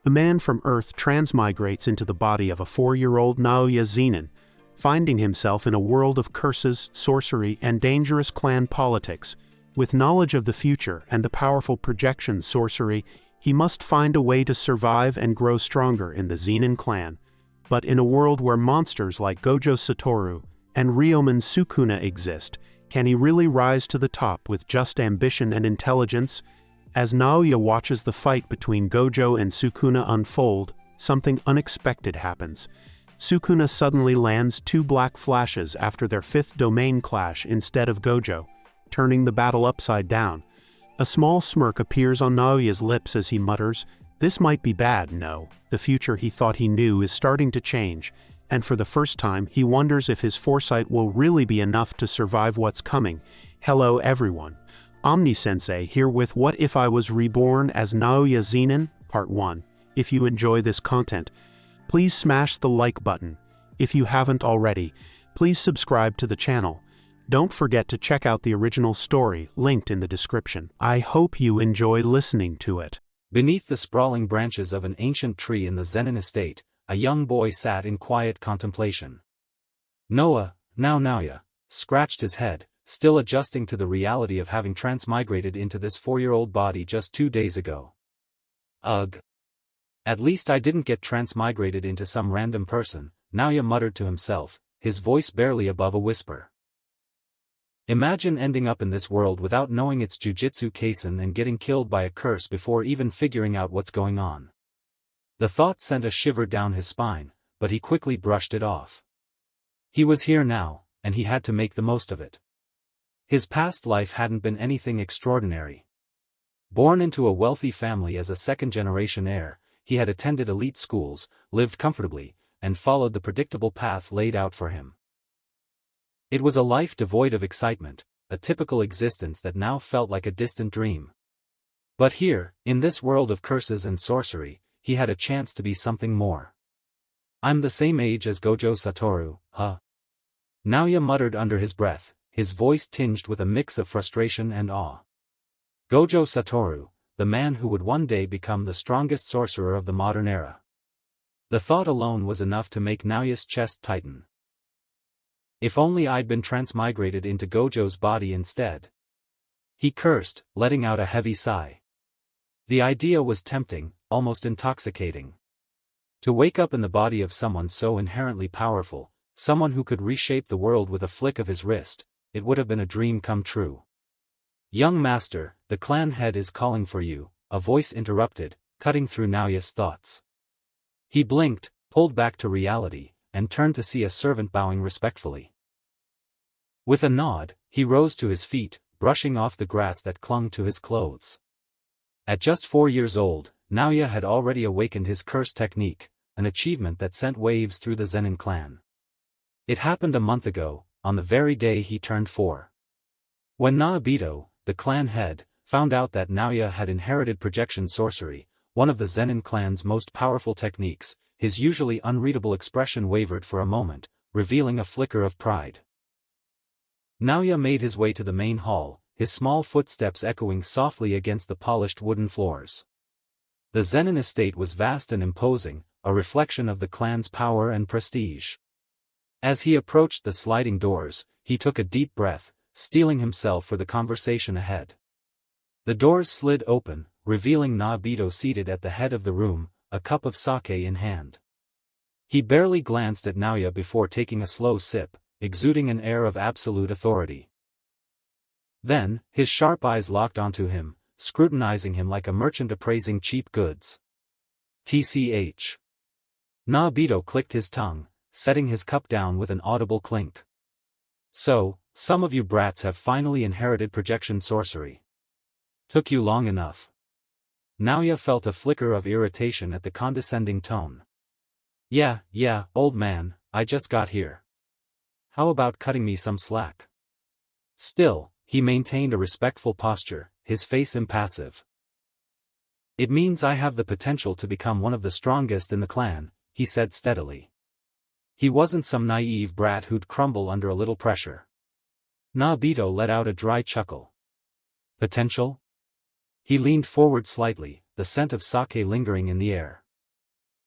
The man from Earth transmigrates into the body of a 4-year-old Naoya Zenin, finding himself in a world of curses, sorcery, and dangerous clan politics. With knowledge of the future and the powerful projection sorcery, he must find a way to survive and grow stronger in the Zenin clan. But in a world where monsters like Gojo Satoru and Ryomen Sukuna exist, can he really rise to the top with just ambition and intelligence? As Naoya watches the fight between Gojo and Sukuna unfold, something unexpected happens. Sukuna suddenly lands 2 black flashes after their 5th domain clash instead of Gojo, turning the battle upside down. A small smirk appears on Naoya's lips as he mutters, "This might be bad, no." The future he thought he knew is starting to change, and for the first time he wonders if his foresight will really be enough to survive what's coming. Hello everyone. Omni-sensei here with What If I Was Reborn as Naoya Zenin, Part 1. If you enjoy this content, please smash the like button. If you haven't already, please subscribe to the channel. Don't forget to check out the original story, linked in the description. I hope you enjoy listening to it. Beneath the sprawling branches of an ancient tree in the Zenin estate, a young boy sat in quiet contemplation. Naoya, scratched his head, still adjusting to the reality of having transmigrated into this 4-year-old body just 2 days ago. Ugh. At least I didn't get transmigrated into some random person, Naoya muttered to himself, his voice barely above a whisper. Imagine ending up in this world without knowing its jujitsu kaisen and getting killed by a curse before even figuring out what's going on. The thought sent a shiver down his spine, but he quickly brushed it off. He was here now, and he had to make the most of it. His past life hadn't been anything extraordinary. Born into a wealthy family as a second-generation heir, he had attended elite schools, lived comfortably, and followed the predictable path laid out for him. It was a life devoid of excitement, a typical existence that now felt like a distant dream. But here, in this world of curses and sorcery, he had a chance to be something more. I'm the same age as Gojo Satoru, huh? Naoya muttered under his breath, his voice tinged with a mix of frustration and awe. Gojo Satoru, the man who would one day become the strongest sorcerer of the modern era. The thought alone was enough to make Naoya's chest tighten. If only I'd been transmigrated into Gojo's body instead. He cursed, letting out a heavy sigh. The idea was tempting, almost intoxicating. To wake up in the body of someone so inherently powerful, someone who could reshape the world with a flick of his wrist, it would have been a dream come true. "Young master, the clan head is calling for you," a voice interrupted, cutting through Naoya's thoughts. He blinked, pulled back to reality, and turned to see a servant bowing respectfully. With a nod, he rose to his feet, brushing off the grass that clung to his clothes. At just 4 years old, Naoya had already awakened his curse technique, an achievement that sent waves through the Zenin clan. It happened a month ago, on the very day he turned 4. When Naobito, the clan head, found out that Naoya had inherited projection sorcery, one of the Zenin clan's most powerful techniques, his usually unreadable expression wavered for a moment, revealing a flicker of pride. Naoya made his way to the main hall, his small footsteps echoing softly against the polished wooden floors. The Zenin estate was vast and imposing, a reflection of the clan's power and prestige. As he approached the sliding doors, he took a deep breath, steeling himself for the conversation ahead. The doors slid open, revealing Naobito seated at the head of the room, a cup of sake in hand. He barely glanced at Naoya before taking a slow sip, exuding an air of absolute authority. Then, his sharp eyes locked onto him, scrutinizing him like a merchant appraising cheap goods. "Tch." Naobito clicked his tongue, setting his cup down with an audible clink. "So, some of you brats have finally inherited projection sorcery. Took you long enough." Naoya felt a flicker of irritation at the condescending tone. Yeah, old man, I just got here. How about cutting me some slack?" Still, he maintained a respectful posture, his face impassive. "It means I have the potential to become one of the strongest in the clan," he said steadily. He wasn't some naive brat who'd crumble under a little pressure. Naobito let out a dry chuckle. "Potential?" He leaned forward slightly, the scent of sake lingering in the air.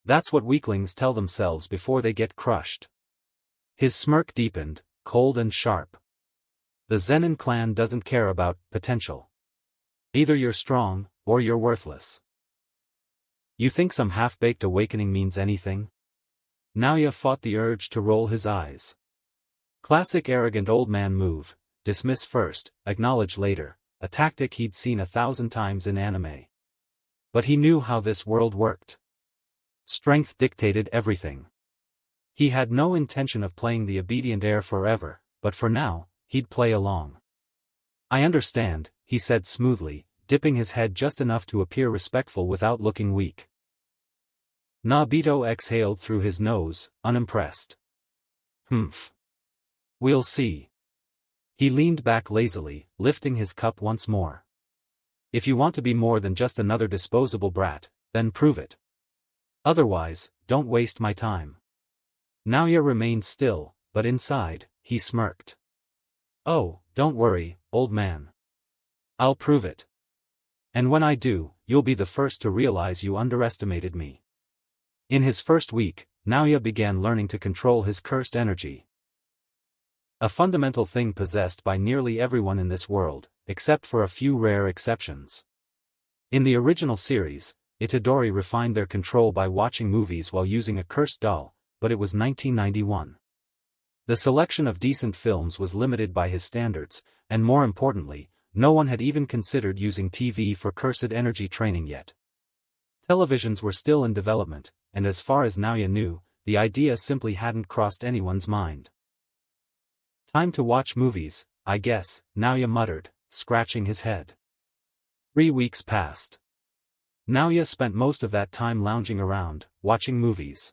That's what weaklings tell themselves before they get crushed. His smirk deepened, cold and sharp. The Zenin clan doesn't care about potential. Either you're strong, or you're worthless. You think some half-baked awakening means anything? Naoya fought the urge to roll his eyes. Classic arrogant old man move, dismiss first, acknowledge later, a tactic he'd seen 1,000 times in anime. But he knew how this world worked. Strength dictated everything. He had no intention of playing the obedient heir forever, but for now, he'd play along. I understand, he said smoothly, dipping his head just enough to appear respectful without looking weak. Nobito exhaled through his nose, unimpressed. Humph. We'll see. He leaned back lazily, lifting his cup once more. If you want to be more than just another disposable brat, then prove it. Otherwise, don't waste my time. Naoya remained still, but inside, he smirked. Oh, don't worry, old man. I'll prove it. And when I do, you'll be the first to realize you underestimated me. In his first week, Naoya began learning to control his cursed energy. A fundamental thing possessed by nearly everyone in this world, except for a few rare exceptions. In the original series, Itadori refined their control by watching movies while using a cursed doll, but it was 1991. The selection of decent films was limited by his standards, and more importantly, no one had even considered using TV for cursed energy training yet. Televisions were still in development, and as far as Naoya knew, the idea simply hadn't crossed anyone's mind. Time to watch movies, I guess, Naoya muttered, scratching his head. 3 weeks passed. Naoya spent most of that time lounging around, watching movies.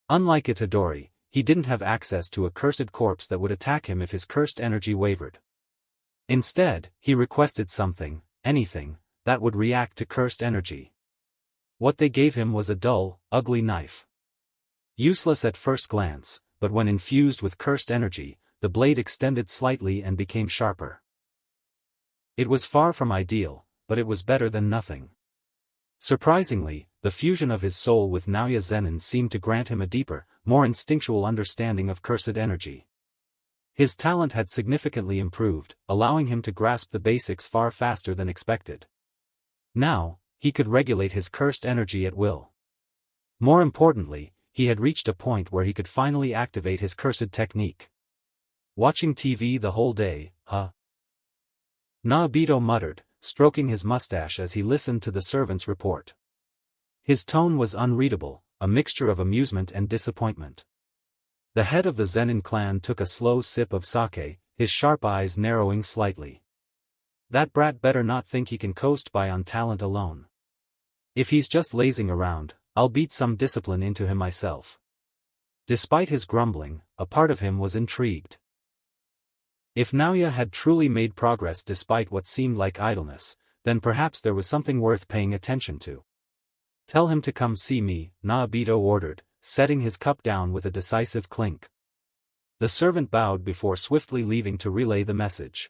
Unlike Itadori, he didn't have access to a cursed corpse that would attack him if his cursed energy wavered. Instead, he requested something, anything, that would react to cursed energy. What they gave him was a dull, ugly knife. Useless at first glance, but when infused with cursed energy, the blade extended slightly and became sharper. It was far from ideal, but it was better than nothing. Surprisingly, the fusion of his soul with Naoya Zenin seemed to grant him a deeper, more instinctual understanding of cursed energy. His talent had significantly improved, allowing him to grasp the basics far faster than expected. Now, he could regulate his cursed energy at will. More importantly, he had reached a point where he could finally activate his cursed technique. Watching TV the whole day, huh? Nobito muttered, stroking his mustache as he listened to the servant's report. His tone was unreadable, a mixture of amusement and disappointment. The head of the Zenin clan took a slow sip of sake, his sharp eyes narrowing slightly. That brat better not think he can coast by on talent alone. If he's just lazing around, I'll beat some discipline into him myself. Despite his grumbling, a part of him was intrigued. If Naoya had truly made progress despite what seemed like idleness, then perhaps there was something worth paying attention to. Tell him to come see me, Nobito ordered, setting his cup down with a decisive clink. The servant bowed before swiftly leaving to relay the message.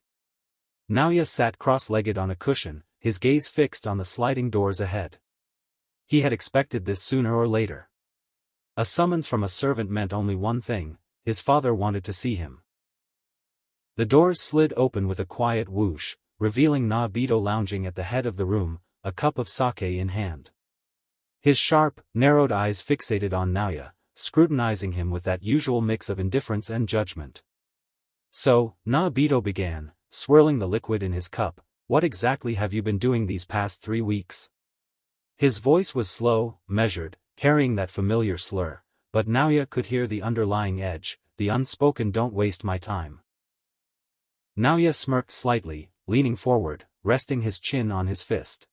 Naoya sat cross-legged on a cushion, his gaze fixed on the sliding doors ahead. He had expected this sooner or later. A summons from a servant meant only one thing: his father wanted to see him. The doors slid open with a quiet whoosh, revealing Nobito lounging at the head of the room, a cup of sake in hand. His sharp, narrowed eyes fixated on Naoya, scrutinizing him with that usual mix of indifference and judgment. So, Nobito began, swirling the liquid in his cup, what exactly have you been doing these past 3 weeks? His voice was slow, measured, carrying that familiar slur, but Naoya could hear the underlying edge, the unspoken "don't waste my time." Naoya smirked slightly, leaning forward, resting his chin on his fist.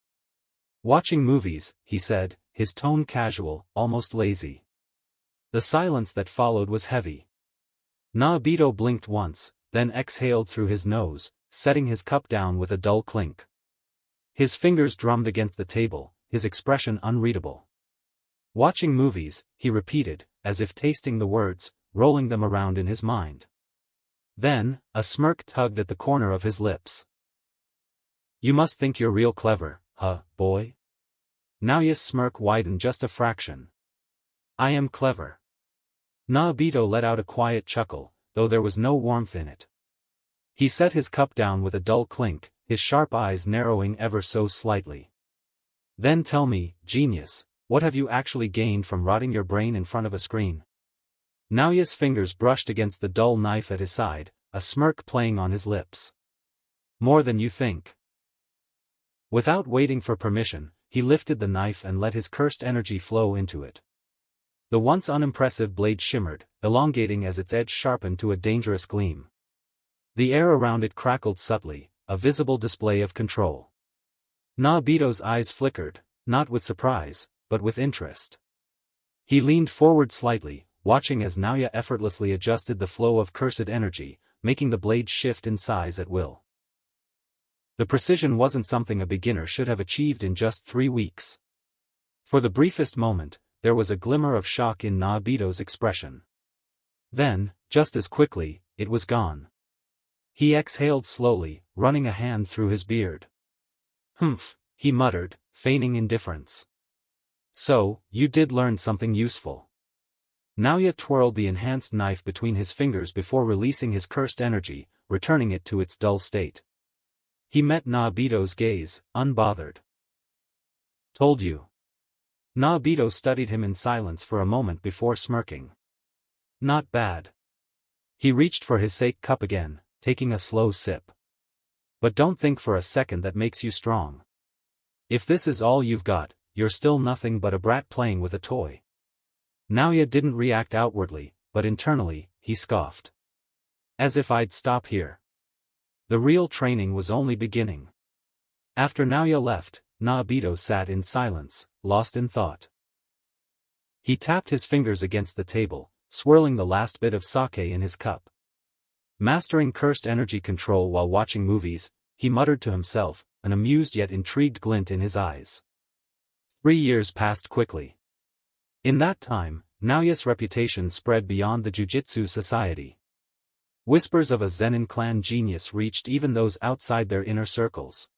Watching movies, he said, his tone casual, almost lazy. The silence that followed was heavy. Nobito blinked once, then exhaled through his nose, setting his cup down with a dull clink. His fingers drummed against the table, his expression unreadable. Watching movies, he repeated, as if tasting the words, rolling them around in his mind. Then, a smirk tugged at the corner of his lips. You must think you're real clever, huh, boy? Naoya's smirk widened just a fraction. I am clever. Naobito let out a quiet chuckle, though there was no warmth in it. He set his cup down with a dull clink, his sharp eyes narrowing ever so slightly. Then tell me, genius, what have you actually gained from rotting your brain in front of a screen? Naoya's fingers brushed against the dull knife at his side, a smirk playing on his lips. More than you think. Without waiting for permission, he lifted the knife and let his cursed energy flow into it. The once unimpressive blade shimmered, elongating as its edge sharpened to a dangerous gleam. The air around it crackled subtly, a visible display of control. Naobito's eyes flickered, not with surprise, but with interest. He leaned forward slightly, watching as Naoya effortlessly adjusted the flow of cursed energy, making the blade shift in size at will. The precision wasn't something a beginner should have achieved in just 3 weeks. For the briefest moment, there was a glimmer of shock in Naobito's expression. Then, just as quickly, it was gone. He exhaled slowly, running a hand through his beard. Humph, he muttered, feigning indifference. So, you did learn something useful. Naoya twirled the enhanced knife between his fingers before releasing his cursed energy, returning it to its dull state. He met Naobito's gaze, unbothered. Told you. Naobito studied him in silence for a moment before smirking. Not bad. He reached for his sake cup again, taking a slow sip. But don't think for a second that makes you strong. If this is all you've got, you're still nothing but a brat playing with a toy. Naoya didn't react outwardly, but internally, he scoffed. As if I'd stop here. The real training was only beginning. After Naoya left, Naobito sat in silence, lost in thought. He tapped his fingers against the table, swirling the last bit of sake in his cup. Mastering cursed energy control while watching movies, he muttered to himself, an amused yet intrigued glint in his eyes. 3 years passed quickly. In that time, Naoya's reputation spread beyond the Jujitsu society. Whispers of a Zenin clan genius reached even those outside their inner circles.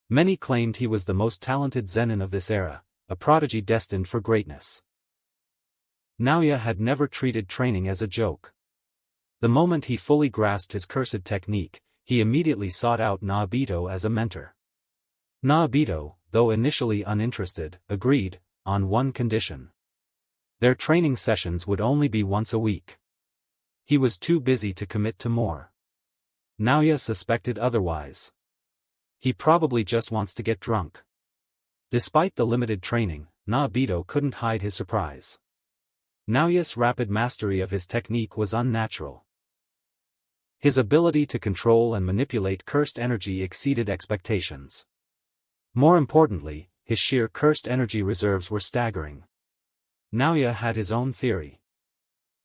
Many claimed he was the most talented Zenin of this era, a prodigy destined for greatness. Naoya had never treated training as a joke. The moment he fully grasped his cursed technique, he immediately sought out Naobito as a mentor. Naobito, though initially uninterested, agreed, on one condition. Their training sessions would only be once a week. He was too busy to commit to more. Naoya suspected otherwise. He probably just wants to get drunk. Despite the limited training, Naobito couldn't hide his surprise. Naoya's rapid mastery of his technique was unnatural. His ability to control and manipulate cursed energy exceeded expectations. More importantly, his sheer cursed energy reserves were staggering. Naoya had his own theory.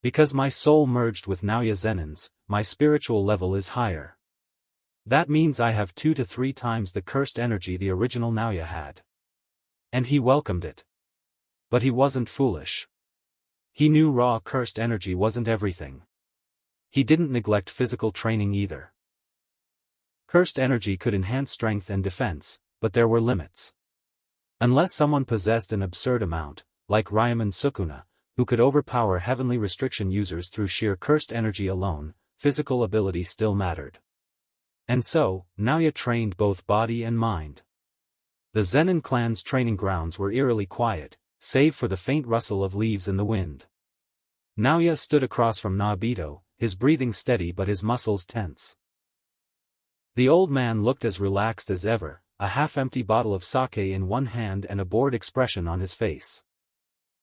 Because my soul merged with Naoya Zenin's, my spiritual level is higher. That means I have 2 to 3 times the cursed energy the original Naoya had. And he welcomed it. But he wasn't foolish. He knew raw cursed energy wasn't everything. He didn't neglect physical training either. Cursed energy could enhance strength and defense, but there were limits. Unless someone possessed an absurd amount, like Ryomen Sukuna, who could overpower heavenly restriction users through sheer cursed energy alone, physical ability still mattered. And so, Naoya trained both body and mind. The Zenin clan's training grounds were eerily quiet, save for the faint rustle of leaves in the wind. Naoya stood across from Naobito, his breathing steady but his muscles tense. The old man looked as relaxed as ever, a half-empty bottle of sake in one hand and a bored expression on his face.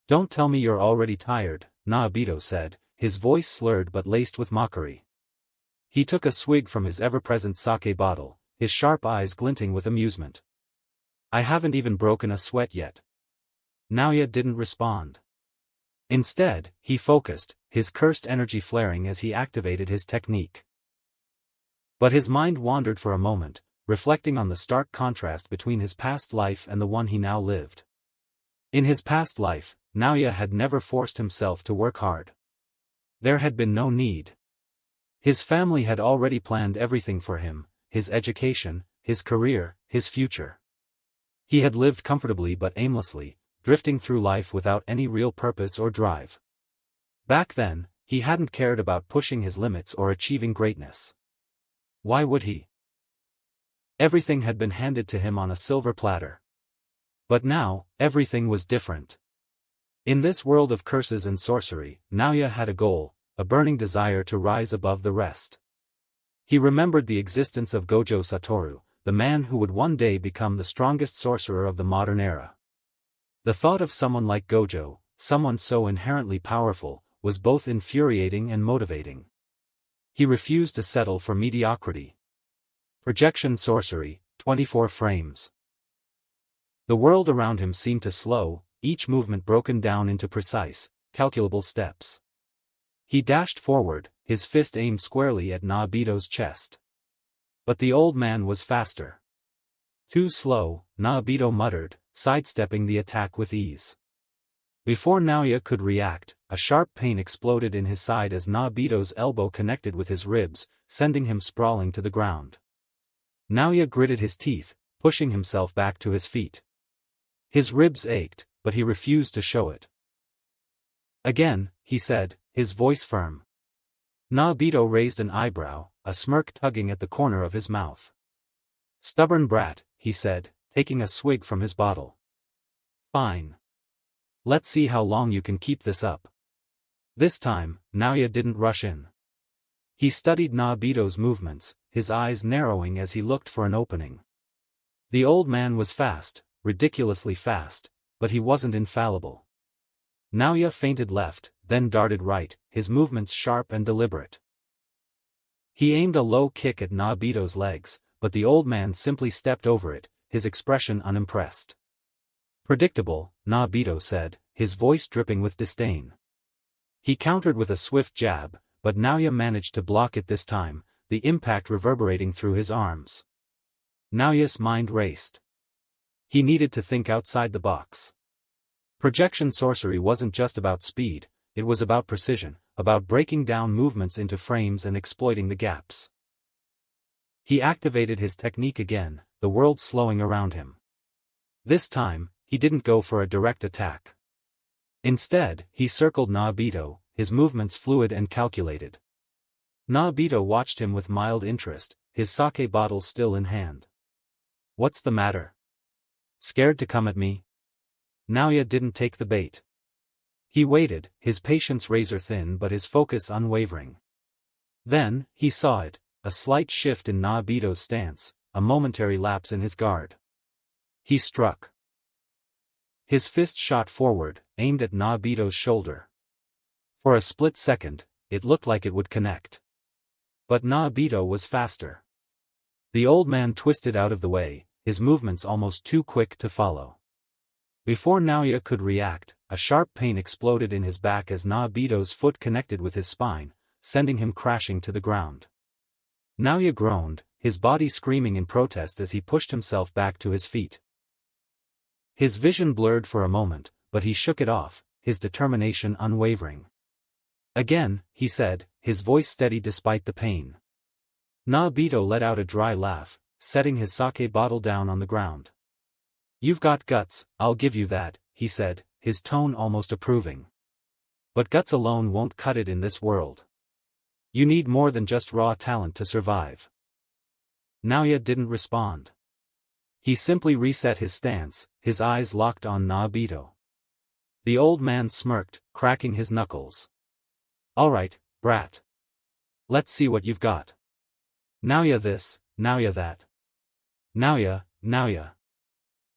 Don't tell me you're already tired, Naobito said, his voice slurred but laced with mockery. He took a swig from his ever-present sake bottle, his sharp eyes glinting with amusement. I haven't even broken a sweat yet. Naoya didn't respond. Instead, he focused, his cursed energy flaring as he activated his technique. But his mind wandered for a moment, reflecting on the stark contrast between his past life and the one he now lived. In his past life, Naoya had never forced himself to work hard. There had been no need. His family had already planned everything for him, his education, his career, his future. He had lived comfortably but aimlessly, drifting through life without any real purpose or drive. Back then, he hadn't cared about pushing his limits or achieving greatness. Why would he? Everything had been handed to him on a silver platter. But now, everything was different. In this world of curses and sorcery, Naoya had a goal, a burning desire to rise above the rest. He remembered the existence of Gojo Satoru, the man who would one day become the strongest sorcerer of the modern era. The thought of someone like Gojo, someone so inherently powerful, was both infuriating and motivating. He refused to settle for mediocrity. Projection Sorcery, 24 frames. The world around him seemed to slow, each movement broken down into precise, calculable steps. He dashed forward, his fist aimed squarely at Naobito's chest. But the old man was faster. Too slow, Naobito muttered, sidestepping the attack with ease. Before Naoya could react, a sharp pain exploded in his side as Naobito's elbow connected with his ribs, sending him sprawling to the ground. Naoya gritted his teeth, pushing himself back to his feet. His ribs ached, but he refused to show it. Again, he said, his voice firm. Naobito raised an eyebrow, a smirk tugging at the corner of his mouth. Stubborn brat, he said, taking a swig from his bottle. Fine. Let's see how long you can keep this up. This time, Naoya didn't rush in. He studied Naobito's movements, his eyes narrowing as he looked for an opening. The old man was fast, ridiculously fast, but he wasn't infallible. Naoya feinted left, then darted right, his movements sharp and deliberate. He aimed a low kick at Naobito's legs, but the old man simply stepped over it, his expression unimpressed. Predictable, Naobito said, his voice dripping with disdain. He countered with a swift jab, but Naoya managed to block it this time, the impact reverberating through his arms. Naoya's mind raced. He needed to think outside the box. Projection sorcery wasn't just about speed, it was about precision, about breaking down movements into frames and exploiting the gaps. He activated his technique again, the world slowing around him. This time, he didn't go for a direct attack. Instead, he circled Naobito, his movements fluid and calculated. Naobito watched him with mild interest, his sake bottle still in hand. What's the matter? Scared to come at me? Naoya didn't take the bait. He waited, his patience razor-thin but his focus unwavering. Then, he saw it, a slight shift in Naobito's stance, a momentary lapse in his guard. He struck. His fist shot forward, aimed at Naobito's shoulder. For a split second, it looked like it would connect. But Naobito was faster. The old man twisted out of the way, his movements almost too quick to follow. Before Naoya could react, a sharp pain exploded in his back as Naobito's foot connected with his spine, sending him crashing to the ground. Naoya groaned, his body screaming in protest as he pushed himself back to his feet. His vision blurred for a moment, but he shook it off, his determination unwavering. Again, he said, his voice steady despite the pain. Naobito let out a dry laugh, setting his sake bottle down on the ground. You've got guts, I'll give you that, he said, his tone almost approving. But guts alone won't cut it in this world. You need more than just raw talent to survive. Naoya didn't respond. He simply reset his stance, his eyes locked on Naobito. The old man smirked, cracking his knuckles. All right, brat. Let's see what you've got. Naoya this, Naoya that. Naoya, Naoya.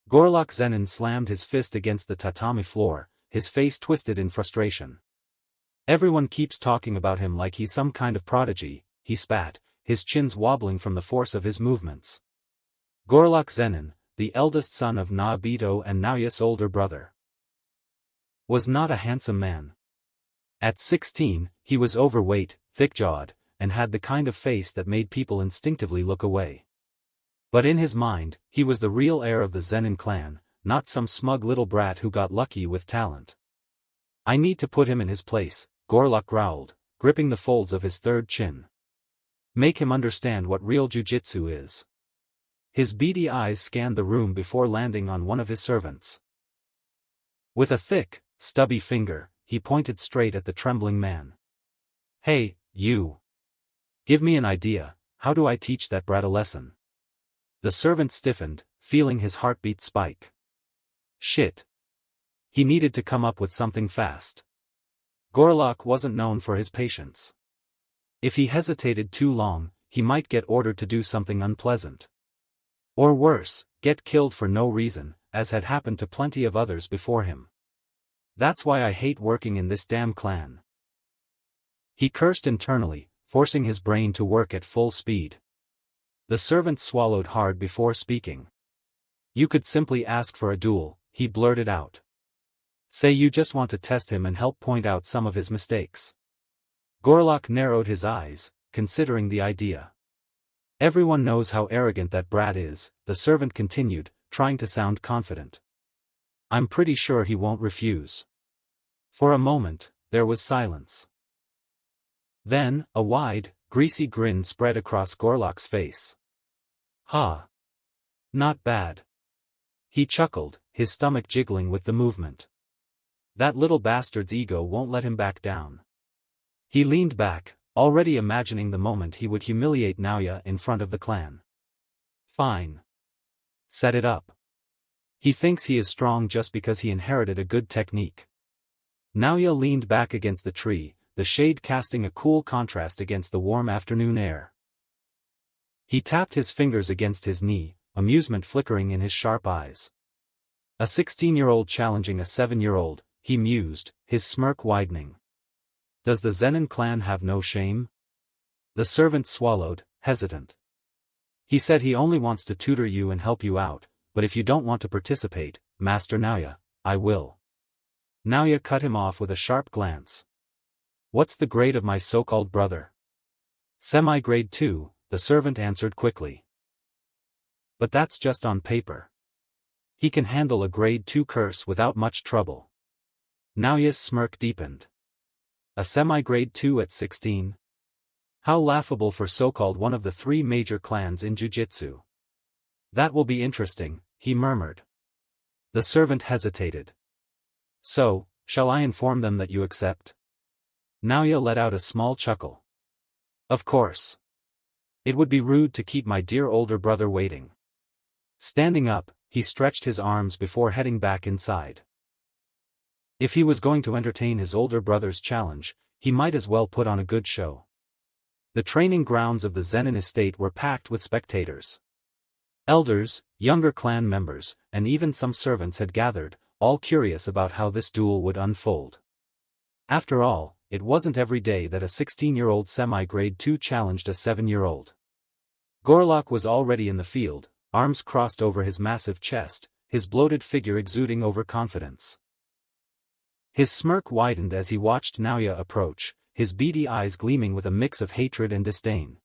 Gojo Zenin slammed his fist against the tatami floor, his face twisted in frustration. Everyone keeps talking about him like he's some kind of prodigy, he spat, his chins wobbling from the force of his movements. Gojo Zenin, the eldest son of Naobito and Naoya's older brother, was not a handsome man. At 16, he was overweight, thick-jawed, and had the kind of face that made people instinctively look away. But in his mind, he was the real heir of the Zenin clan, not some smug little brat who got lucky with talent. I need to put him in his place, Gojo growled, gripping the folds of his third chin. Make him understand what real jujitsu is. His beady eyes scanned the room before landing on one of his servants. With a thick, stubby finger, he pointed straight at the trembling man. "Hey, you! Give me an idea, how do I teach that brat a lesson?" The servant stiffened, feeling his heartbeat spike. Shit. He needed to come up with something fast. Gorlock wasn't known for his patience. If he hesitated too long, he might get ordered to do something unpleasant. Or worse, get killed for no reason, as had happened to plenty of others before him. That's why I hate working in this damn clan. He cursed internally, forcing his brain to work at full speed. The servant swallowed hard before speaking. "You could simply ask for a duel," he blurted out. "Say you just want to test him and help point out some of his mistakes." Gorlock narrowed his eyes, considering the idea. "Everyone knows how arrogant that brat is," the servant continued, trying to sound confident. "I'm pretty sure he won't refuse." For a moment, there was silence. Then, a wide, greasy grin spread across Gorlock's face. "Ha! Not bad." He chuckled, his stomach jiggling with the movement. That little bastard's ego won't let him back down. He leaned back, already imagining the moment he would humiliate Naoya in front of the clan. "Fine. Set it up." He thinks he is strong just because he inherited a good technique. Naoya leaned back against the tree, the shade casting a cool contrast against the warm afternoon air. He tapped his fingers against his knee, amusement flickering in his sharp eyes. A 16-year-old challenging a 7-year-old, he mused, his smirk widening. Does the Zenin clan have no shame? The servant swallowed, hesitant. He said he only wants to tutor you and help you out, but if you don't want to participate, Master Naoya, I will. Naoya cut him off with a sharp glance. What's the grade of my so-called brother? Semi-grade 2, the servant answered quickly. But that's just on paper. He can handle a grade 2 curse without much trouble. Naoya's smirk deepened. A semi-grade 2 at 16? How laughable for so-called one of the 3 major clans in Jiu-Jitsu. That will be interesting, he murmured. The servant hesitated. So, shall I inform them that you accept? Naoya let out a small chuckle. Of course. It would be rude to keep my dear older brother waiting. Standing up, he stretched his arms before heading back inside. If he was going to entertain his older brother's challenge, he might as well put on a good show. The training grounds of the Zenin estate were packed with spectators. Elders, younger clan members, and even some servants had gathered, all curious about how this duel would unfold. After all, it wasn't every day that a 16-year-old semi-grade 2 challenged a 7-year-old. Gorlock was already in the field, arms crossed over his massive chest, his bloated figure exuding overconfidence. His smirk widened as he watched Naoya approach, his beady eyes gleaming with a mix of hatred and disdain.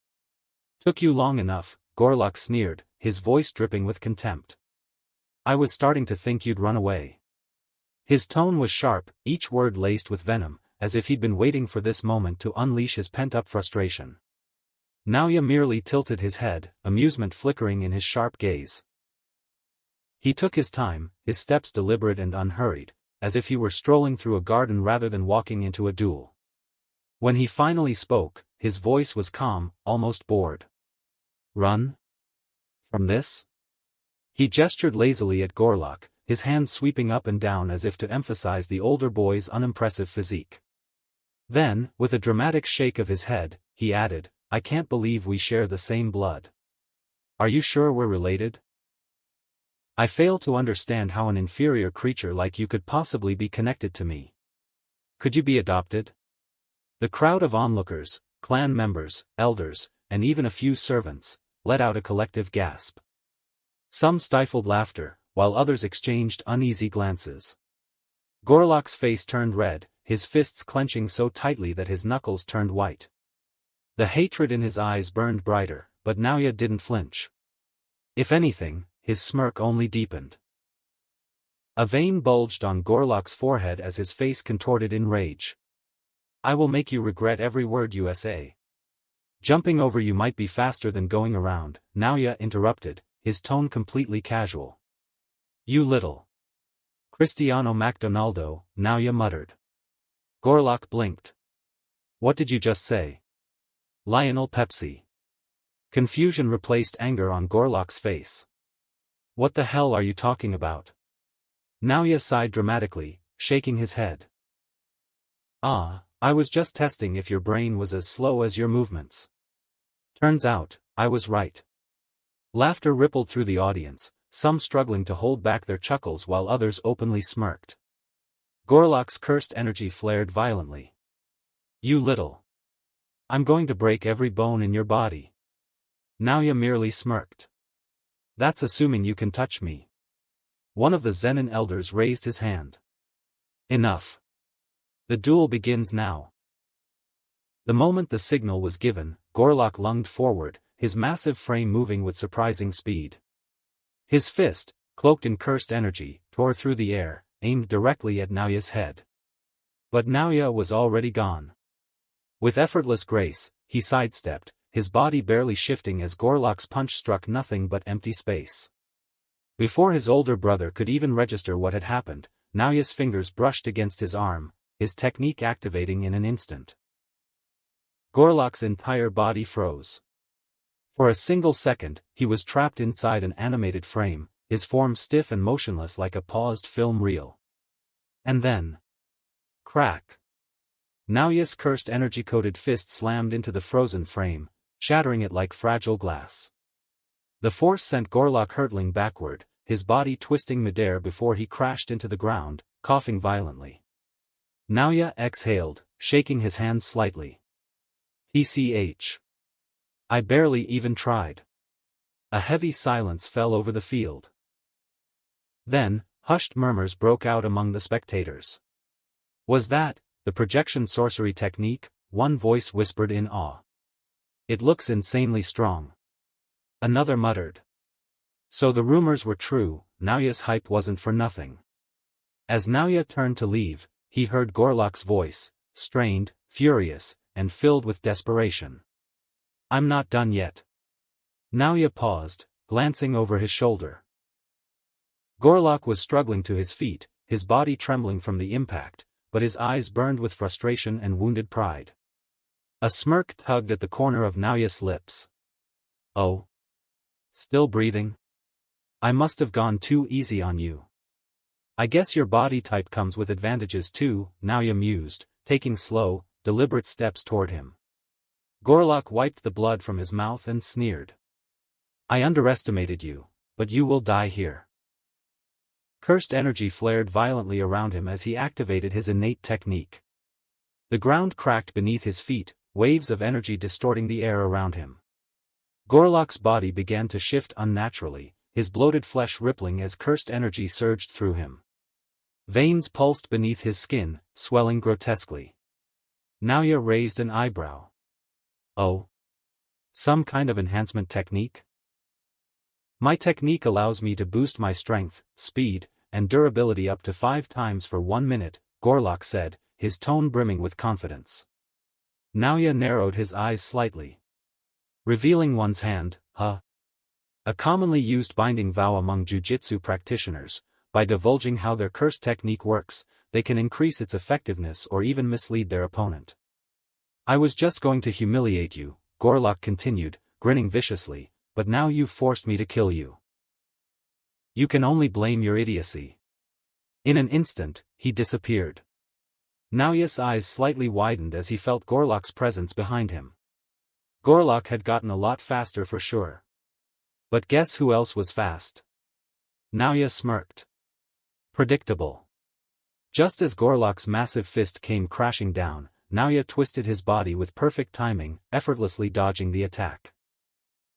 Took you long enough, Gorlock sneered, his voice dripping with contempt. I was starting to think you'd run away. His tone was sharp, each word laced with venom, as if he'd been waiting for this moment to unleash his pent-up frustration. Naoya merely tilted his head, amusement flickering in his sharp gaze. He took his time, his steps deliberate and unhurried, as if he were strolling through a garden rather than walking into a duel. When he finally spoke, his voice was calm, almost bored. Run? From this? He gestured lazily at Gorlock, his hand sweeping up and down as if to emphasize the older boy's unimpressive physique. Then, with a dramatic shake of his head, he added, I can't believe we share the same blood. Are you sure we're related? I fail to understand how an inferior creature like you could possibly be connected to me. Could you be adopted? The crowd of onlookers, clan members, elders, and even a few servants, let out a collective gasp. Some stifled laughter, while others exchanged uneasy glances. Gorlock's face turned red, his fists clenching so tightly that his knuckles turned white. The hatred in his eyes burned brighter, but Naoya didn't flinch. If anything, his smirk only deepened. A vein bulged on Gorlock's forehead as his face contorted in rage. I will make you regret every word you say. Jumping over you might be faster than going around, Naoya interrupted, his tone completely casual. You little Cristiano McDonaldo, Naoya muttered. Gorlock blinked. What did you just say? Lionel Pepsi. Confusion replaced anger on Gorlock's face. What the hell are you talking about? Naoya sighed dramatically, shaking his head. I was just testing if your brain was as slow as your movements. Turns out, I was right. Laughter rippled through the audience, some struggling to hold back their chuckles while others openly smirked. Gorlock's cursed energy flared violently. You little. I'm going to break every bone in your body. Naoya merely smirked. That's assuming you can touch me. One of the Zenin elders raised his hand. Enough. The duel begins now. The moment the signal was given, Gorlock lunged forward, his massive frame moving with surprising speed. His fist, cloaked in cursed energy, tore through the air, aimed directly at Naoya's head. But Naoya was already gone. With effortless grace, he sidestepped, his body barely shifting as Gorlock's punch struck nothing but empty space. Before his older brother could even register what had happened, Naoya's fingers brushed against his arm, his technique activating in an instant. Gorlock's entire body froze. For a single second, he was trapped inside an animated frame, his form stiff and motionless like a paused film reel. And then... crack! Naoya's cursed energy-coated fist slammed into the frozen frame, shattering it like fragile glass. The force sent Gorlock hurtling backward, his body twisting midair before he crashed into the ground, coughing violently. Naoya exhaled, shaking his hand slightly. TCH. I barely even tried. A heavy silence fell over the field. Then, hushed murmurs broke out among the spectators. Was that the projection sorcery technique? One voice whispered in awe. It looks insanely strong. Another muttered. So the rumors were true, Naoya's hype wasn't for nothing. As Naoya turned to leave, he heard Gorlock's voice, strained, furious, and filled with desperation. I'm not done yet. Naoya paused, glancing over his shoulder. Gorlock was struggling to his feet, his body trembling from the impact, but his eyes burned with frustration and wounded pride. A smirk tugged at the corner of Naoya's lips. Oh. Still breathing? I must have gone too easy on you. I guess your body type comes with advantages too, Naoya mused, taking slow, deliberate steps toward him. Gorlock wiped the blood from his mouth and sneered. I underestimated you, but you will die here. Cursed energy flared violently around him as he activated his innate technique. The ground cracked beneath his feet, waves of energy distorting the air around him. Gorlock's body began to shift unnaturally, his bloated flesh rippling as cursed energy surged through him. Veins pulsed beneath his skin, swelling grotesquely. Naoya raised an eyebrow. Oh. Some kind of enhancement technique? My technique allows me to boost my strength, speed, and durability up to 5 times for 1 minute, Gorlock said, his tone brimming with confidence. Naoya narrowed his eyes slightly. Revealing one's hand, huh? A commonly used binding vow among jujitsu practitioners. By divulging how their curse technique works, they can increase its effectiveness or even mislead their opponent. I was just going to humiliate you, Gorlock continued, grinning viciously, but now you've forced me to kill you. You can only blame your idiocy. In an instant, he disappeared. Naoya's eyes slightly widened as he felt Gorlock's presence behind him. Gorlock had gotten a lot faster for sure. But guess who else was fast? Naoya smirked. Predictable. Just as Gorlock's massive fist came crashing down, Naoya twisted his body with perfect timing, effortlessly dodging the attack.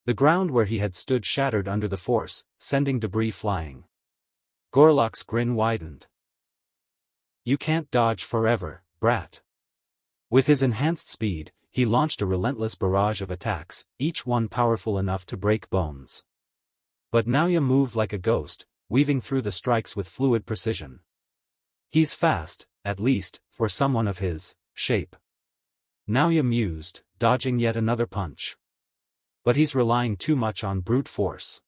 The ground where he had stood shattered under the force, sending debris flying. Gorlock's grin widened. You can't dodge forever, brat. With his enhanced speed, he launched a relentless barrage of attacks, each one powerful enough to break bones. But Naoya moved like a ghost, weaving through the strikes with fluid precision. He's fast, at least, for someone of his shape. Naoya mused, dodging yet another punch. But he's relying too much on brute force.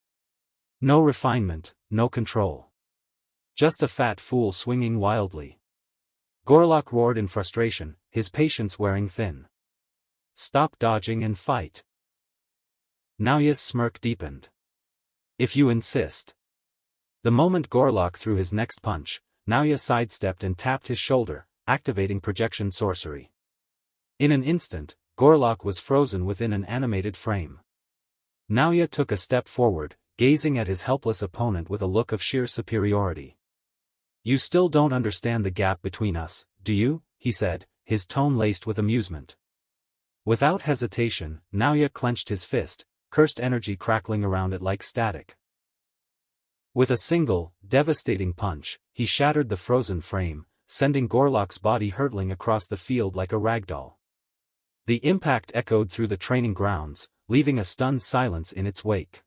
No refinement, no control. Just a fat fool swinging wildly. Gorlock roared in frustration, his patience wearing thin. Stop dodging and fight. Naoya's smirk deepened. If you insist. The moment Gorlock threw his next punch, Naoya sidestepped and tapped his shoulder, activating Projection Sorcery. In an instant, Gorlock was frozen within an animated frame. Naoya took a step forward, gazing at his helpless opponent with a look of sheer superiority. You still don't understand the gap between us, do you? He said, his tone laced with amusement. Without hesitation, Naoya clenched his fist, cursed energy crackling around it like static. With a single, devastating punch, he shattered the frozen frame, sending Gorlock's body hurtling across the field like a ragdoll. The impact echoed through the training grounds, leaving a stunned silence in its wake.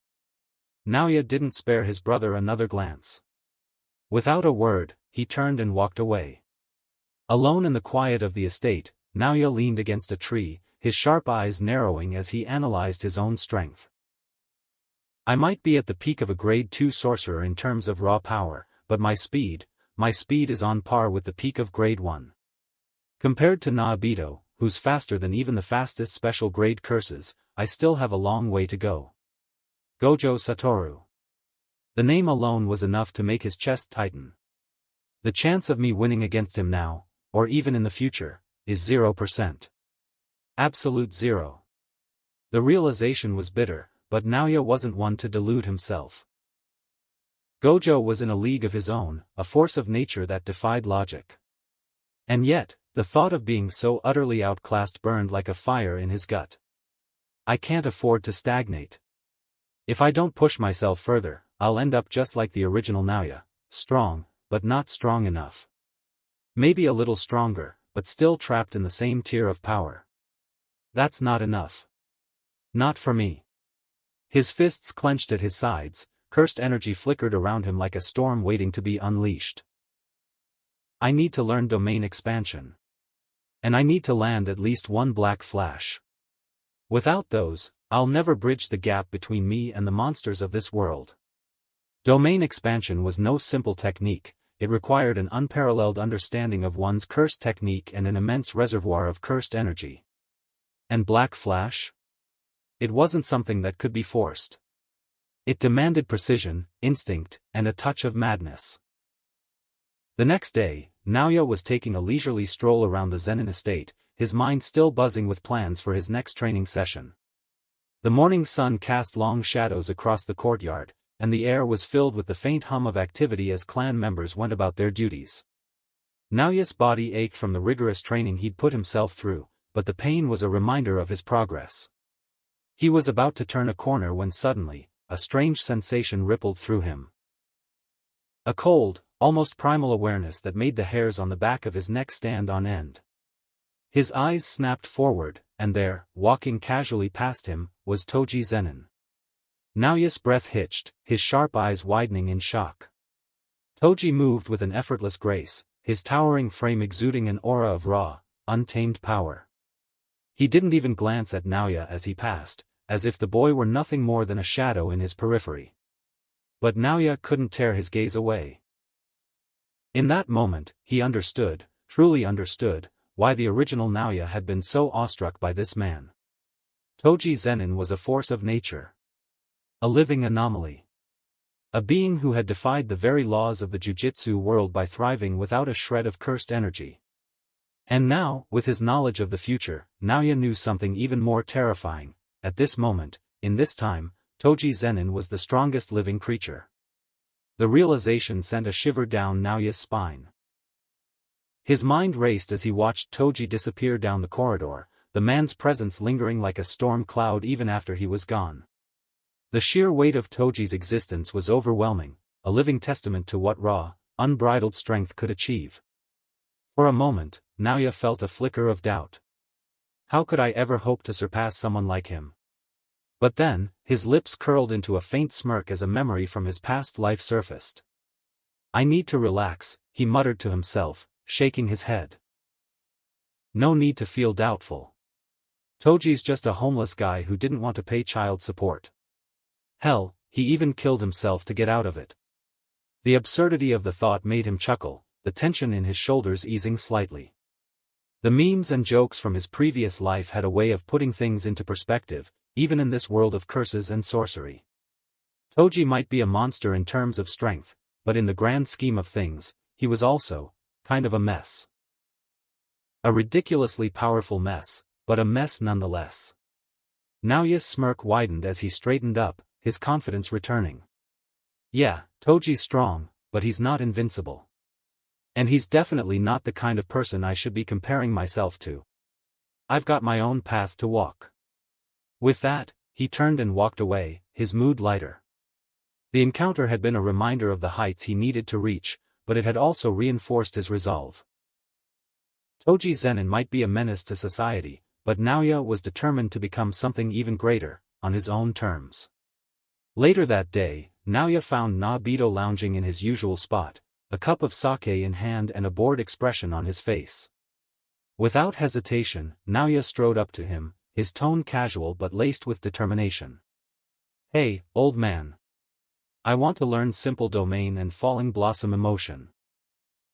Naoya didn't spare his brother another glance. Without a word, he turned and walked away. Alone in the quiet of the estate, Naoya leaned against a tree, his sharp eyes narrowing as he analyzed his own strength. I might be at the peak of a grade 2 sorcerer in terms of raw power, but my speed is on par with the peak of grade 1. Compared to Naobito, who's faster than even the fastest special grade curses, I still have a long way to go. Gojo Satoru. The name alone was enough to make his chest tighten. The chance of me winning against him now, or even in the future, is 0%. Absolute zero. The realization was bitter, but Naoya wasn't one to delude himself. Gojo was in a league of his own, a force of nature that defied logic. And yet, the thought of being so utterly outclassed burned like a fire in his gut. I can't afford to stagnate. If I don't push myself further, I'll end up just like the original Naoya, strong, but not strong enough. Maybe a little stronger, but still trapped in the same tier of power. That's not enough. Not for me. His fists clenched at his sides, cursed energy flickered around him like a storm waiting to be unleashed. I need to learn domain expansion. And I need to land at least one black flash. Without those, I'll never bridge the gap between me and the monsters of this world. Domain expansion was no simple technique, it required an unparalleled understanding of one's cursed technique and an immense reservoir of cursed energy. And black flash? It wasn't something that could be forced. It demanded precision, instinct, and a touch of madness. The next day, Naoya was taking a leisurely stroll around the Zenin estate, his mind still buzzing with plans for his next training session. The morning sun cast long shadows across the courtyard, and the air was filled with the faint hum of activity as clan members went about their duties. Naoya's body ached from the rigorous training he'd put himself through, but the pain was a reminder of his progress. He was about to turn a corner when suddenly, a strange sensation rippled through him. A cold, almost primal awareness that made the hairs on the back of his neck stand on end. His eyes snapped forward, and there, walking casually past him, was Toji Zenin. Naoya's breath hitched, his sharp eyes widening in shock. Toji moved with an effortless grace, his towering frame exuding an aura of raw, untamed power. He didn't even glance at Naoya as he passed, as if the boy were nothing more than a shadow in his periphery. But Naoya couldn't tear his gaze away. In that moment, he understood, truly understood, why the original Naoya had been so awestruck by this man. Toji Zenin was a force of nature. A living anomaly. A being who had defied the very laws of the jujitsu world by thriving without a shred of cursed energy. And now, with his knowledge of the future, Naoya knew something even more terrifying. At this moment, in this time, Toji Zenin was the strongest living creature. The realization sent a shiver down Naoya's spine. His mind raced as he watched Toji disappear down the corridor, the man's presence lingering like a storm cloud even after he was gone. The sheer weight of Toji's existence was overwhelming, a living testament to what raw, unbridled strength could achieve. For a moment, Naoya felt a flicker of doubt. How could I ever hope to surpass someone like him? But then, his lips curled into a faint smirk as a memory from his past life surfaced. I need to relax, he muttered to himself, shaking his head. No need to feel doubtful. Toji's just a homeless guy who didn't want to pay child support. Hell, he even killed himself to get out of it. The absurdity of the thought made him chuckle, the tension in his shoulders easing slightly. The memes and jokes from his previous life had a way of putting things into perspective, even in this world of curses and sorcery. Toji might be a monster in terms of strength, but in the grand scheme of things, he was also kind of a mess. A ridiculously powerful mess, but a mess nonetheless. Naoya's smirk widened as he straightened up, his confidence returning. Yeah, Toji's strong, but he's not invincible. And he's definitely not the kind of person I should be comparing myself to. I've got my own path to walk. With that, he turned and walked away, his mood lighter. The encounter had been a reminder of the heights he needed to reach, but it had also reinforced his resolve. Toji Zenin might be a menace to society, but Naoya was determined to become something even greater, on his own terms. Later that day, Naoya found Nobito lounging in his usual spot, a cup of sake in hand and a bored expression on his face. Without hesitation, Naoya strode up to him, his tone casual but laced with determination. Hey, old man. I want to learn simple domain and falling blossom emotion.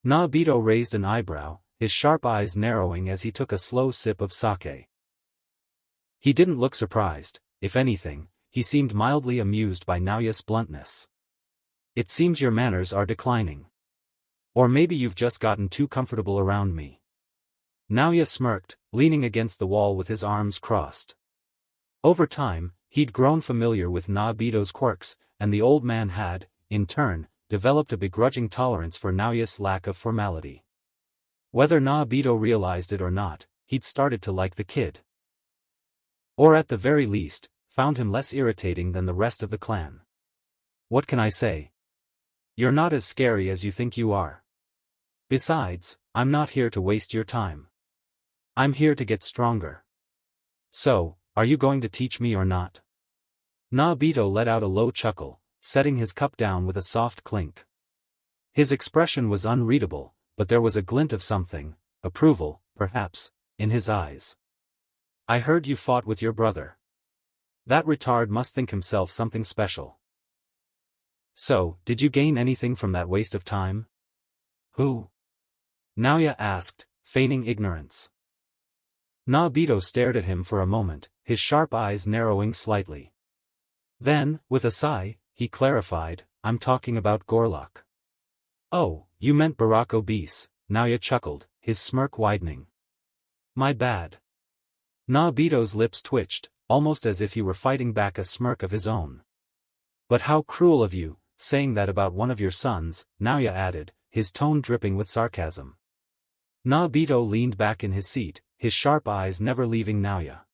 Nobito raised an eyebrow, his sharp eyes narrowing as he took a slow sip of sake. He didn't look surprised, if anything, he seemed mildly amused by Naoya's bluntness. It seems your manners are declining. Or maybe you've just gotten too comfortable around me. Naoya smirked, leaning against the wall with his arms crossed. Over time, he'd grown familiar with Nobito's quirks, and the old man had, in turn, developed a begrudging tolerance for Naoya's lack of formality. Whether Nobito realized it or not, he'd started to like the kid. Or at the very least, found him less irritating than the rest of the clan. What can I say? You're not as scary as you think you are. Besides, I'm not here to waste your time. I'm here to get stronger. So, are you going to teach me or not? Nobito let out a low chuckle, setting his cup down with a soft clink. His expression was unreadable, but there was a glint of something, approval, perhaps, in his eyes. I heard you fought with your brother. That retard must think himself something special. So, did you gain anything from that waste of time? Who? Naoya asked, feigning ignorance. Nobito stared at him for a moment, his sharp eyes narrowing slightly. Then, with a sigh, he clarified, I'm talking about Gorlock. Oh, you meant Barako Beast, Naoya chuckled, his smirk widening. My bad. Nobito's lips twitched, almost as if he were fighting back a smirk of his own. But how cruel of you, saying that about one of your sons, Naoya added, his tone dripping with sarcasm. Nobito leaned back in his seat, his sharp eyes never leaving Naoya.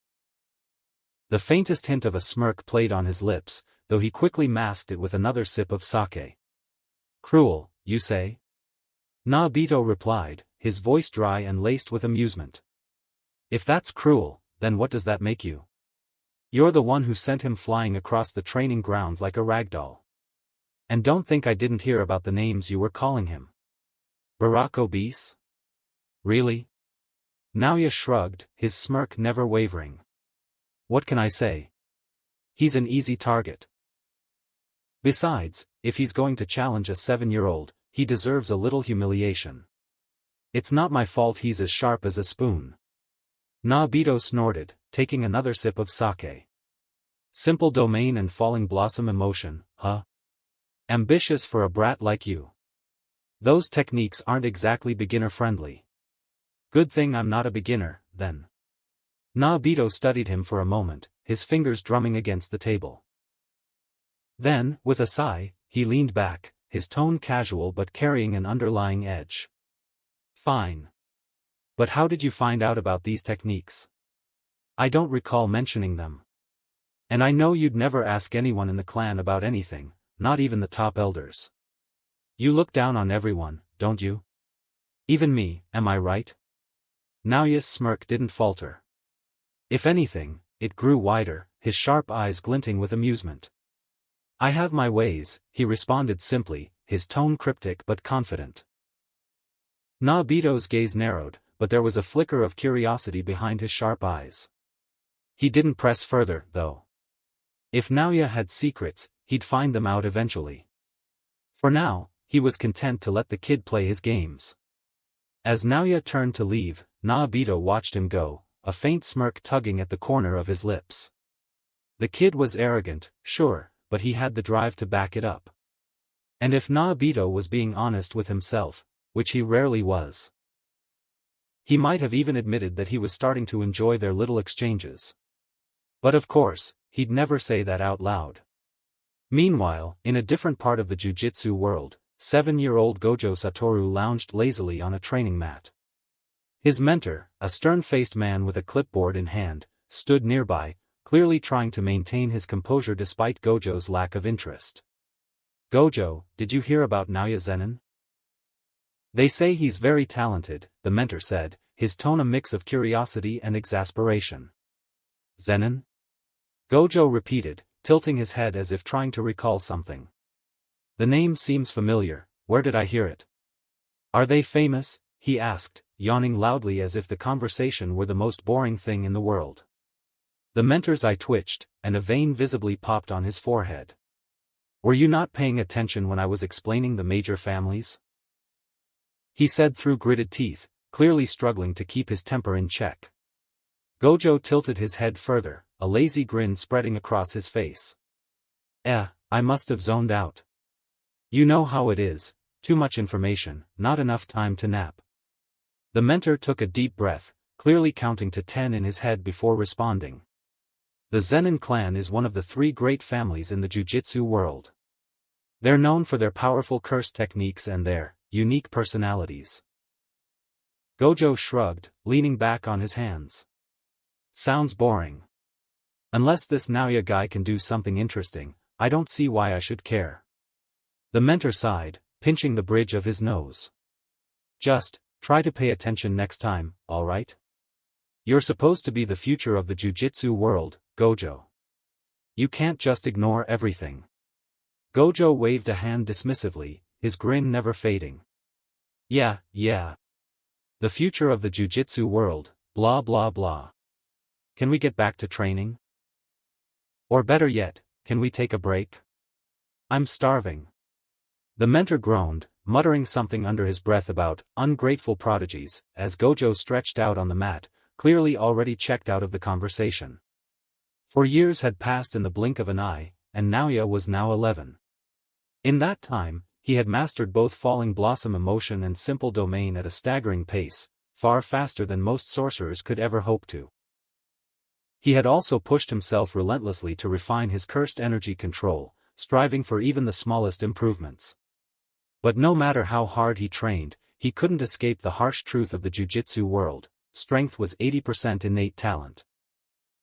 The faintest hint of a smirk played on his lips, though he quickly masked it with another sip of sake. Cruel, you say? Nobito replied, his voice dry and laced with amusement. If that's cruel, then what does that make you? You're the one who sent him flying across the training grounds like a ragdoll. And don't think I didn't hear about the names you were calling him. Barako Beast? Really? Naoya shrugged, his smirk never wavering. What can I say? He's an easy target. Besides, if he's going to challenge a 7-year-old, he deserves a little humiliation. It's not my fault he's as sharp as a spoon. Nobito snorted, taking another sip of sake. Simple domain and falling blossom emotion, huh? Ambitious for a brat like you. Those techniques aren't exactly beginner-friendly. Good thing I'm not a beginner, then. Nobito studied him for a moment, his fingers drumming against the table. Then, with a sigh, he leaned back, his tone casual but carrying an underlying edge. Fine. But how did you find out about these techniques? I don't recall mentioning them. And I know you'd never ask anyone in the clan about anything, not even the top elders. You look down on everyone, don't you? Even me, am I right? Naoya's smirk didn't falter. If anything, it grew wider, his sharp eyes glinting with amusement. I have my ways, he responded simply, his tone cryptic but confident. Nobito's gaze narrowed, but there was a flicker of curiosity behind his sharp eyes. He didn't press further, though. If Naoya had secrets, he'd find them out eventually. For now, he was content to let the kid play his games. As Naoya turned to leave, Naobito watched him go, a faint smirk tugging at the corner of his lips. The kid was arrogant, sure, but he had the drive to back it up. And if Naobito was being honest with himself, which he rarely was, he might have even admitted that he was starting to enjoy their little exchanges. But of course, he'd never say that out loud. Meanwhile, in a different part of the jujitsu world, 7-year-old Gojo Satoru lounged lazily on a training mat. His mentor, a stern-faced man with a clipboard in hand, stood nearby, clearly trying to maintain his composure despite Gojo's lack of interest. "Gojo, did you hear about Naoya Zenin?" "They say he's very talented," the mentor said, his tone a mix of curiosity and exasperation. "Zenin?" Gojo repeated, tilting his head as if trying to recall something. "The name seems familiar, where did I hear it?" "Are they famous?" he asked, yawning loudly as if the conversation were the most boring thing in the world. The mentor's eye twitched, and a vein visibly popped on his forehead. "Were you not paying attention when I was explaining the major families?" he said through gritted teeth, clearly struggling to keep his temper in check. Gojo tilted his head further, a lazy grin spreading across his face. I must have zoned out. You know how it is, too much information, not enough time to nap." The mentor took a deep breath, clearly counting to 10 in his head before responding. The Zenin clan is one of the 3 great families in the jujitsu world. They're known for their powerful curse techniques and their unique personalities. Gojo shrugged, leaning back on his hands. "Sounds boring. Unless this Naoya guy can do something interesting, I don't see why I should care." The mentor sighed, pinching the bridge of his nose. "Just try to pay attention next time, alright? You're supposed to be the future of the jujitsu world, Gojo. You can't just ignore everything." Gojo waved a hand dismissively, his grin never fading. Yeah. The future of the jujitsu world, blah blah blah. Can we get back to training? Or better yet, can we take a break? I'm starving." The mentor groaned, muttering something under his breath about ungrateful prodigies, as Gojo stretched out on the mat, clearly already checked out of the conversation. 4 years had passed in the blink of an eye, and Naoya was now 11. In that time, he had mastered both Falling Blossom Emotion and Simple Domain at a staggering pace, far faster than most sorcerers could ever hope to. He had also pushed himself relentlessly to refine his cursed energy control, striving for even the smallest improvements. But no matter how hard he trained, he couldn't escape the harsh truth of the jujitsu world: strength was 80% innate talent.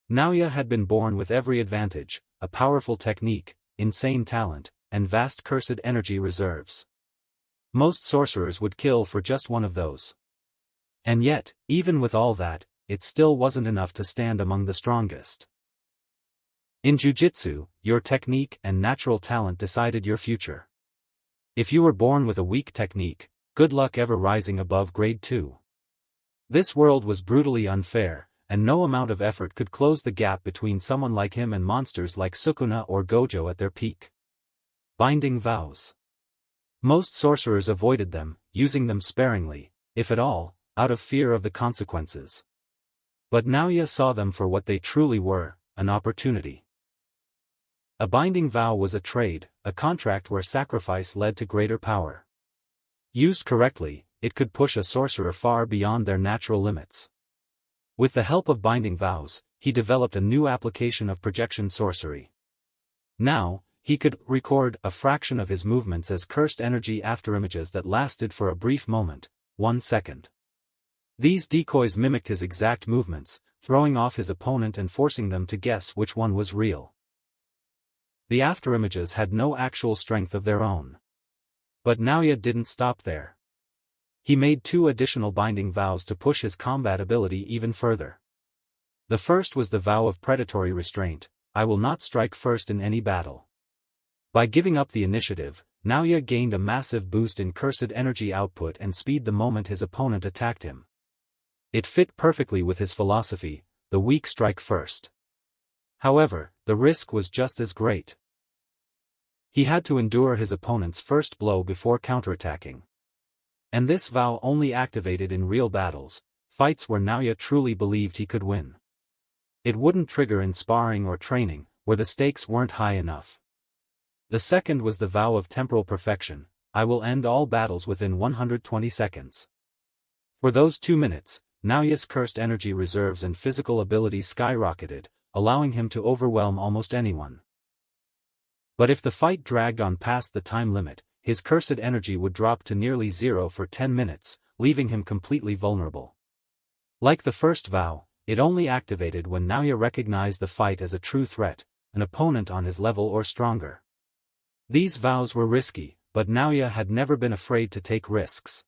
Naoya had been born with every advantage: a powerful technique, insane talent, and vast cursed energy reserves. Most sorcerers would kill for just one of those. And yet, even with all that, it still wasn't enough to stand among the strongest. In jujitsu, your technique and natural talent decided your future. If you were born with a weak technique, good luck ever rising above grade 2. This world was brutally unfair, and no amount of effort could close the gap between someone like him and monsters like Sukuna or Gojo at their peak. Binding vows. Most sorcerers avoided them, using them sparingly, if at all, out of fear of the consequences. But Naoya saw them for what they truly were: an opportunity. A binding vow was a trade, a contract where sacrifice led to greater power. Used correctly, it could push a sorcerer far beyond their natural limits. With the help of binding vows, he developed a new application of projection sorcery. Now, he could record a fraction of his movements as cursed energy afterimages that lasted for a brief moment, 1 second. These decoys mimicked his exact movements, throwing off his opponent and forcing them to guess which one was real. The afterimages had no actual strength of their own. But Naoya didn't stop there. He made 2 additional binding vows to push his combat ability even further. The first was the vow of predatory restraint: I will not strike first in any battle. By giving up the initiative, Naoya gained a massive boost in cursed energy output and speed the moment his opponent attacked him. It fit perfectly with his philosophy: the weak strike first. However, the risk was just as great. He had to endure his opponent's first blow before counterattacking. And this vow only activated in real battles, fights where Naoya truly believed he could win. It wouldn't trigger in sparring or training, where the stakes weren't high enough. The second was the vow of temporal perfection: I will end all battles within 120 seconds. For those 2 minutes, Naoya's cursed energy reserves and physical abilities skyrocketed, allowing him to overwhelm almost anyone. But if the fight dragged on past the time limit, his cursed energy would drop to nearly zero for 10 minutes, leaving him completely vulnerable. Like the first vow, it only activated when Naoya recognized the fight as a true threat, an opponent on his level or stronger. These vows were risky, but Naoya had never been afraid to take risks.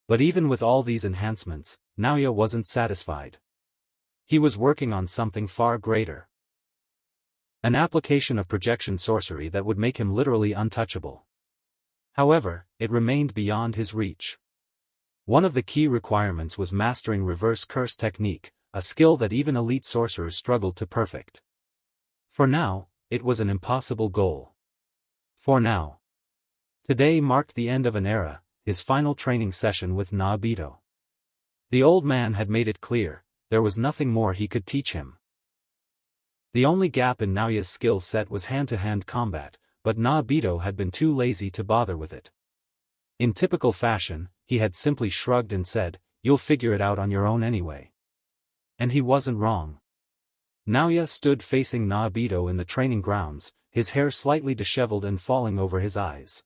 But even with all these enhancements, Naoya wasn't satisfied. He was working on something far greater. An application of projection sorcery that would make him literally untouchable. However, it remained beyond his reach. One of the key requirements was mastering reverse curse technique, a skill that even elite sorcerers struggled to perfect. For now, it was an impossible goal. For now. Today marked the end of an era, his final training session with Naobito. The old man had made it clear, there was nothing more he could teach him. The only gap in Naoya's skill set was hand-to-hand combat, but Naobito had been too lazy to bother with it. In typical fashion, he had simply shrugged and said, "You'll figure it out on your own anyway." And he wasn't wrong. Naoya stood facing Naobito in the training grounds, his hair slightly disheveled and falling over his eyes.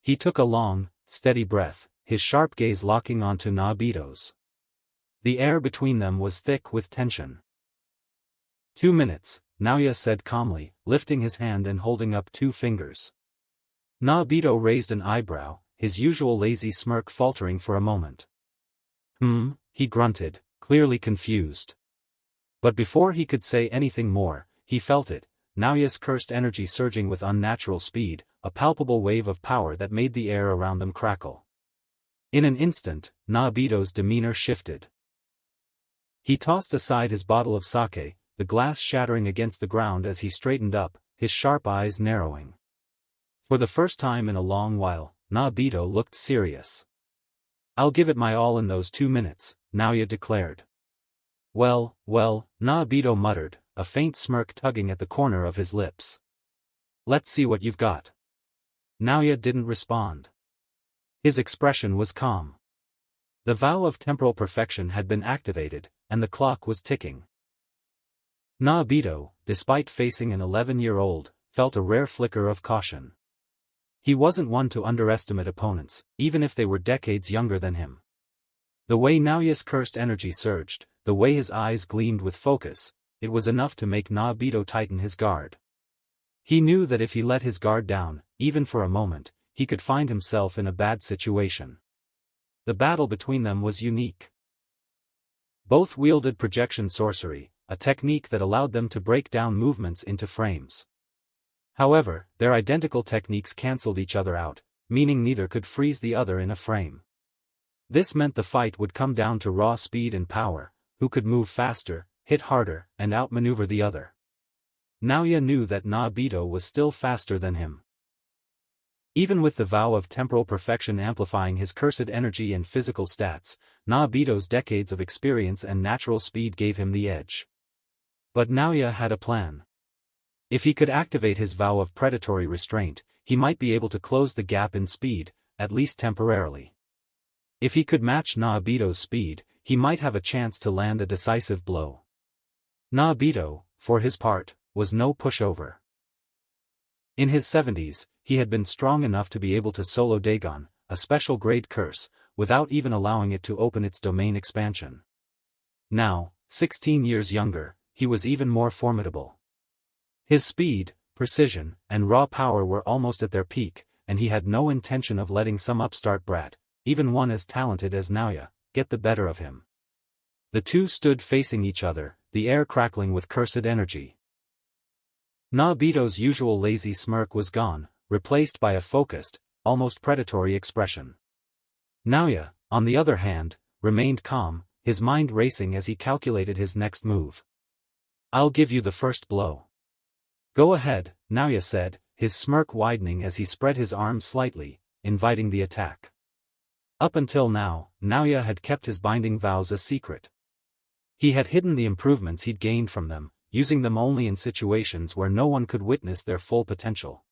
He took a long, steady breath, his sharp gaze locking onto Naobito's. The air between them was thick with tension. 2 minutes, Naoya said calmly, lifting his hand and holding up 2 fingers. Naobito raised an eyebrow, his usual lazy smirk faltering for a moment. He grunted, clearly confused. But before he could say anything more, he felt it, Naoya's cursed energy surging with unnatural speed, a palpable wave of power that made the air around them crackle. In an instant, Naobito's demeanor shifted. He tossed aside his bottle of sake, the glass shattering against the ground as he straightened up, his sharp eyes narrowing. For the first time in a long while, Naobito looked serious. "I'll give it my all in those 2 minutes, Naoya declared. Well, Naobito muttered, a faint smirk tugging at the corner of his lips. "Let's see what you've got." Naoya didn't respond. His expression was calm. The vow of temporal perfection had been activated, and the clock was ticking. Naobito, despite facing an 11-year-old, felt a rare flicker of caution. He wasn't one to underestimate opponents, even if they were decades younger than him. The way Naoya's cursed energy surged, the way his eyes gleamed with focus, it was enough to make Naobito tighten his guard. He knew that if he let his guard down, even for a moment, he could find himself in a bad situation. The battle between them was unique. Both wielded projection sorcery, a technique that allowed them to break down movements into frames. However, their identical techniques cancelled each other out, meaning neither could freeze the other in a frame. This meant the fight would come down to raw speed and power, who could move faster, hit harder, and outmaneuver the other. Naoya knew that Naobito was still faster than him. Even with the vow of temporal perfection amplifying his cursed energy and physical stats, Naobito's decades of experience and natural speed gave him the edge. But Naoya had a plan. If he could activate his vow of predatory restraint, he might be able to close the gap in speed, at least temporarily. If he could match Naobito's speed, he might have a chance to land a decisive blow. Naobito, for his part, was no pushover. In his 70s, he had been strong enough to be able to solo Dagon, a special grade curse, without even allowing it to open its domain expansion. Now, 16 years younger, he was even more formidable. His speed, precision, and raw power were almost at their peak, and he had no intention of letting some upstart brat, even one as talented as Naoya, get the better of him. The two stood facing each other, the air crackling with cursed energy. Naobito's usual lazy smirk was gone, replaced by a focused, almost predatory expression. Naoya, on the other hand, remained calm, his mind racing as he calculated his next move. "I'll give you the first blow." "Go ahead," Naoya said, his smirk widening as he spread his arms slightly, inviting the attack. Up until now, Naoya had kept his binding vows a secret. He had hidden the improvements he'd gained from them, using them only in situations where no one could witness their full potential.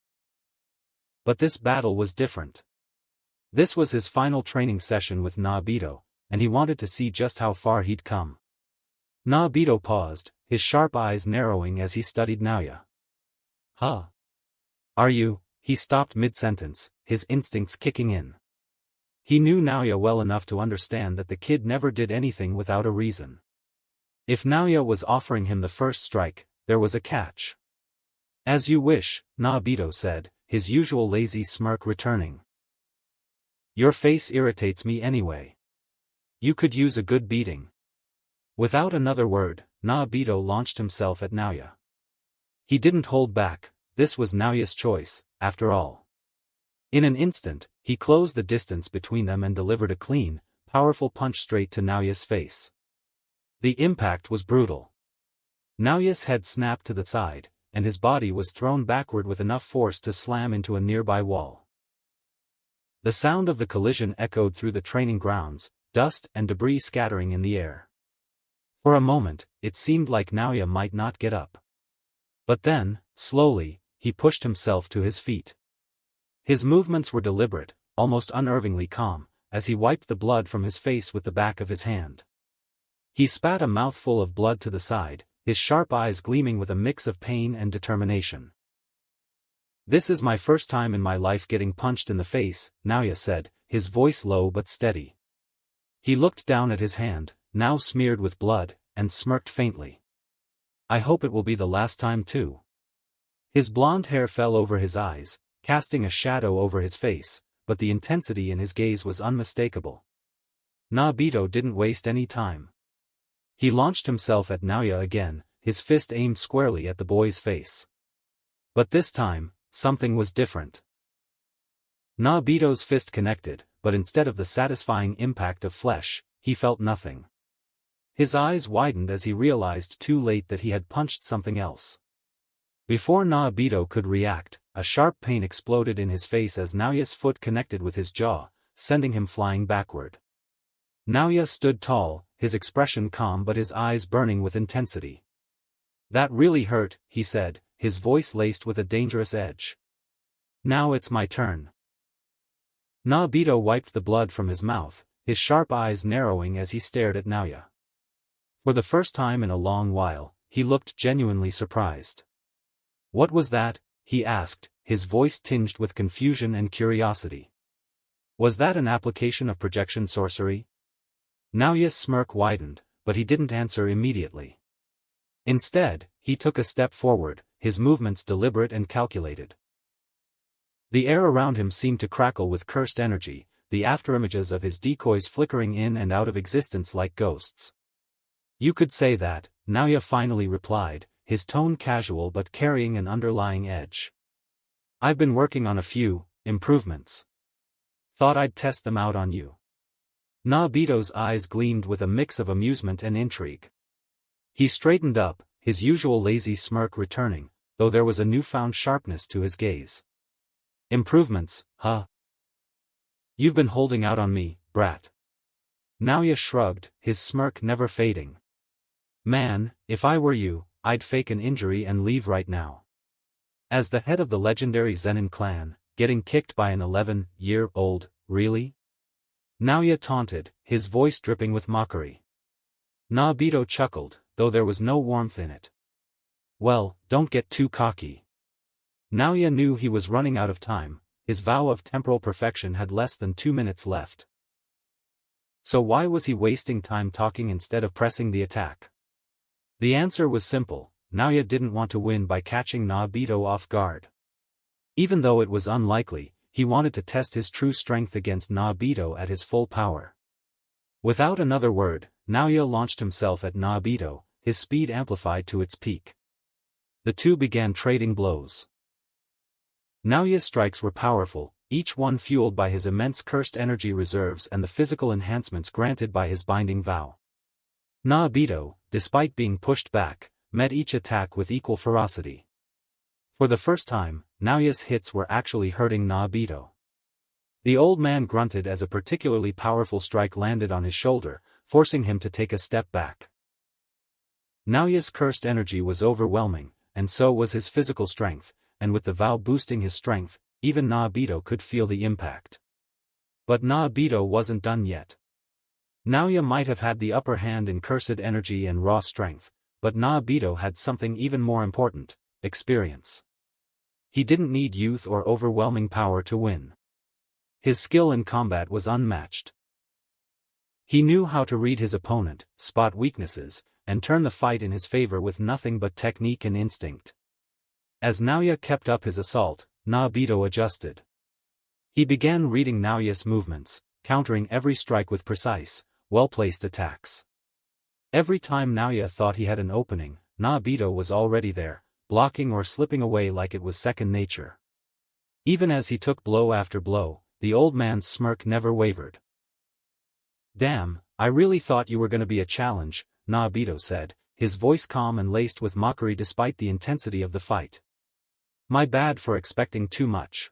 But this battle was different. This was his final training session with Naobito, and he wanted to see just how far he'd come. Naobito paused, his sharp eyes narrowing as he studied Naoya. Huh? Are you? He stopped mid-sentence, his instincts kicking in. He knew Naoya well enough to understand that the kid never did anything without a reason. If Naoya was offering him the first strike, there was a catch. As you wish, Naobito said, his usual lazy smirk returning. Your face irritates me anyway. You could use a good beating. Without another word, Naobito launched himself at Naoya. He didn't hold back, this was Naoya's choice, after all. In an instant, he closed the distance between them and delivered a clean, powerful punch straight to Naoya's face. The impact was brutal. Naoya's head snapped to the side, and his body was thrown backward with enough force to slam into a nearby wall. The sound of the collision echoed through the training grounds, dust and debris scattering in the air. For a moment, it seemed like Naoya might not get up. But then, slowly, he pushed himself to his feet. His movements were deliberate, almost unnervingly calm, as he wiped the blood from his face with the back of his hand. He spat a mouthful of blood to the side, his sharp eyes gleaming with a mix of pain and determination. This is my first time in my life getting punched in the face, Naoya said, his voice low but steady. He looked down at his hand, now smeared with blood, and smirked faintly. I hope it will be the last time too. His blonde hair fell over his eyes, casting a shadow over his face, but the intensity in his gaze was unmistakable. Naobito didn't waste any time. He launched himself at Naoya again, his fist aimed squarely at the boy's face. But this time, something was different. Naobito's fist connected, but instead of the satisfying impact of flesh, he felt nothing. His eyes widened as he realized too late that he had punched something else. Before Naobito could react, a sharp pain exploded in his face as Naoya's foot connected with his jaw, sending him flying backward. Naoya stood tall, his expression calm but his eyes burning with intensity. That really hurt, he said, his voice laced with a dangerous edge. Now it's my turn. Naobito wiped the blood from his mouth, his sharp eyes narrowing as he stared at Naoya. For the first time in a long while, he looked genuinely surprised. What was that? He asked, his voice tinged with confusion and curiosity. Was that an application of projection sorcery? Naoya's smirk widened, but he didn't answer immediately. Instead, he took a step forward, his movements deliberate and calculated. The air around him seemed to crackle with cursed energy, the afterimages of his decoys flickering in and out of existence like ghosts. You could say that, Naoya finally replied, his tone casual but carrying an underlying edge. I've been working on a few improvements. Thought I'd test them out on you. Naobito's eyes gleamed with a mix of amusement and intrigue. He straightened up, his usual lazy smirk returning, though there was a newfound sharpness to his gaze. Improvements, huh? You've been holding out on me, brat. Naoya shrugged, his smirk never fading. Man, if I were you, I'd fake an injury and leave right now. As the head of the legendary Zenin clan, getting kicked by an 11-year-old, really? Naoya taunted, his voice dripping with mockery. Naobito chuckled, though there was no warmth in it. Well, don't get too cocky. Naoya knew he was running out of time, his vow of temporal perfection had less than 2 minutes left. So why was he wasting time talking instead of pressing the attack? The answer was simple, Naoya didn't want to win by catching Naobito off guard. Even though it was unlikely, he wanted to test his true strength against Naobito at his full power. Without another word, Naoya launched himself at Naobito, his speed amplified to its peak. The two began trading blows. Naoya's strikes were powerful, each one fueled by his immense cursed energy reserves and the physical enhancements granted by his binding vow. Naobito, despite being pushed back, met each attack with equal ferocity. For the first time, Naoya's hits were actually hurting Naobito. The old man grunted as a particularly powerful strike landed on his shoulder, forcing him to take a step back. Naoya's cursed energy was overwhelming, and so was his physical strength, and with the vow boosting his strength, even Naobito could feel the impact. But Naobito wasn't done yet. Naoya might have had the upper hand in cursed energy and raw strength, but Naobito had something even more important: experience. He didn't need youth or overwhelming power to win. His skill in combat was unmatched. He knew how to read his opponent, spot weaknesses, and turn the fight in his favor with nothing but technique and instinct. As Naoya kept up his assault, Naobito adjusted. He began reading Naoya's movements, countering every strike with precise, well-placed attacks. Every time Naoya thought he had an opening, Naobito was already there, blocking or slipping away like it was second nature. Even as he took blow after blow, the old man's smirk never wavered. "Damn, I really thought you were gonna be a challenge," Naobito said, his voice calm and laced with mockery despite the intensity of the fight. "My bad for expecting too much."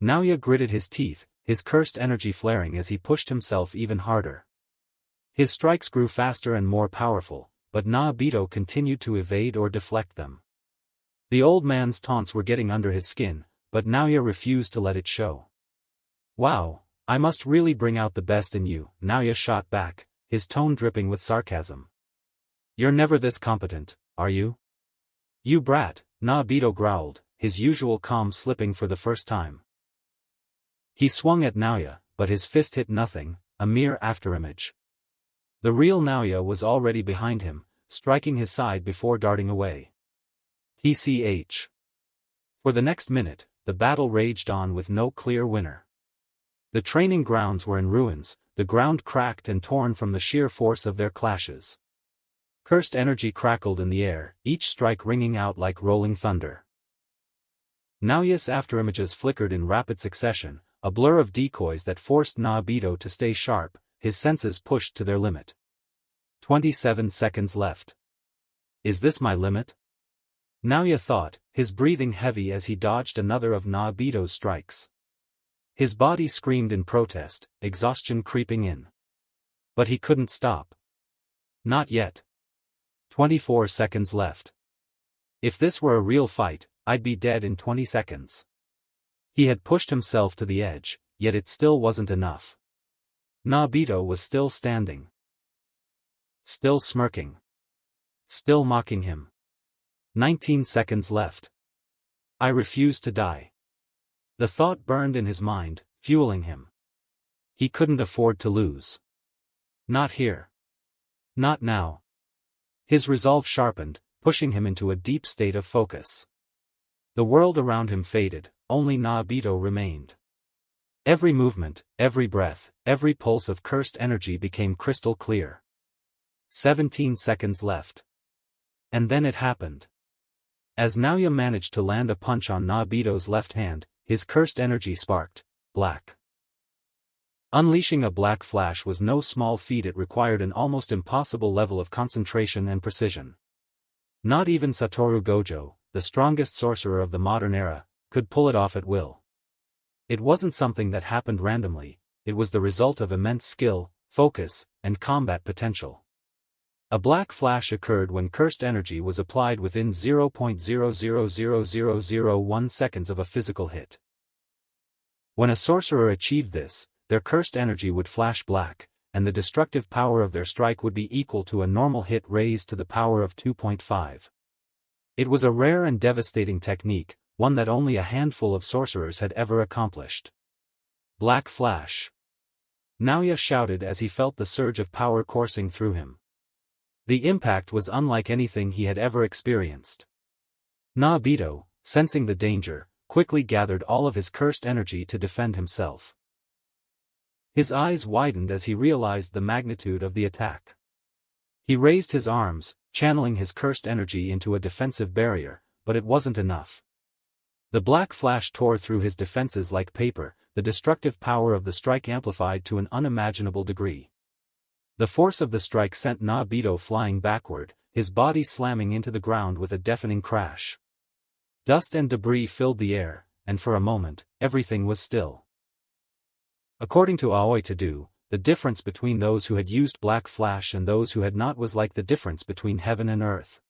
Naoya gritted his teeth, his cursed energy flaring as he pushed himself even harder. His strikes grew faster and more powerful, but Naobito continued to evade or deflect them. The old man's taunts were getting under his skin, but Naoya refused to let it show. "Wow, I must really bring out the best in you," Naoya shot back, his tone dripping with sarcasm. "You're never this competent, are you?" "You brat," Naobito growled, his usual calm slipping for the first time. He swung at Naoya, but his fist hit nothing, a mere afterimage. The real Naoya was already behind him, striking his side before darting away. TCH. For the next minute, the battle raged on with no clear winner. The training grounds were in ruins, the ground cracked and torn from the sheer force of their clashes. Cursed energy crackled in the air, each strike ringing out like rolling thunder. Naoya's afterimages flickered in rapid succession, a blur of decoys that forced Naobito to stay sharp, his senses pushed to their limit. 27 seconds left. Is this my limit? Naoya thought, his breathing heavy as he dodged another of Naobito's strikes. His body screamed in protest, exhaustion creeping in. But he couldn't stop. Not yet. 24 seconds left. If this were a real fight, I'd be dead in 20 seconds. He had pushed himself to the edge, yet it still wasn't enough. Naobito was still standing. Still smirking. Still mocking him. 19 seconds left. I refuse to die. The thought burned in his mind, fueling him. He couldn't afford to lose. Not here. Not now. His resolve sharpened, pushing him into a deep state of focus. The world around him faded, only Naobito remained. Every movement, every breath, every pulse of cursed energy became crystal clear. 17 seconds left. And then it happened. As Naoya managed to land a punch on Naobito's left hand, his cursed energy sparked, black. Unleashing a black flash was no small feat. It required an almost impossible level of concentration and precision. Not even Satoru Gojo, the strongest sorcerer of the modern era, could pull it off at will. It wasn't something that happened randomly, it was the result of immense skill, focus, and combat potential. A black flash occurred when cursed energy was applied within 0.000001 seconds of a physical hit. When a sorcerer achieved this, their cursed energy would flash black, and the destructive power of their strike would be equal to a normal hit raised to the power of 2.5. It was a rare and devastating technique, one that only a handful of sorcerers had ever accomplished. Black flash. Naoya shouted as he felt the surge of power coursing through him. The impact was unlike anything he had ever experienced. Naobito, sensing the danger, quickly gathered all of his cursed energy to defend himself. His eyes widened as he realized the magnitude of the attack. He raised his arms, channeling his cursed energy into a defensive barrier, but it wasn't enough. The black flash tore through his defenses like paper, the destructive power of the strike amplified to an unimaginable degree. The force of the strike sent Naobito flying backward, his body slamming into the ground with a deafening crash. Dust and debris filled the air, and for a moment, everything was still. According to Aoi to do, the difference between those who had used Black Flash and those who had not was like the difference between heaven and earth.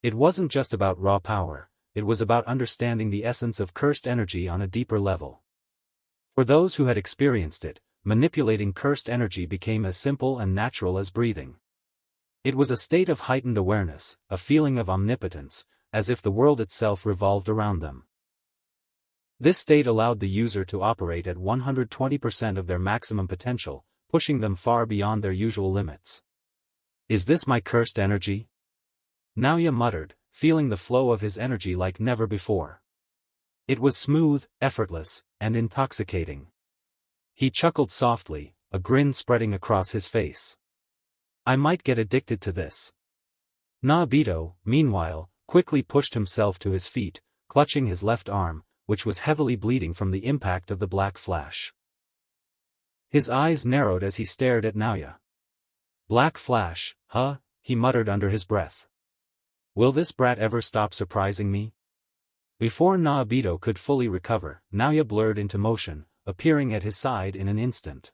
It wasn't just about raw power, it was about understanding the essence of cursed energy on a deeper level. For those who had experienced it, manipulating cursed energy became as simple and natural as breathing. It was a state of heightened awareness, a feeling of omnipotence, as if the world itself revolved around them. This state allowed the user to operate at 120% of their maximum potential, pushing them far beyond their usual limits. "Is this my cursed energy?" Naoya muttered, feeling the flow of his energy like never before. It was smooth, effortless, and intoxicating. He chuckled softly, a grin spreading across his face. "I might get addicted to this." Naobito, meanwhile, quickly pushed himself to his feet, clutching his left arm, which was heavily bleeding from the impact of the Black Flash. His eyes narrowed as he stared at Naoya. "Black Flash, huh?" he muttered under his breath. "Will this brat ever stop surprising me?" Before Naobito could fully recover, Naoya blurred into motion, appearing at his side in an instant.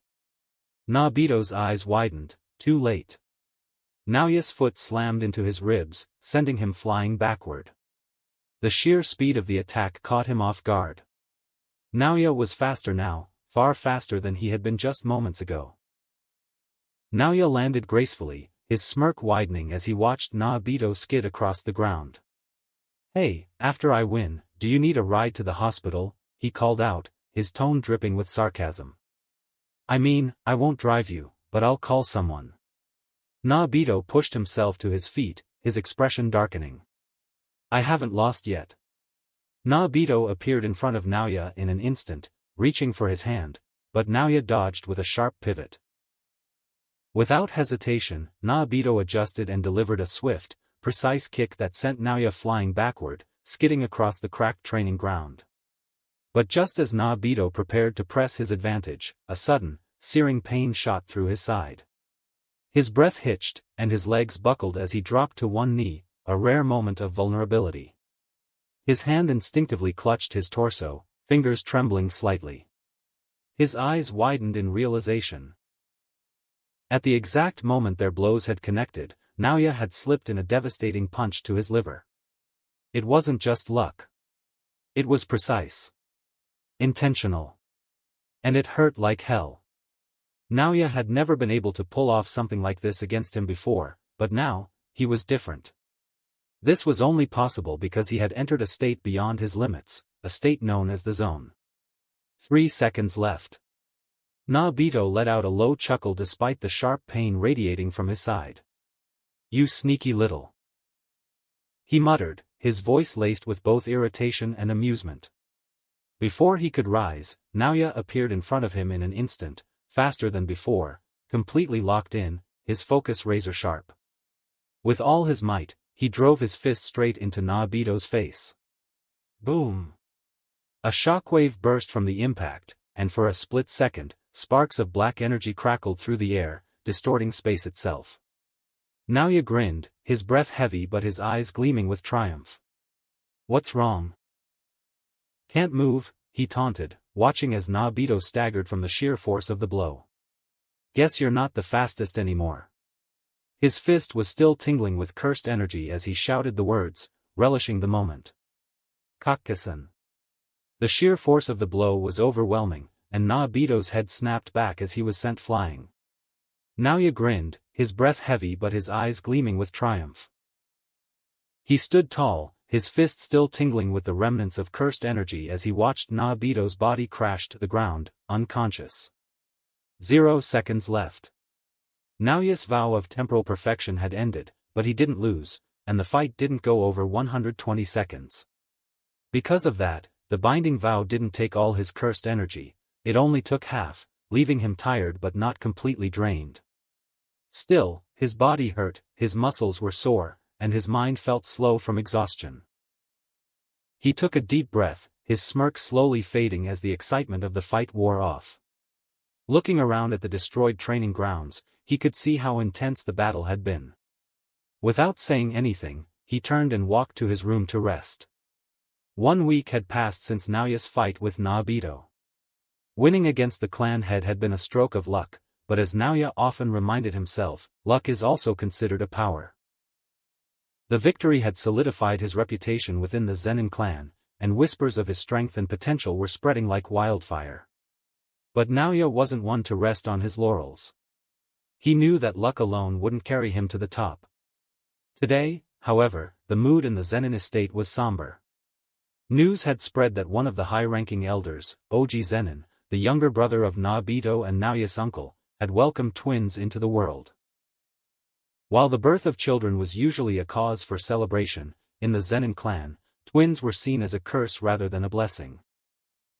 Naobito's eyes widened, too late. Naoya's foot slammed into his ribs, sending him flying backward. The sheer speed of the attack caught him off guard. Naoya was faster now, far faster than he had been just moments ago. Naoya landed gracefully, his smirk widening as he watched Naobito skid across the ground. "Hey, after I win, do you need a ride to the hospital?" he called out, his tone dripping with sarcasm. "I mean, I won't drive you, but I'll call someone." Naobito pushed himself to his feet, his expression darkening. "I haven't lost yet." Naobito appeared in front of Naoya in an instant, reaching for his hand, but Naoya dodged with a sharp pivot. Without hesitation, Naobito adjusted and delivered a swift, precise kick that sent Naoya flying backward, skidding across the cracked training ground. But just as Naobito prepared to press his advantage, a sudden, searing pain shot through his side. His breath hitched, and his legs buckled as he dropped to one knee, a rare moment of vulnerability. His hand instinctively clutched his torso, fingers trembling slightly. His eyes widened in realization. At the exact moment their blows had connected, Naoya had slipped in a devastating punch to his liver. It wasn't just luck. It was precise. Intentional. And it hurt like hell. Naoya had never been able to pull off something like this against him before, but now, he was different. This was only possible because he had entered a state beyond his limits, a state known as the zone. 3 seconds left. Naobito let out a low chuckle despite the sharp pain radiating from his side. "You sneaky little," he muttered, his voice laced with both irritation and amusement. Before he could rise, Naoya appeared in front of him in an instant, faster than before, completely locked in, his focus razor-sharp. With all his might, he drove his fist straight into Naobito's face. Boom! A shockwave burst from the impact, and for a split second, sparks of black energy crackled through the air, distorting space itself. Naoya grinned, his breath heavy but his eyes gleaming with triumph. "What's wrong?" "Can't move," he taunted, watching as Naobito staggered from the sheer force of the blow. "Guess you're not the fastest anymore." His fist was still tingling with cursed energy as he shouted the words, relishing the moment. Kakkasen. The sheer force of the blow was overwhelming, and Naobito's head snapped back as he was sent flying. Naoya grinned, his breath heavy but his eyes gleaming with triumph. He stood tall, his fist still tingling with the remnants of cursed energy as he watched Naobito's body crash to the ground, unconscious. 0 seconds left. Naoya's vow of temporal perfection had ended, but he didn't lose, and the fight didn't go over 120 seconds. Because of that, the binding vow didn't take all his cursed energy, it only took half, leaving him tired but not completely drained. Still, his body hurt, his muscles were sore, and his mind felt slow from exhaustion. He took a deep breath, his smirk slowly fading as the excitement of the fight wore off. Looking around at the destroyed training grounds, he could see how intense the battle had been. Without saying anything, he turned and walked to his room to rest. 1 week had passed since Naoya's fight with Naobito. Winning against the clan head had been a stroke of luck, but as Naoya often reminded himself, luck is also considered a power. The victory had solidified his reputation within the Zenin clan, and whispers of his strength and potential were spreading like wildfire. But Naoya wasn't one to rest on his laurels. He knew that luck alone wouldn't carry him to the top. Today, however, the mood in the Zenin estate was somber. News had spread that one of the high-ranking elders, Oji Zenin, the younger brother of Naobito and Naoya's uncle, had welcomed twins into the world. While the birth of children was usually a cause for celebration, in the Zenin clan, twins were seen as a curse rather than a blessing.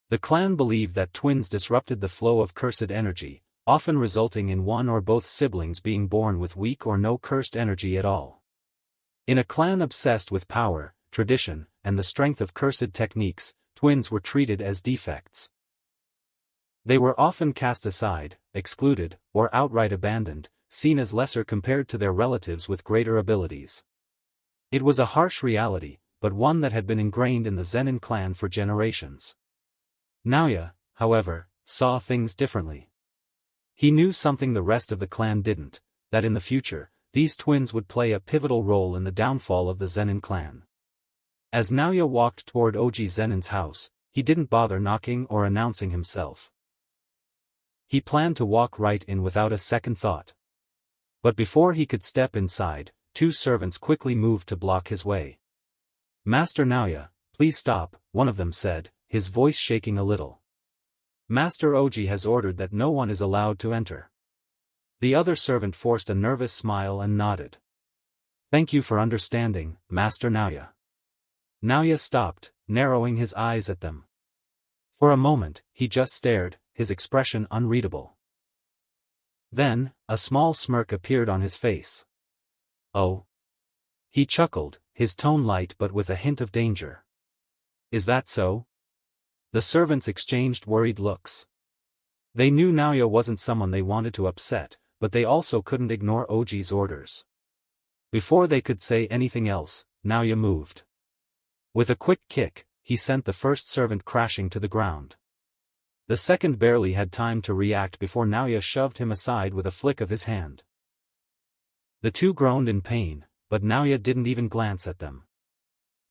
The clan believed that twins disrupted the flow of cursed energy, often resulting in one or both siblings being born with weak or no cursed energy at all. In a clan obsessed with power, tradition, and the strength of cursed techniques, twins were treated as defects. They were often cast aside, excluded, or outright abandoned, seen as lesser compared to their relatives with greater abilities. It was a harsh reality, but one that had been ingrained in the Zenin clan for generations. Naoya, however, saw things differently. He knew something the rest of the clan didn't, that in the future, these twins would play a pivotal role in the downfall of the Zenin clan. As Naoya walked toward Oji Zenin's house, he didn't bother knocking or announcing himself. He planned to walk right in without a second thought. But before he could step inside, 2 servants quickly moved to block his way. "Master Naoya, please stop," one of them said, his voice shaking a little. "Master Oji has ordered that no one is allowed to enter." The other servant forced a nervous smile and nodded. "Thank you for understanding, Master Naoya." Naoya stopped, narrowing his eyes at them. For a moment, he just stared, his expression unreadable. Then, a small smirk appeared on his face. "Oh." He chuckled, his tone light but with a hint of danger. "Is that so?" The servants exchanged worried looks. They knew Naoya wasn't someone they wanted to upset, but they also couldn't ignore Oji's orders. Before they could say anything else, Naoya moved. With a quick kick, he sent the first servant crashing to the ground. The second barely had time to react before Naoya shoved him aside with a flick of his hand. The 2 groaned in pain, but Naoya didn't even glance at them.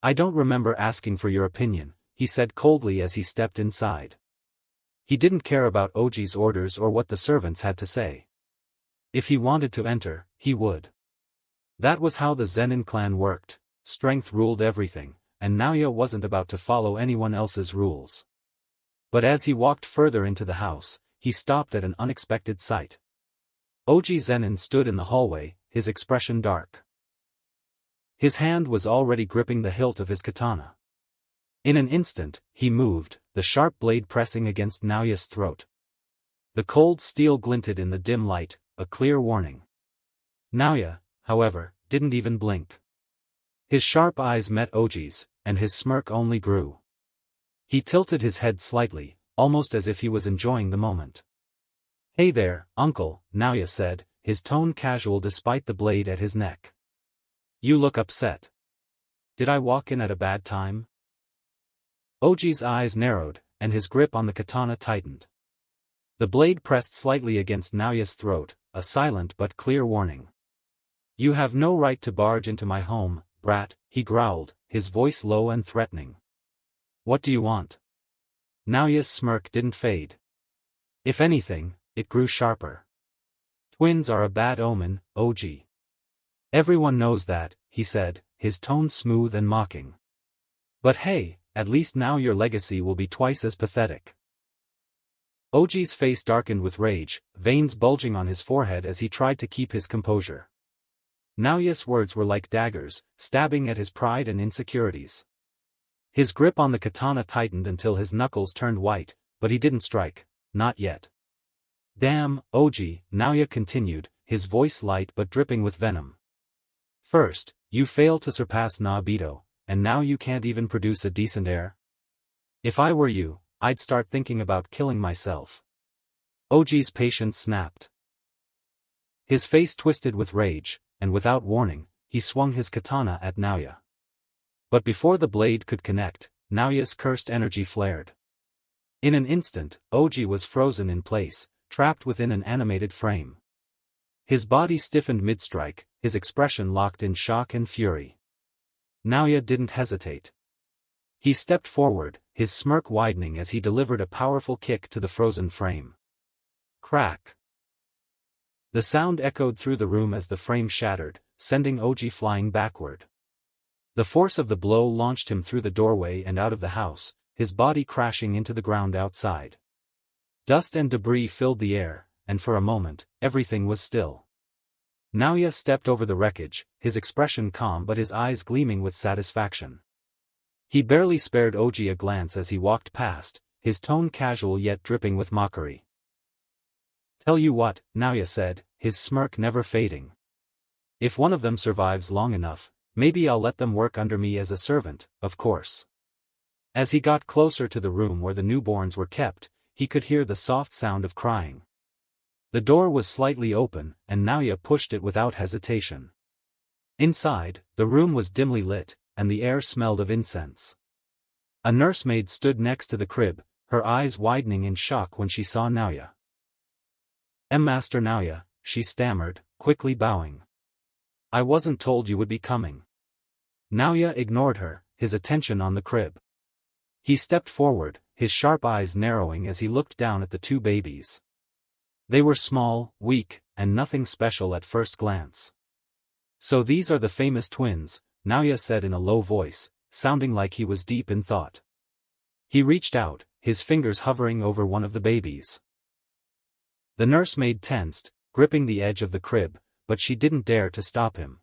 "I don't remember asking for your opinion," he said coldly as he stepped inside. He didn't care about Oji's orders or what the servants had to say. If he wanted to enter, he would. That was how the Zenin clan worked, strength ruled everything, and Naoya wasn't about to follow anyone else's rules. But as he walked further into the house, he stopped at an unexpected sight. Oji Zenin stood in the hallway, his expression dark. His hand was already gripping the hilt of his katana. In an instant, he moved, the sharp blade pressing against Naoya's throat. The cold steel glinted in the dim light, a clear warning. Naoya, however, didn't even blink. His sharp eyes met Oji's, and his smirk only grew. He tilted his head slightly, almost as if he was enjoying the moment. "Hey there, uncle," Naoya said, his tone casual despite the blade at his neck. "You look upset. Did I walk in at a bad time?" Oji's eyes narrowed, and his grip on the katana tightened. The blade pressed slightly against Naoya's throat, a silent but clear warning. "You have no right to barge into my home, brat," he growled, his voice low and threatening. "What do you want?" Naoya's smirk didn't fade. If anything, it grew sharper. "Twins are a bad omen, Oji. Everyone knows that," he said, his tone smooth and mocking. "But hey, at least now your legacy will be twice as pathetic." Oji's face darkened with rage, veins bulging on his forehead as he tried to keep his composure. Naoya's words were like daggers, stabbing at his pride and insecurities. His grip on the katana tightened until his knuckles turned white, but he didn't strike, not yet. "Damn, Oji," Naoya continued, his voice light but dripping with venom. "First, you failed to surpass Naobito, and now you can't even produce a decent heir? If I were you, I'd start thinking about killing myself." Oji's patience snapped. His face twisted with rage, and without warning, he swung his katana at Naoya. But before the blade could connect, Naoya's cursed energy flared. In an instant, Oji was frozen in place, trapped within an animated frame. His body stiffened mid-strike, his expression locked in shock and fury. Naoya didn't hesitate. He stepped forward, his smirk widening as he delivered a powerful kick to the frozen frame. Crack! The sound echoed through the room as the frame shattered, sending Oji flying backward. The force of the blow launched him through the doorway and out of the house, his body crashing into the ground outside. Dust and debris filled the air, and for a moment, everything was still. Naoya stepped over the wreckage, his expression calm but his eyes gleaming with satisfaction. He barely spared Oji a glance as he walked past, his tone casual yet dripping with mockery. "Tell you what," Naoya said, his smirk never fading. "If one of them survives long enough, maybe I'll let them work under me as a servant, of course." As he got closer to the room where the newborns were kept, he could hear the soft sound of crying. The door was slightly open, and Naoya pushed it without hesitation. Inside, the room was dimly lit, and the air smelled of incense. A nursemaid stood next to the crib, her eyes widening in shock when she saw Naoya. "Master Naoya," she stammered, quickly bowing. "I wasn't told you would be coming." Naoya ignored her, his attention on the crib. He stepped forward, his sharp eyes narrowing as he looked down at the two babies. They were small, weak, and nothing special at first glance. "So these are the famous twins," Naoya said in a low voice, sounding like he was deep in thought. He reached out, his fingers hovering over one of the babies. The nursemaid tensed, gripping the edge of the crib, but she didn't dare to stop him.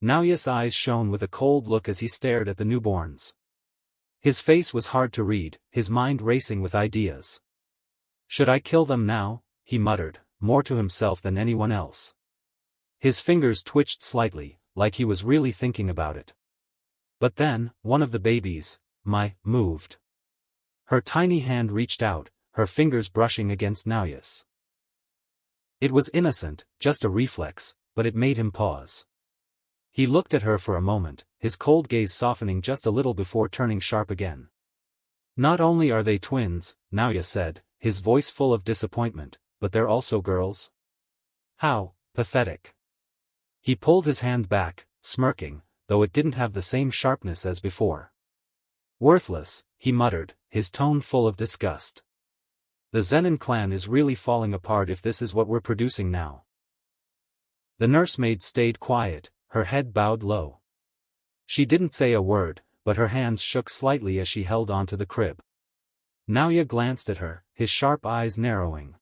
Naoya's eyes shone with a cold look as he stared at the newborns. His face was hard to read, his mind racing with ideas. "Should I kill them now?" he muttered, more to himself than anyone else. His fingers twitched slightly, like he was really thinking about it. But then, one of the babies, moved. Her tiny hand reached out, her fingers brushing against Naoya's. It was innocent, just a reflex, but it made him pause. He looked at her for a moment, his cold gaze softening just a little before turning sharp again. "Not only are they twins," Naoya said, his voice full of disappointment, "but they're also girls? How pathetic." He pulled his hand back, smirking, though it didn't have the same sharpness as before. "Worthless," he muttered, his tone full of disgust. "The Zenin clan is really falling apart if this is what we're producing now." The nursemaid stayed quiet, her head bowed low. She didn't say a word, but her hands shook slightly as she held onto the crib. Naoya glanced at her, his sharp eyes narrowing.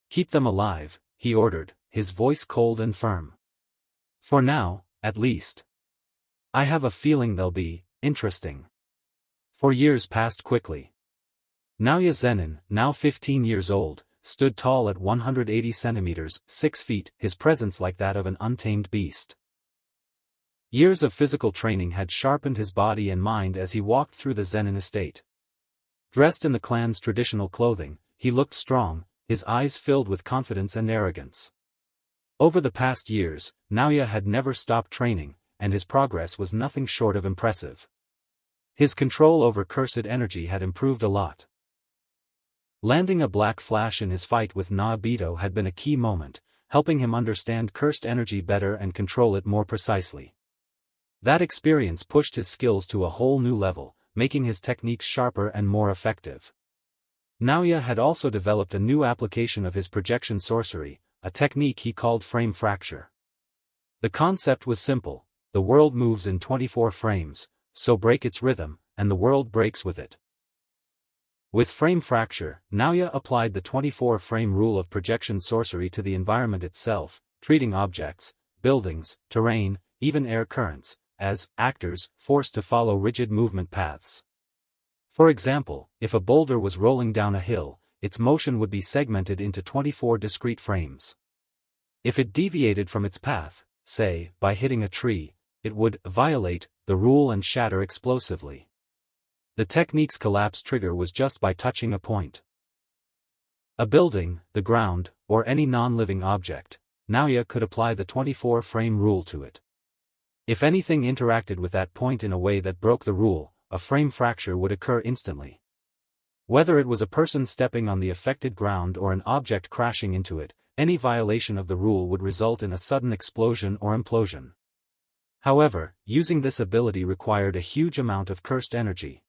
"Keep them alive," he ordered, his voice cold and firm. "For now, at least. I have a feeling they'll be interesting." 4 years passed quickly. Naoya Zenin, now 15 years old, stood tall at 180 centimeters, 6 feet, his presence like that of an untamed beast. Years of physical training had sharpened his body and mind as he walked through the Zenin estate. Dressed in the clan's traditional clothing, he looked strong, his eyes filled with confidence and arrogance. Over the past years, Naoya had never stopped training, and his progress was nothing short of impressive. His control over cursed energy had improved a lot. Landing a black flash in his fight with Naobito had been a key moment, helping him understand cursed energy better and control it more precisely. That experience pushed his skills to a whole new level, making his techniques sharper and more effective. Naoya had also developed a new application of his projection sorcery, a technique he called frame fracture. The concept was simple: the world moves in 24 frames, so break its rhythm, and the world breaks with it. With frame fracture, Naoya applied the 24-frame rule of projection sorcery to the environment itself, treating objects, buildings, terrain, even air currents, as actors forced to follow rigid movement paths. For example, if a boulder was rolling down a hill, its motion would be segmented into 24 discrete frames. If it deviated from its path, say, by hitting a tree, it would violate the rule and shatter explosively. The technique's collapse trigger was just by touching a point. A building, the ground, or any non-living object, Naoya could apply the 24-frame rule to it. If anything interacted with that point in a way that broke the rule, a frame fracture would occur instantly. Whether it was a person stepping on the affected ground or an object crashing into it, any violation of the rule would result in a sudden explosion or implosion. However, using this ability required a huge amount of cursed energy.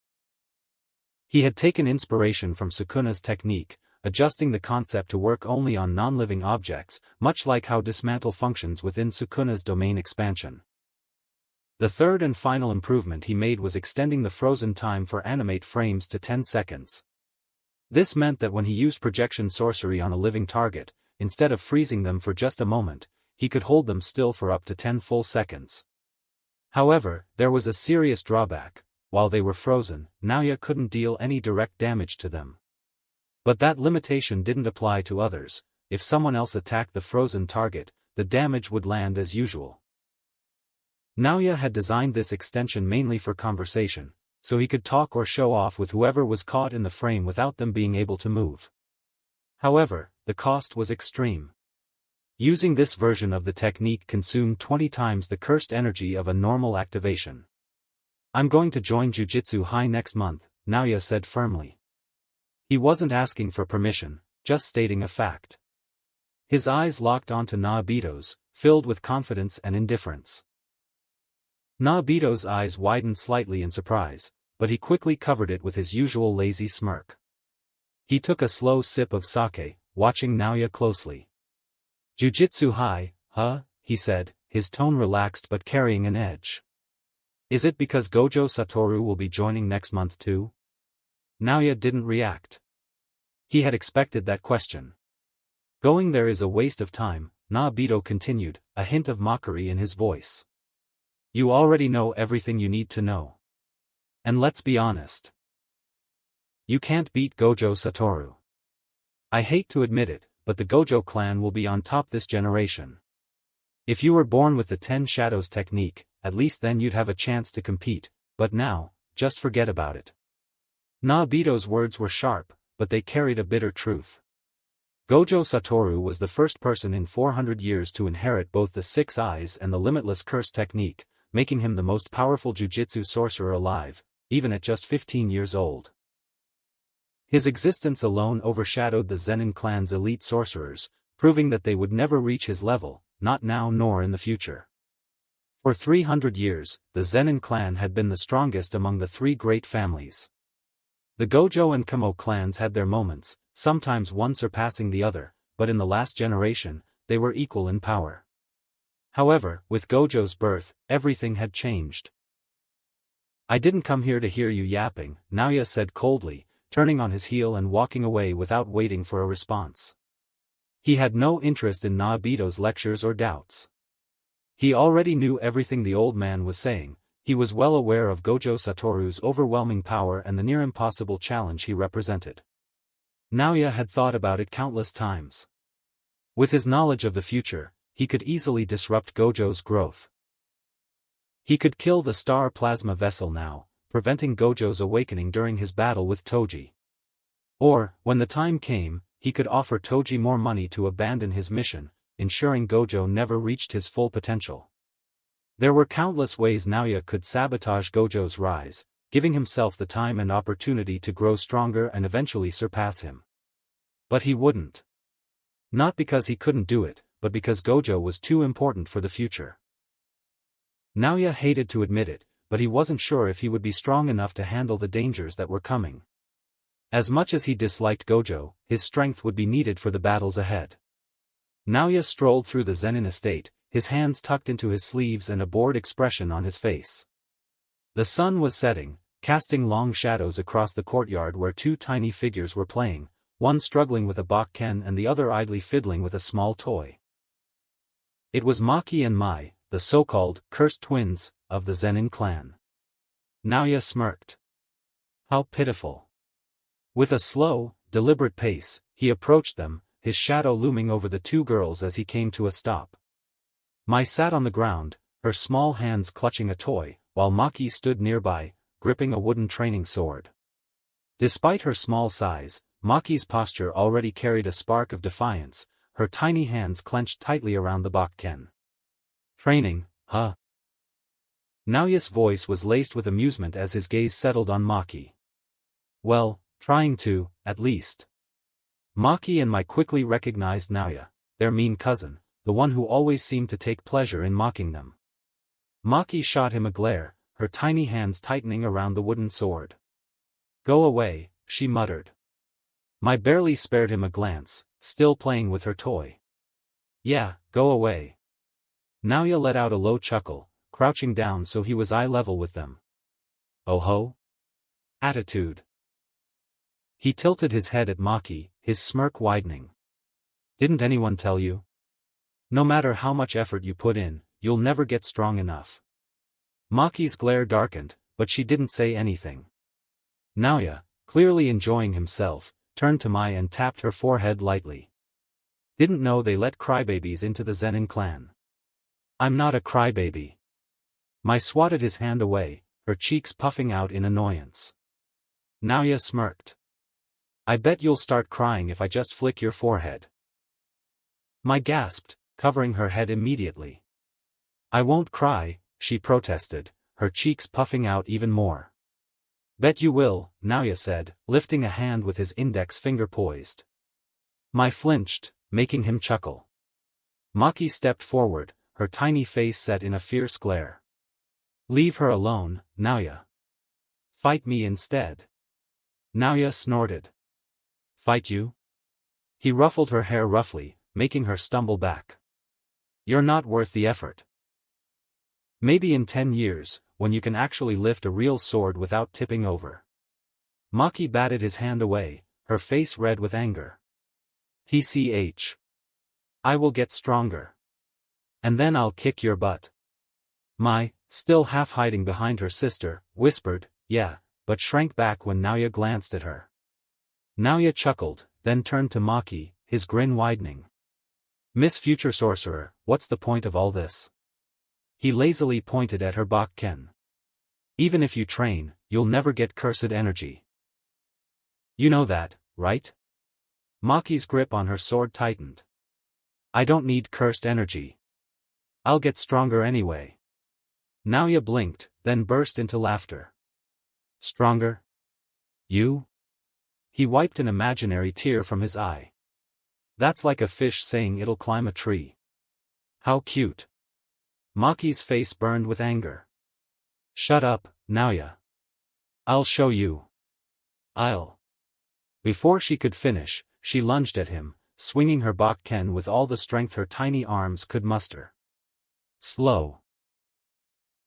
He had taken inspiration from Sukuna's technique, adjusting the concept to work only on non-living objects, much like how dismantle functions within Sukuna's domain expansion. The third and final improvement he made was extending the frozen time for animate frames to 10 seconds. This meant that when he used Projection Sorcery on a living target, instead of freezing them for just a moment, he could hold them still for up to 10 full seconds. However, there was a serious drawback. While they were frozen, Naoya couldn't deal any direct damage to them. But that limitation didn't apply to others. If someone else attacked the frozen target, the damage would land as usual. Naoya had designed this extension mainly for conversation, so he could talk or show off with whoever was caught in the frame without them being able to move. However, the cost was extreme. Using this version of the technique consumed 20 times the cursed energy of a normal activation. "I'm going to join Jujutsu High next month," Naoya said firmly. He wasn't asking for permission, just stating a fact. His eyes locked onto Naobito's, filled with confidence and indifference. Naobito's eyes widened slightly in surprise, but he quickly covered it with his usual lazy smirk. He took a slow sip of sake, watching Naoya closely. "Jujutsu High, huh?" he said, his tone relaxed but carrying an edge. "Is it because Gojo Satoru will be joining next month too?" Naoya didn't react. He had expected that question. "Going there is a waste of time," Naobito continued, a hint of mockery in his voice. "You already know everything you need to know. And let's be honest. You can't beat Gojo Satoru. I hate to admit it, but the Gojo clan will be on top this generation. If you were born with the 10 Shadows technique, at least then you'd have a chance to compete, but now, just forget about it." Naobito's words were sharp, but they carried a bitter truth. Gojo Satoru was the first person in 400 years to inherit both the 6 eyes and the limitless curse technique, making him the most powerful jujitsu sorcerer alive, even at just 15 years old. His existence alone overshadowed the Zenin clan's elite sorcerers, proving that they would never reach his level, not now nor in the future. For 300 years, the Zenin clan had been the strongest among the 3 great families. The Gojo and Kamo clans had their moments, sometimes one surpassing the other, but in the last generation, they were equal in power. However, with Gojo's birth, everything had changed. "I didn't come here to hear you yapping," Naoya said coldly, turning on his heel and walking away without waiting for a response. He had no interest in Naobito's lectures or doubts. He already knew everything the old man was saying. He was well aware of Gojo Satoru's overwhelming power and the near-impossible challenge he represented. Naoya had thought about it countless times. With his knowledge of the future, he could easily disrupt Gojo's growth. He could kill the star plasma vessel now, preventing Gojo's awakening during his battle with Toji. Or, when the time came, he could offer Toji more money to abandon his mission, ensuring Gojo never reached his full potential. There were countless ways Naoya could sabotage Gojo's rise, giving himself the time and opportunity to grow stronger and eventually surpass him. But he wouldn't. Not because he couldn't do it, but because Gojo was too important for the future. Naoya hated to admit it, but he wasn't sure if he would be strong enough to handle the dangers that were coming. As much as he disliked Gojo, his strength would be needed for the battles ahead. Naoya strolled through the Zenin estate, his hands tucked into his sleeves and a bored expression on his face. The sun was setting, casting long shadows across the courtyard where 2 tiny figures were playing, one struggling with a bakken and the other idly fiddling with a small toy. It was Maki and Mai, the so-called cursed twins of the Zenin clan. Naoya smirked. How pitiful. With a slow, deliberate pace, he approached them, his shadow looming over the 2 girls as he came to a stop. Mai sat on the ground, her small hands clutching a toy, while Maki stood nearby, gripping a wooden training sword. Despite her small size, Maki's posture already carried a spark of defiance, her tiny hands clenched tightly around the bakken. "Training, huh?" Naoya's voice was laced with amusement as his gaze settled on Maki. Well, trying to, at least. Maki and Mai quickly recognized Naoya, their mean cousin, the one who always seemed to take pleasure in mocking them. Maki shot him a glare, her tiny hands tightening around the wooden sword. Go away, she muttered. Mai barely spared him a glance, still playing with her toy. Yeah, go away. Naoya let out a low chuckle, crouching down so he was eye level with them. Oh ho? Attitude. He tilted his head at Maki, his smirk widening. Didn't anyone tell you? No matter how much effort you put in, you'll never get strong enough. Maki's glare darkened, but she didn't say anything. Naoya, clearly enjoying himself, turned to Mai and tapped her forehead lightly. Didn't know they let crybabies into the Zenin clan. I'm not a crybaby. Mai swatted his hand away, her cheeks puffing out in annoyance. Naoya smirked. I bet you'll start crying if I just flick your forehead. Mai gasped, covering her head immediately. I won't cry, she protested, her cheeks puffing out even more. Bet you will, Naoya said, lifting a hand with his index finger poised. Mai flinched, making him chuckle. Maki stepped forward, her tiny face set in a fierce glare. Leave her alone, Naoya. Fight me instead. Naoya snorted. Fight you? He ruffled her hair roughly, making her stumble back. You're not worth the effort. Maybe in 10 years, when you can actually lift a real sword without tipping over. Maki batted his hand away, her face red with anger. TCH. I will get stronger. And then I'll kick your butt. Mai, still half hiding behind her sister, whispered, yeah, but shrank back when Naoya glanced at her. Naoya chuckled, then turned to Maki, his grin widening. Miss Future Sorcerer, what's the point of all this? He lazily pointed at her Bakken. Even if you train, you'll never get cursed energy. You know that, right? Maki's grip on her sword tightened. I don't need cursed energy. I'll get stronger anyway. Naoya blinked, then burst into laughter. Stronger? You? He wiped an imaginary tear from his eye. That's like a fish saying it'll climb a tree. How cute. Maki's face burned with anger. Shut up, Naoya. I'll show you. I'll. Before she could finish, she lunged at him, swinging her Bakken with all the strength her tiny arms could muster. Slow.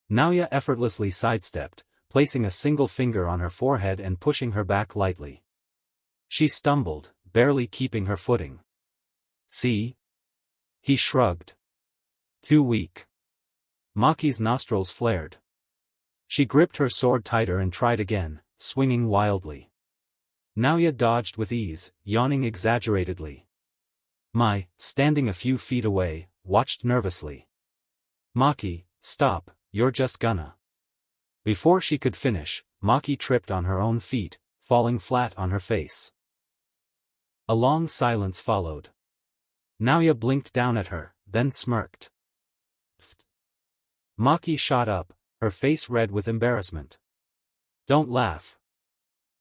Naoya effortlessly sidestepped, placing a single finger on her forehead and pushing her back lightly. She stumbled, barely keeping her footing. See? He shrugged. Too weak. Maki's nostrils flared. She gripped her sword tighter and tried again, swinging wildly. Naoya dodged with ease, yawning exaggeratedly. Mai, standing a few feet away, watched nervously. Maki, stop, you're just gonna. Before she could finish, Maki tripped on her own feet, falling flat on her face. A long silence followed. Naoya blinked down at her, then smirked. Maki shot up, her face red with embarrassment. Don't laugh.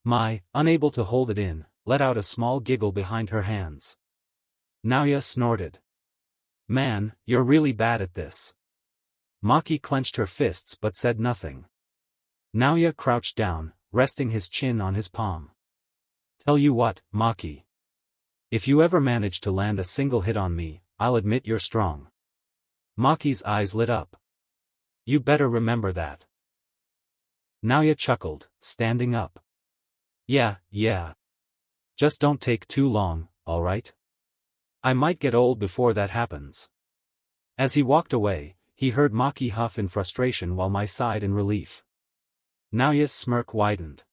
Mai, unable to hold it in, let out a small giggle behind her hands. Naoya snorted. Man, you're really bad at this. Maki clenched her fists but said nothing. Naoya crouched down, resting his chin on his palm. Tell you what, Maki. If you ever manage to land a single hit on me, I'll admit you're strong. Maki's eyes lit up. You better remember that. Naoya chuckled, standing up. Yeah. Just don't take too long, alright? I might get old before that happens. As he walked away, he heard Maki huff in frustration while Mai sighed in relief. Naoya's smirk widened.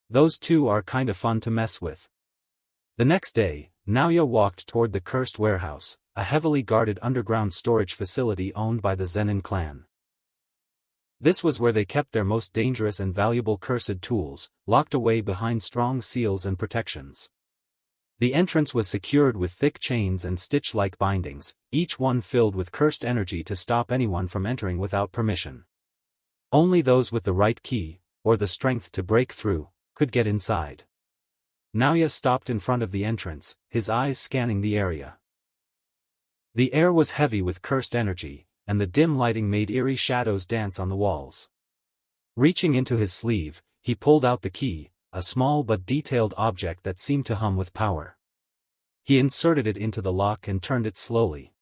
Those two are kinda fun to mess with. The next day, Naoya walked toward the cursed warehouse, a heavily guarded underground storage facility owned by the Zenin clan. This was where they kept their most dangerous and valuable cursed tools, locked away behind strong seals and protections. The entrance was secured with thick chains and stitch-like bindings, each one filled with cursed energy to stop anyone from entering without permission. Only those with the right key, or the strength to break through, could get inside. Naoya stopped in front of the entrance, his eyes scanning the area. The air was heavy with cursed energy, and the dim lighting made eerie shadows dance on the walls. Reaching into his sleeve, he pulled out the key, a small but detailed object that seemed to hum with power. He inserted it into the lock and turned it slowly.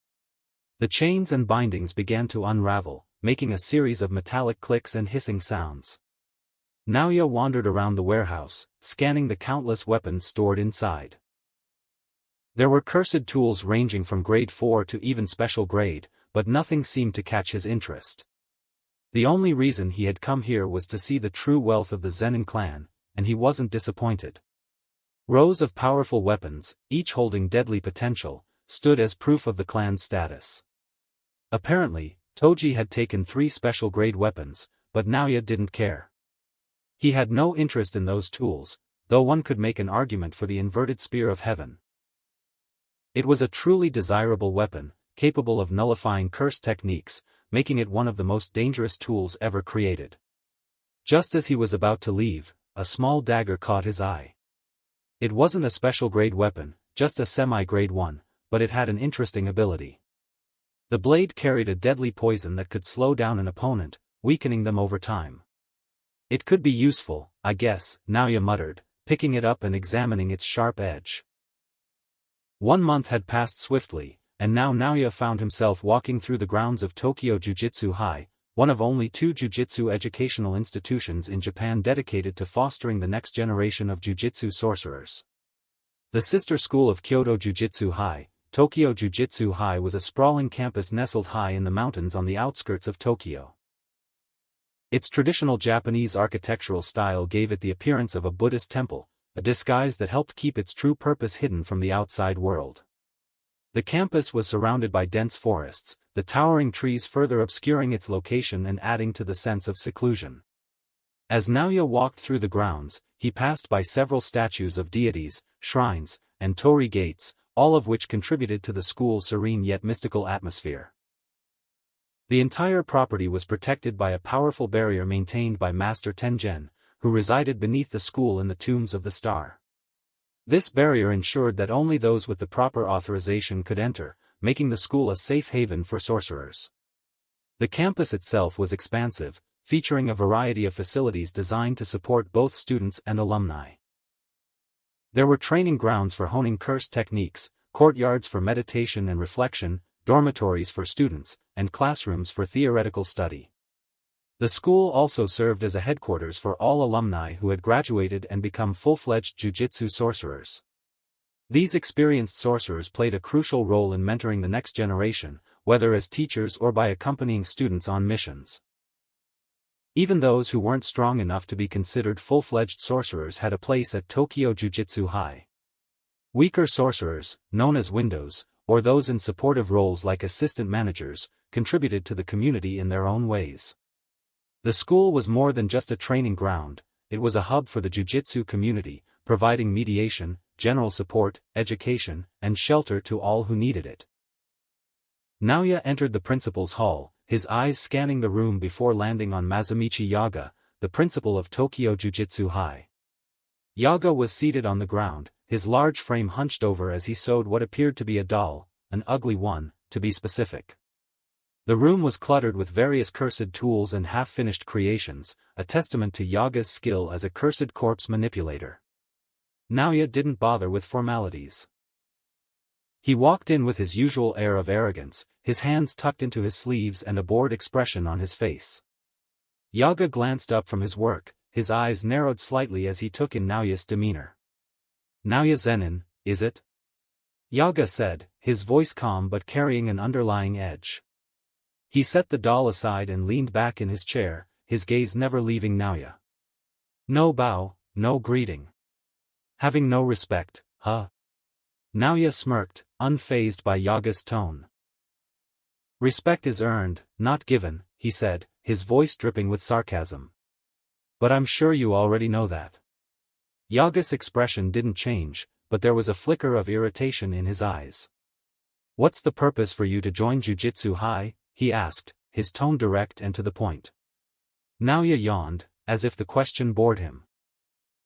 The chains and bindings began to unravel, making a series of metallic clicks and hissing sounds. Naoya wandered around the warehouse, scanning the countless weapons stored inside. There were cursed tools ranging from grade 4 to even special grade, but nothing seemed to catch his interest. The only reason he had come here was to see the true wealth of the Zenin clan, and he wasn't disappointed. Rows of powerful weapons, each holding deadly potential, stood as proof of the clan's status. Apparently, Toji had taken 3 special grade weapons, but Naoya didn't care. He had no interest in those tools, though one could make an argument for the inverted spear of heaven. It was a truly desirable weapon, capable of nullifying curse techniques, making it one of the most dangerous tools ever created. Just as he was about to leave, a small dagger caught his eye. It wasn't a special grade weapon, just a semi-grade one, but it had an interesting ability. The blade carried a deadly poison that could slow down an opponent, weakening them over time. It could be useful, I guess, Naoya muttered, picking it up and examining its sharp edge. 1 month had passed swiftly, and now Naoya found himself walking through the grounds of Tokyo Jujitsu High, one of only 2 jujitsu educational institutions in Japan dedicated to fostering the next generation of jujitsu sorcerers. The sister school of Kyoto Jujitsu High, Tokyo Jujitsu High, was a sprawling campus nestled high in the mountains on the outskirts of Tokyo. Its traditional Japanese architectural style gave it the appearance of a Buddhist temple, a disguise that helped keep its true purpose hidden from the outside world. The campus was surrounded by dense forests, the towering trees further obscuring its location and adding to the sense of seclusion. As Naoya walked through the grounds, he passed by several statues of deities, shrines, and torii gates, all of which contributed to the school's serene yet mystical atmosphere. The entire property was protected by a powerful barrier maintained by Master Tengen, who resided beneath the school in the Tombs of the Star. This barrier ensured that only those with the proper authorization could enter, making the school a safe haven for sorcerers. The campus itself was expansive, featuring a variety of facilities designed to support both students and alumni. There were training grounds for honing curse techniques, courtyards for meditation and reflection, dormitories for students, and classrooms for theoretical study. The school also served as a headquarters for all alumni who had graduated and become full-fledged jujitsu sorcerers. These experienced sorcerers played a crucial role in mentoring the next generation, whether as teachers or by accompanying students on missions. Even those who weren't strong enough to be considered full-fledged sorcerers had a place at Tokyo Jujitsu High. Weaker sorcerers, known as windows, or those in supportive roles like assistant managers, contributed to the community in their own ways. The school was more than just a training ground, it was a hub for the jujitsu community, providing mediation, general support, education, and shelter to all who needed it. Naoya entered the principal's hall, his eyes scanning the room before landing on Mazumichi Yaga, the principal of Tokyo Jujitsu High. Yaga was seated on the ground, his large frame hunched over as he sewed what appeared to be a doll, an ugly one, to be specific. The room was cluttered with various cursed tools and half-finished creations, a testament to Yaga's skill as a cursed corpse manipulator. Naoya didn't bother with formalities. He walked in with his usual air of arrogance, his hands tucked into his sleeves and a bored expression on his face. Yaga glanced up from his work, his eyes narrowed slightly as he took in Naoya's demeanor. "Naoya Zenin, is it?" Yaga said, his voice calm but carrying an underlying edge. He set the doll aside and leaned back in his chair, his gaze never leaving Naoya. No bow, no greeting. Having no respect, huh? Naoya smirked, unfazed by Yaga's tone. Respect is earned, not given, he said, his voice dripping with sarcasm. But I'm sure you already know that. Yaga's expression didn't change, but there was a flicker of irritation in his eyes. "What's the purpose for you to join Jujutsu High?" he asked, his tone direct and to the point. Naoya yawned, as if the question bored him.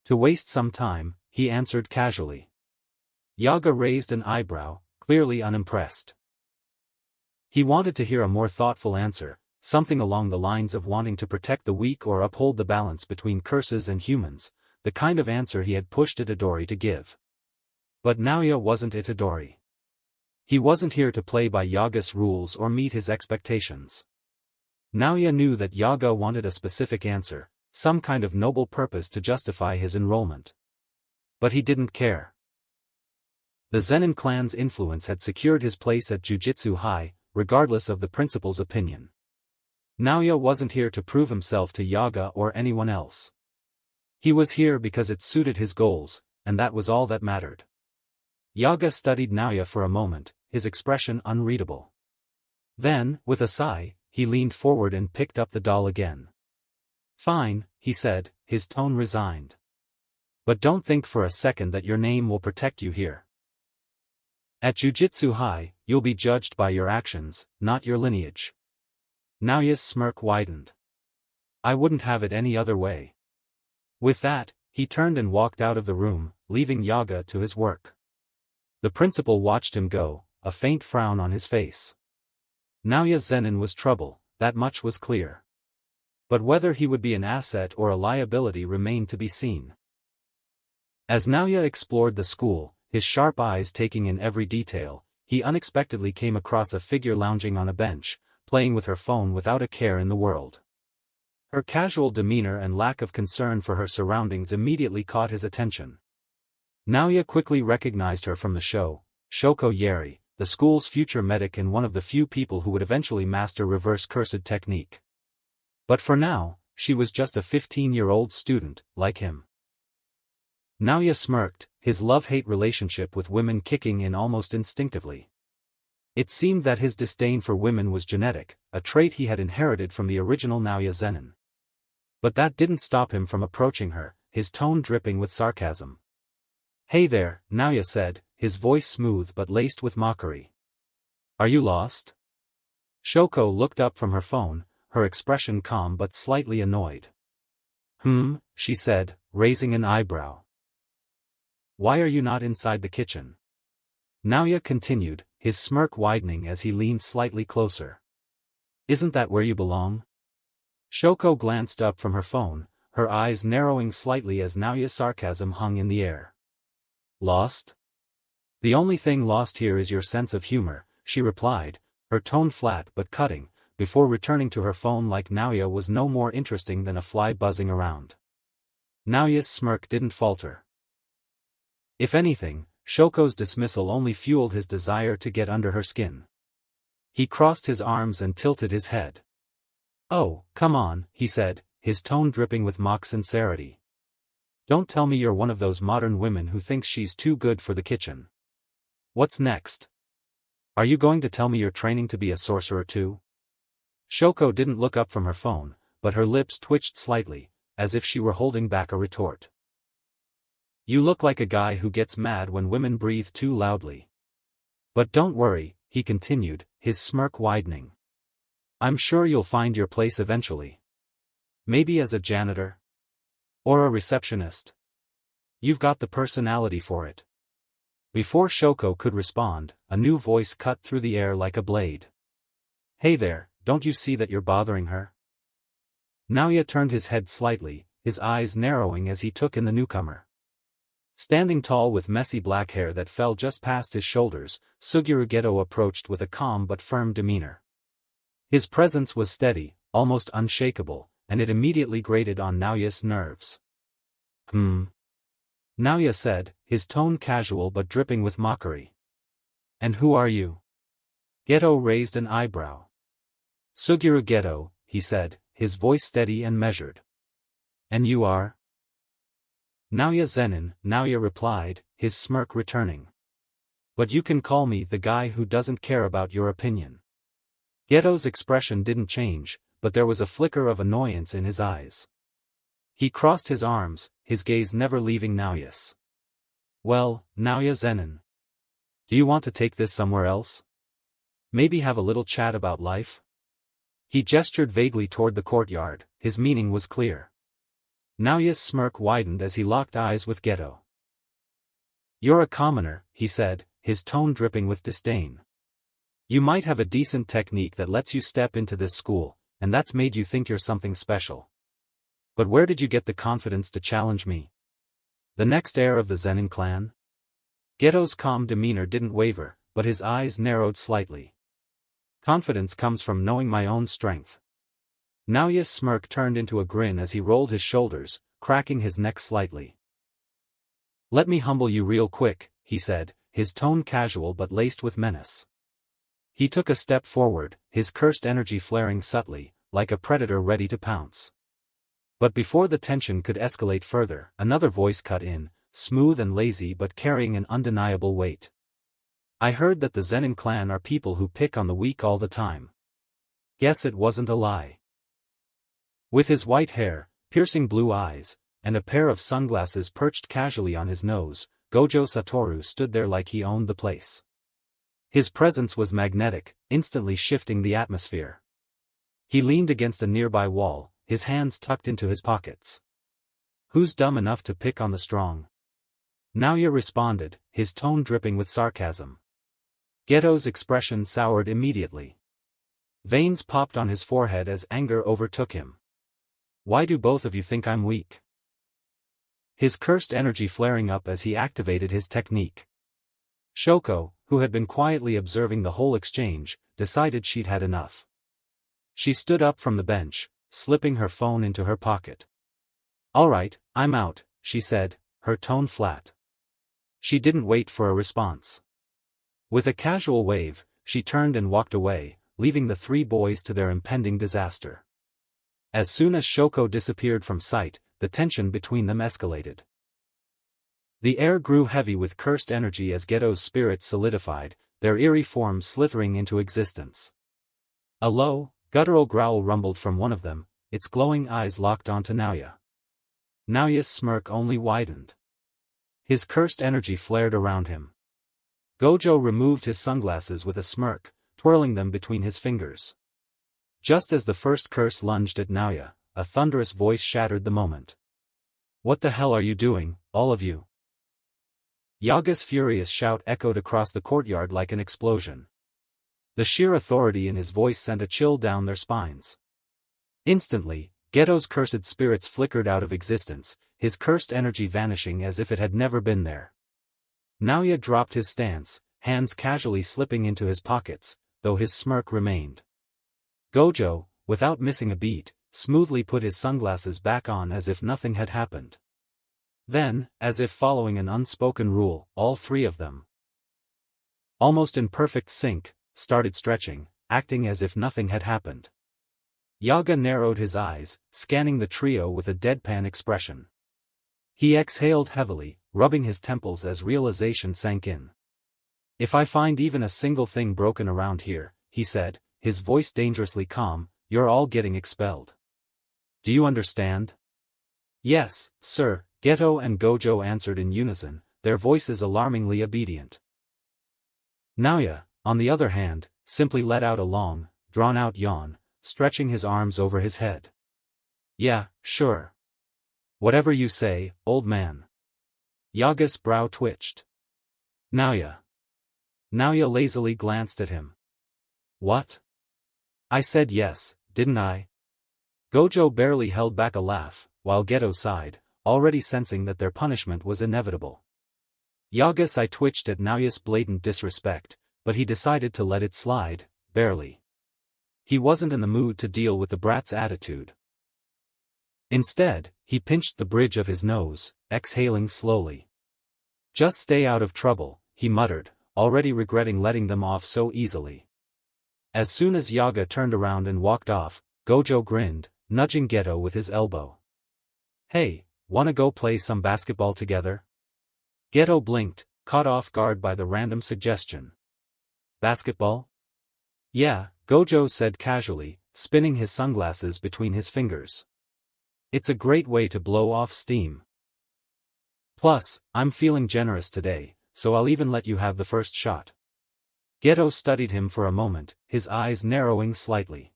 "To waste some time," he answered casually. Yaga raised an eyebrow, clearly unimpressed. He wanted to hear a more thoughtful answer, something along the lines of wanting to protect the weak or uphold the balance between curses and humans, the kind of answer he had pushed Itadori to give. But Naoya wasn't Itadori. He wasn't here to play by Yaga's rules or meet his expectations. Naoya knew that Yaga wanted a specific answer, some kind of noble purpose to justify his enrollment. But he didn't care. The Zenin clan's influence had secured his place at Jujutsu High, regardless of the principal's opinion. Naoya wasn't here to prove himself to Yaga or anyone else. He was here because it suited his goals, and that was all that mattered. Yaga studied Naoya for a moment, his expression unreadable. Then, with a sigh, he leaned forward and picked up the doll again. "Fine," he said, his tone resigned. "But don't think for a second that your name will protect you here. At Jujutsu High, you'll be judged by your actions, not your lineage." Naoya's smirk widened. "I wouldn't have it any other way." With that, he turned and walked out of the room, leaving Yaga to his work. The principal watched him go, a faint frown on his face. Naoya Zenin was trouble, that much was clear. But whether he would be an asset or a liability remained to be seen. As Naoya explored the school, his sharp eyes taking in every detail, he unexpectedly came across a figure lounging on a bench, playing with her phone without a care in the world. Her casual demeanor and lack of concern for her surroundings immediately caught his attention. Naoya quickly recognized her from the show, Shoko Yeri, the school's future medic and one of the few people who would eventually master reverse cursed technique. But for now, she was just a 15-year-old student, like him. Naoya smirked, his love-hate relationship with women kicking in almost instinctively. It seemed that his disdain for women was genetic, a trait he had inherited from the original Naoya Zenin. But that didn't stop him from approaching her, his tone dripping with sarcasm. "Hey there," Naoya said, his voice smooth but laced with mockery. "Are you lost?" Shoko looked up from her phone, her expression calm but slightly annoyed. She said, raising an eyebrow. "Why are you not inside the kitchen?" Naoya continued, his smirk widening as he leaned slightly closer. "Isn't that where you belong?" Shoko glanced up from her phone, her eyes narrowing slightly as Naoya's sarcasm hung in the air. "Lost? The only thing lost here is your sense of humor," she replied, her tone flat but cutting, before returning to her phone like Naoya was no more interesting than a fly buzzing around. Naoya's smirk didn't falter. If anything, Shoko's dismissal only fueled his desire to get under her skin. He crossed his arms and tilted his head. "Oh, come on," he said, his tone dripping with mock sincerity. "Don't tell me you're one of those modern women who thinks she's too good for the kitchen. What's next? Are you going to tell me you're training to be a sorcerer too?" Shoko didn't look up from her phone, but her lips twitched slightly, as if she were holding back a retort. "You look like a guy who gets mad when women breathe too loudly. But don't worry," he continued, his smirk widening. "I'm sure you'll find your place eventually. Maybe as a janitor? Or a receptionist? You've got the personality for it." Before Shoko could respond, a new voice cut through the air like a blade. "Hey there, don't you see that you're bothering her?" Naoya turned his head slightly, his eyes narrowing as he took in the newcomer. Standing tall with messy black hair that fell just past his shoulders, Suguru Geto approached with a calm but firm demeanor. His presence was steady, almost unshakable, and it immediately grated on Naoya's nerves. Naoya said, his tone casual but dripping with mockery. "And who are you?" Geto raised an eyebrow. "Suguru Geto," he said, his voice steady and measured. "And you are?" "Naoya Zenin," Naoya replied, his smirk returning. "But you can call me the guy who doesn't care about your opinion." Geto's expression didn't change, but there was a flicker of annoyance in his eyes. He crossed his arms, his gaze never leaving Naoya's. Well, Naoya Zenin. Do you want to take this somewhere else? Maybe have a little chat about life? He gestured vaguely toward the courtyard, his meaning was clear. Naoya's smirk widened as he locked eyes with Gojo. You're a commoner, he said, his tone dripping with disdain. You might have a decent technique that lets you step into this school, and that's made you think you're something special. But where did you get the confidence to challenge me? The next heir of the Zenin clan? Gojo's calm demeanor didn't waver, but his eyes narrowed slightly. Confidence comes from knowing my own strength. Naoya's smirk turned into a grin as he rolled his shoulders, cracking his neck slightly. Let me humble you real quick, he said, his tone casual but laced with menace. He took a step forward, his cursed energy flaring subtly, like a predator ready to pounce. But before the tension could escalate further, another voice cut in, smooth and lazy but carrying an undeniable weight. I heard that the Zenin clan are people who pick on the weak all the time. Guess it wasn't a lie. With his white hair, piercing blue eyes, and a pair of sunglasses perched casually on his nose, Gojo Satoru stood there like he owned the place. His presence was magnetic, instantly shifting the atmosphere. He leaned against a nearby wall, his hands tucked into his pockets. Who's dumb enough to pick on the strong? Naoya responded, his tone dripping with sarcasm. Gojo's expression soured immediately. Veins popped on his forehead as anger overtook him. Why do both of you think I'm weak? His cursed energy flaring up as he activated his technique. Shoko, who had been quietly observing the whole exchange, decided she'd had enough. She stood up from the bench, slipping her phone into her pocket. All right, I'm out, she said, her tone flat. She didn't wait for a response. With a casual wave, she turned and walked away, leaving the three boys to their impending disaster. As soon as Shoko disappeared from sight, the tension between them escalated. The air grew heavy with cursed energy as Gojo's spirits solidified, their eerie forms slithering into existence. A low, guttural growl rumbled from one of them, its glowing eyes locked onto Naoya. Naoya's smirk only widened. His cursed energy flared around him. Gojo removed his sunglasses with a smirk, twirling them between his fingers. Just as the first curse lunged at Naoya, a thunderous voice shattered the moment. What the hell are you doing, all of you? Yaga's furious shout echoed across the courtyard like an explosion. The sheer authority in his voice sent a chill down their spines. Instantly, Gojo's cursed spirits flickered out of existence, his cursed energy vanishing as if it had never been there. Naoya dropped his stance, hands casually slipping into his pockets, though his smirk remained. Gojo, without missing a beat, smoothly put his sunglasses back on as if nothing had happened. Then, as if following an unspoken rule, all three of them, almost in perfect sync, started stretching, acting as if nothing had happened. Yaga narrowed his eyes, scanning the trio with a deadpan expression. He exhaled heavily, rubbing his temples as realization sank in. If I find even a single thing broken around here, he said, his voice dangerously calm, you're all getting expelled. Do you understand? Yes, sir, Gojo and Gojo answered in unison, their voices alarmingly obedient. Naoya, on the other hand, simply let out a long, drawn-out yawn, stretching his arms over his head. Yeah, sure. Whatever you say, old man. Yaga's brow twitched. Naoya. Naoya lazily glanced at him. What? I said yes, didn't I? Gojo barely held back a laugh, while Gojo sighed, already sensing that their punishment was inevitable. Yaga's eye twitched at Naoya's blatant disrespect, but he decided to let it slide, barely. He wasn't in the mood to deal with the brat's attitude. Instead, he pinched the bridge of his nose, exhaling slowly. Just stay out of trouble, he muttered, already regretting letting them off so easily. As soon as Yaga turned around and walked off, Gojo grinned, nudging Gojo with his elbow. Hey, wanna go play some basketball together? Gojo blinked, caught off guard by the random suggestion. Basketball? Yeah, Gojo said casually, spinning his sunglasses between his fingers. It's a great way to blow off steam. Plus, I'm feeling generous today, so I'll even let you have the first shot. Geto studied him for a moment, his eyes narrowing slightly.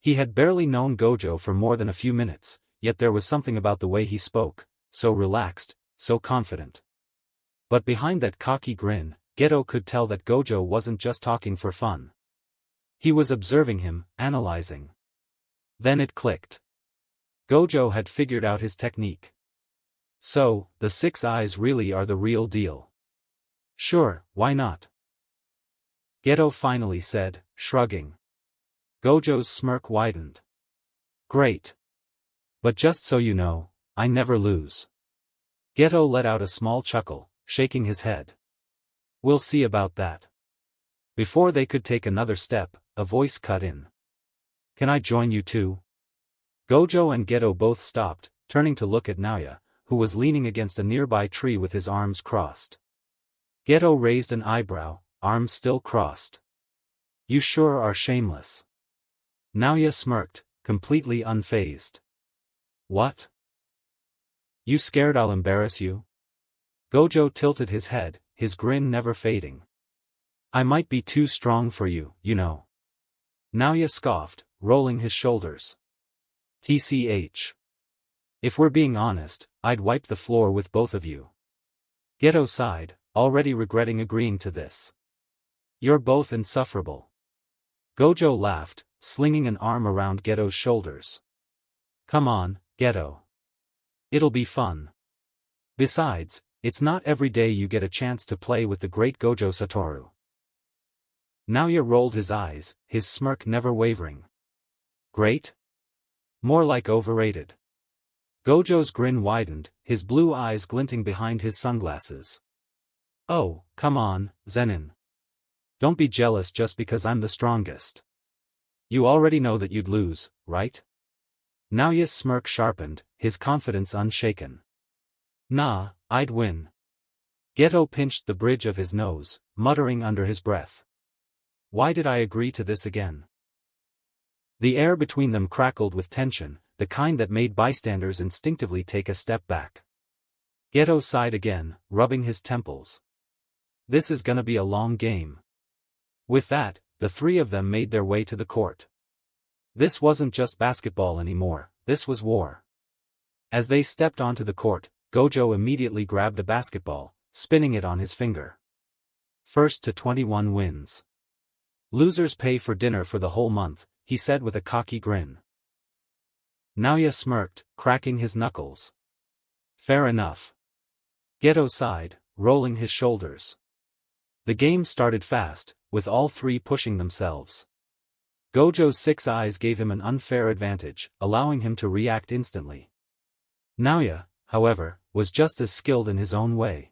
He had barely known Gojo for more than a few minutes, yet there was something about the way he spoke, so relaxed, so confident. But behind that cocky grin, Geto could tell that Gojo wasn't just talking for fun. He was observing him, analyzing. Then it clicked. Gojo had figured out his technique. So, the 6 eyes really are the real deal. Sure, why not? Geto finally said, shrugging. Gojo's smirk widened. Great. But just so you know, I never lose. Geto let out a small chuckle, shaking his head. We'll see about that. Before they could take another step, a voice cut in. Can I join you too? Gojo and Geto both stopped, turning to look at Naoya, who was leaning against a nearby tree with his arms crossed. Geto raised an eyebrow, arms still crossed. You sure are shameless. Naoya smirked, completely unfazed. What? You scared I'll embarrass you? Gojo tilted his head, his grin never fading. I might be too strong for you, you know. Naoya scoffed, rolling his shoulders. TCH. If we're being honest, I'd wipe the floor with both of you. Geto sighed, already regretting agreeing to this. You're both insufferable. Gojo laughed, slinging an arm around Geto's shoulders. Come on, Geto. It'll be fun. Besides, it's not every day you get a chance to play with the great Gojo Satoru. Naoya rolled his eyes, his smirk never wavering. Great? More like overrated. Gojo's grin widened, his blue eyes glinting behind his sunglasses. Oh, come on, Zenin. Don't be jealous just because I'm the strongest. You already know that you'd lose, right? Naoya's smirk sharpened, his confidence unshaken. Nah, I'd win. Geto pinched the bridge of his nose, muttering under his breath. Why did I agree to this again? The air between them crackled with tension, the kind that made bystanders instinctively take a step back. Geto sighed again, rubbing his temples. This is gonna be a long game. With that, the 3 of them made their way to the court. This wasn't just basketball anymore, this was war. As they stepped onto the court, Gojo immediately grabbed a basketball, spinning it on his finger. First to 21 wins. Losers pay for dinner for the whole month, he said with a cocky grin. Naoya smirked, cracking his knuckles. Fair enough. Geto sighed, rolling his shoulders. The game started fast, with all 3 pushing themselves. Gojo's 6 eyes gave him an unfair advantage, allowing him to react instantly. Naoya, however, was just as skilled in his own way.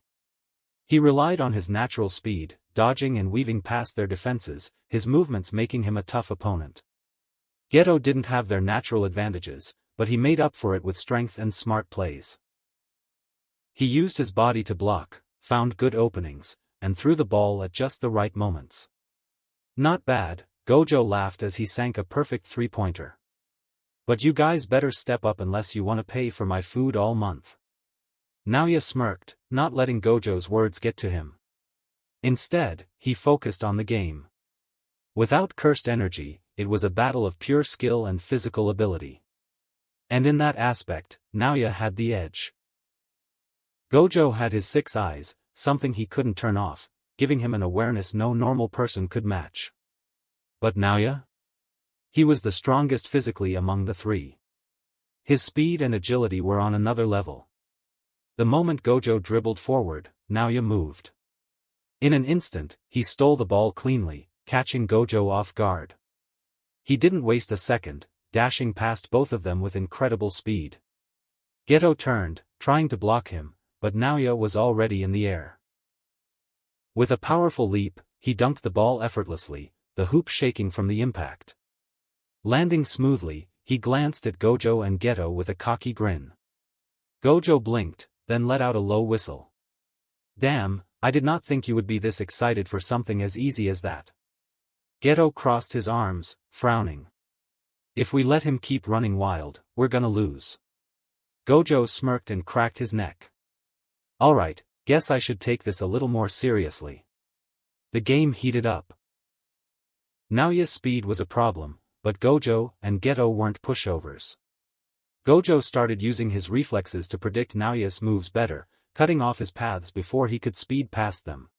He relied on his natural speed, dodging and weaving past their defenses, his movements making him a tough opponent. Geto didn't have their natural advantages, but he made up for it with strength and smart plays. He used his body to block, found good openings, and threw the ball at just the right moments. Not bad, Gojo laughed as he sank a perfect 3-pointer. But you guys better step up unless you want to pay for my food all month. Naoya smirked, not letting Gojo's words get to him. Instead, he focused on the game. Without cursed energy, it was a battle of pure skill and physical ability. And in that aspect, Naoya had the edge. Gojo had his 6 eyes, something he couldn't turn off, giving him an awareness no normal person could match. But Naoya? He was the strongest physically among the 3. His speed and agility were on another level. The moment Gojo dribbled forward, Naoya moved. In an instant, he stole the ball cleanly, catching Gojo off guard. He didn't waste a second, dashing past both of them with incredible speed. Geto turned, trying to block him, but Naoya was already in the air. With a powerful leap, he dunked the ball effortlessly, the hoop shaking from the impact. Landing smoothly, he glanced at Gojo and Geto with a cocky grin. Gojo blinked, then let out a low whistle. Damn, I did not think you would be this excited for something as easy as that. Geto crossed his arms, frowning. If we let him keep running wild, we're gonna lose. Gojo smirked and cracked his neck. Alright, guess I should take this a little more seriously. The game heated up. Naoya's speed was a problem, but Gojo and Geto weren't pushovers. Gojo started using his reflexes to predict Naoya's moves better, cutting off his paths before he could speed past them.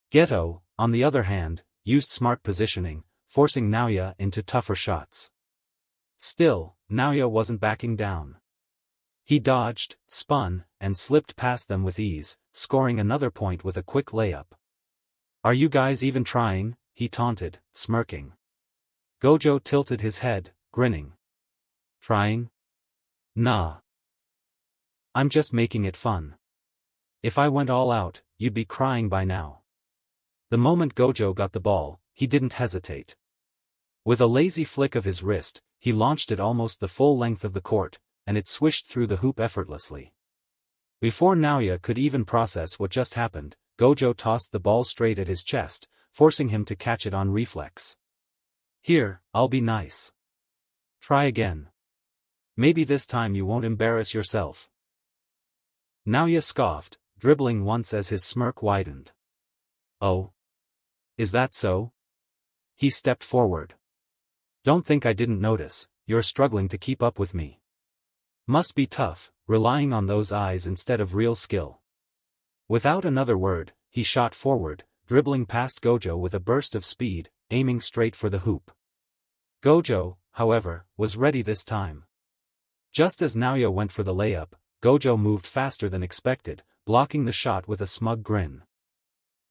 Geto, on the other hand, used smart positioning, forcing Naoya into tougher shots. Still, Naoya wasn't backing down. He dodged, spun, and slipped past them with ease, scoring another point with a quick layup. "Are you guys even trying?" he taunted, smirking. Gojo tilted his head, grinning. "Trying? Nah. I'm just making it fun. If I went all out, you'd be crying by now." The moment Gojo got the ball, he didn't hesitate. With a lazy flick of his wrist, he launched it almost the full length of the court, and it swished through the hoop effortlessly. Before Naoya could even process what just happened, Gojo tossed the ball straight at his chest, forcing him to catch it on reflex. "Here, I'll be nice. Try again. Maybe this time you won't embarrass yourself." Naoya scoffed, dribbling once as his smirk widened. "Oh? Is that so?" He stepped forward. "Don't think I didn't notice, you're struggling to keep up with me. Must be tough, relying on those eyes instead of real skill." Without another word, he shot forward, dribbling past Gojo with a burst of speed, aiming straight for the hoop. Gojo, however, was ready this time. Just as Naoya went for the layup, Gojo moved faster than expected, blocking the shot with a smug grin.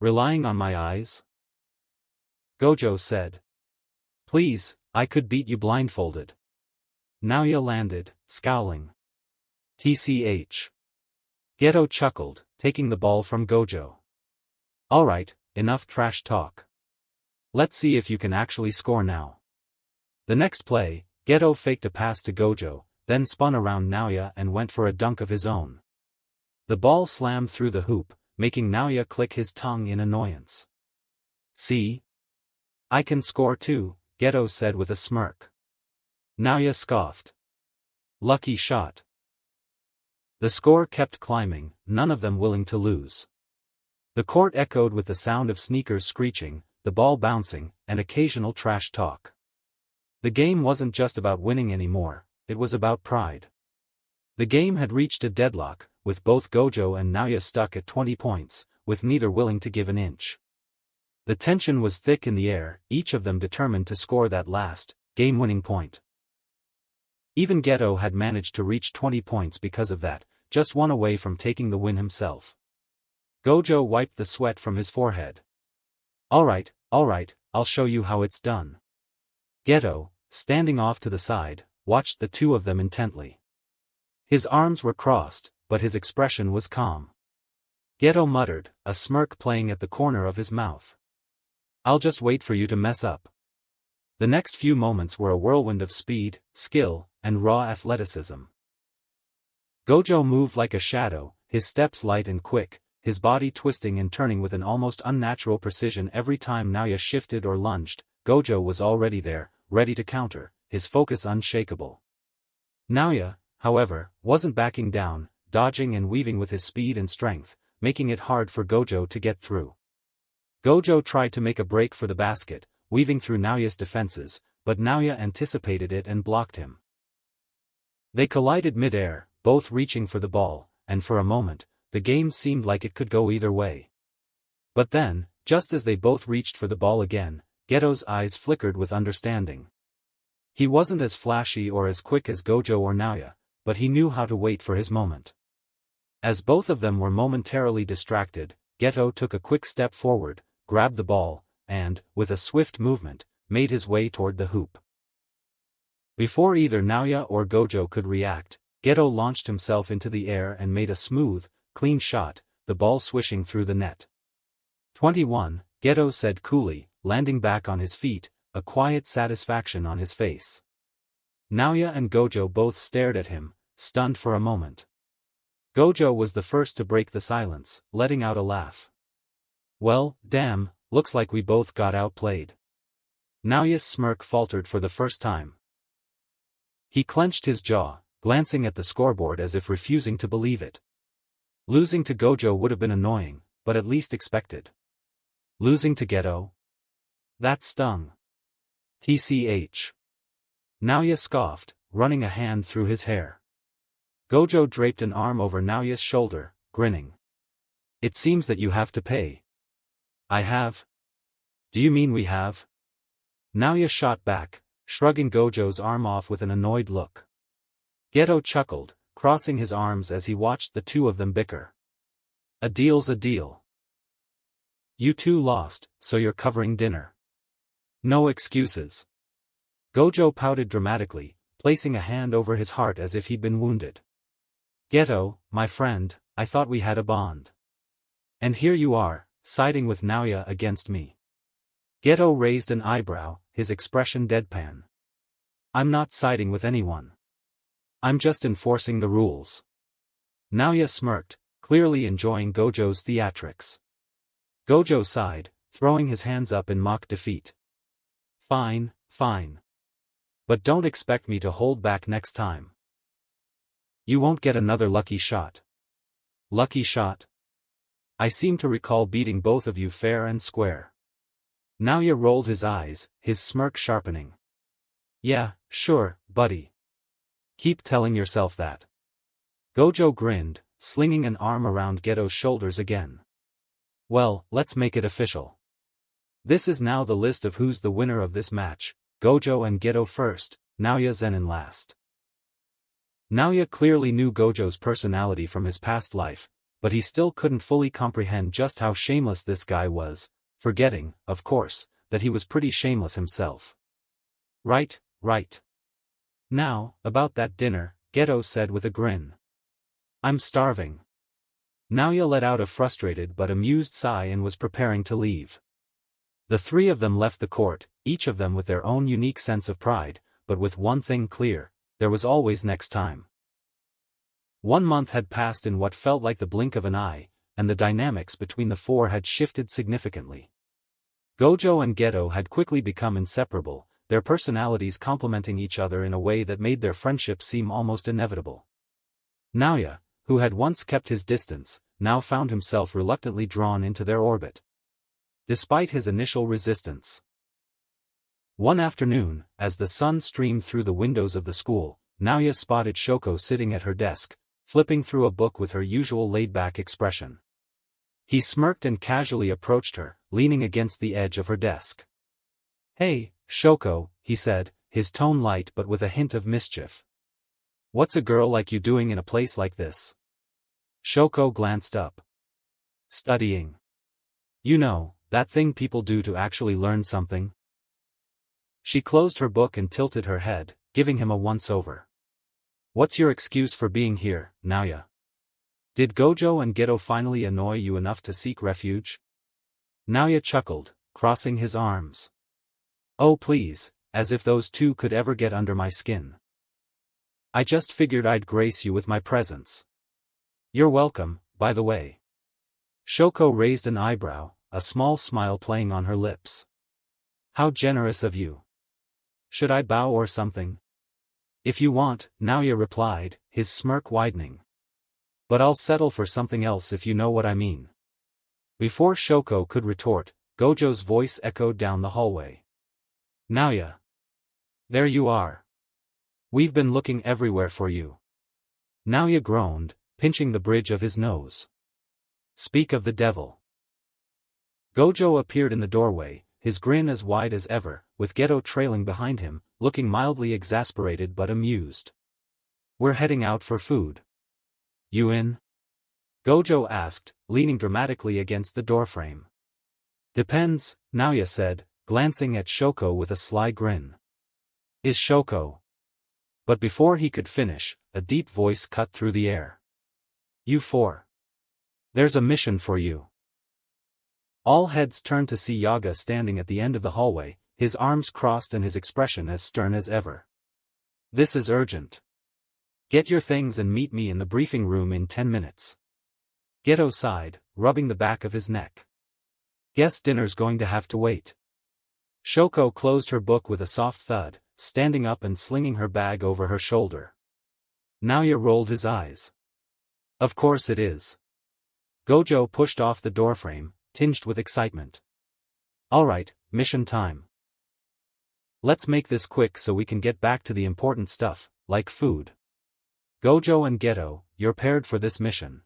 "Relying on my eyes?" Gojo said. "Please, I could beat you blindfolded." Naoya landed, scowling. "TCH." Geto chuckled, taking the ball from Gojo. "Alright, enough trash talk. Let's see if you can actually score now." The next play, Geto faked a pass to Gojo, then spun around Naoya and went for a dunk of his own. The ball slammed through the hoop, making Naoya click his tongue in annoyance. "See? I can score too," Geto said with a smirk. Naoya scoffed. "Lucky shot." The score kept climbing, none of them willing to lose. The court echoed with the sound of sneakers screeching, the ball bouncing, and occasional trash talk. The game wasn't just about winning anymore, it was about pride. The game had reached a deadlock, with both Gojo and Naoya stuck at 20 points, with neither willing to give an inch. The tension was thick in the air, each of them determined to score that last, game-winning point. Even Geto had managed to reach 20 points because of that, just one away from taking the win himself. Gojo wiped the sweat from his forehead. Alright, I'll show you how it's done." Geto, standing off to the side, watched the two of them intently. His arms were crossed, but his expression was calm. Geto muttered, a smirk playing at the corner of his mouth. "I'll just wait for you to mess up." The next few moments were a whirlwind of speed, skill, and raw athleticism. Gojo moved like a shadow, his steps light and quick, his body twisting and turning with an almost unnatural precision every time Naoya shifted or lunged. Gojo was already there, ready to counter, his focus unshakable. Naoya, however, wasn't backing down, dodging and weaving with his speed and strength, making it hard for Gojo to get through. Gojo tried to make a break for the basket, weaving through Naoya's defenses, but Naoya anticipated it and blocked him. They collided mid-air, both reaching for the ball, and for a moment, the game seemed like it could go either way. But then, just as they both reached for the ball again, Geto's eyes flickered with understanding. He wasn't as flashy or as quick as Gojo or Naoya, but he knew how to wait for his moment. As both of them were momentarily distracted, Geto took a quick step forward, grabbed the ball, and, with a swift movement, made his way toward the hoop. Before either Naoya or Gojo could react, Geto launched himself into the air and made a smooth, clean shot, the ball swishing through the net. 21, Geto said coolly, landing back on his feet, a quiet satisfaction on his face. Naoya and Gojo both stared at him, stunned for a moment. Gojo was the first to break the silence, letting out a laugh. "Well, damn, looks like we both got outplayed." Naoya's smirk faltered for the first time. He clenched his jaw, glancing at the scoreboard as if refusing to believe it. Losing to Gojo would have been annoying, but at least expected. Losing to Geto? That stung. TCH. Naoya scoffed, running a hand through his hair. Gojo draped an arm over Naoya's shoulder, grinning. It seems that you have to pay. I have? Do you mean we have? Naoya shot back, shrugging Gojo's arm off with an annoyed look. Geto chuckled, crossing his arms as he watched the two of them bicker. A deal's a deal. You two lost, so you're covering dinner. No excuses. Gojo pouted dramatically, placing a hand over his heart as if he'd been wounded. Geto, my friend, I thought we had a bond. And here you are, siding with Naoya against me. Geto raised an eyebrow, his expression deadpan. I'm not siding with anyone. I'm just enforcing the rules. Naoya smirked, clearly enjoying Gojo's theatrics. Gojo sighed, throwing his hands up in mock defeat. Fine, fine. But don't expect me to hold back next time. You won't get another lucky shot. Lucky shot? I seem to recall beating both of you fair and square. Naoya rolled his eyes, his smirk sharpening. Yeah, sure, buddy. Keep telling yourself that. Gojo grinned, slinging an arm around Geto's shoulders again. Well, let's make it official. This is now the list of who's the winner of this match, Gojo and Geto first, Naoya Zenin last. Naoya clearly knew Gojo's personality from his past life, but he still couldn't fully comprehend just how shameless this guy was, forgetting, of course, that he was pretty shameless himself. Right, right. Now, about that dinner, Geto said with a grin. I'm starving. Naoya let out a frustrated but amused sigh and was preparing to leave. The three of them left the court, each of them with their own unique sense of pride, but with one thing clear, there was always next time. 1 month had passed in what felt like the blink of an eye, and the dynamics between the four had shifted significantly. Gojo and Geto had quickly become inseparable, their personalities complementing each other in a way that made their friendship seem almost inevitable. Naoya, who had once kept his distance, now found himself reluctantly drawn into their orbit. Despite his initial resistance. One afternoon, as the sun streamed through the windows of the school, Naoya spotted Shoko sitting at her desk, flipping through a book with her usual laid-back expression. He smirked and casually approached her, leaning against the edge of her desk. Hey, Shoko, he said, his tone light but with a hint of mischief. What's a girl like you doing in a place like this? Shoko glanced up. Studying. You know, that thing people do to actually learn something. She closed her book and tilted her head, giving him a once-over. What's your excuse for being here, Naoya? Did Gojo and Geto finally annoy you enough to seek refuge? Naoya chuckled, crossing his arms. Oh please, as if those two could ever get under my skin. I just figured I'd grace you with my presence. You're welcome, by the way. Shoko raised an eyebrow, a small smile playing on her lips. How generous of you. Should I bow or something? If you want, Naoya replied, his smirk widening. But I'll settle for something else if you know what I mean. Before Shoko could retort, Gojo's voice echoed down the hallway. Naoya. There you are. We've been looking everywhere for you. Naoya groaned, pinching the bridge of his nose. Speak of the devil. Gojo appeared in the doorway, his grin as wide as ever, with Geto trailing behind him, looking mildly exasperated but amused. We're heading out for food. You in? Gojo asked, leaning dramatically against the doorframe. Depends, Naoya said, glancing at Shoko with a sly grin. Is Shoko? But before he could finish, a deep voice cut through the air. You four. There's a mission for you. All heads turned to see Yaga standing at the end of the hallway, his arms crossed and his expression as stern as ever. This is urgent. Get your things and meet me in the briefing room in 10 minutes. Geto sighed, rubbing the back of his neck. Guess dinner's going to have to wait. Shoko closed her book with a soft thud, standing up and slinging her bag over her shoulder. Naoya rolled his eyes. Of course it is. Gojo pushed off the doorframe, tinged with excitement. Alright, mission time. Let's make this quick so we can get back to the important stuff, like food. Gojo and Geto, you're paired for this mission.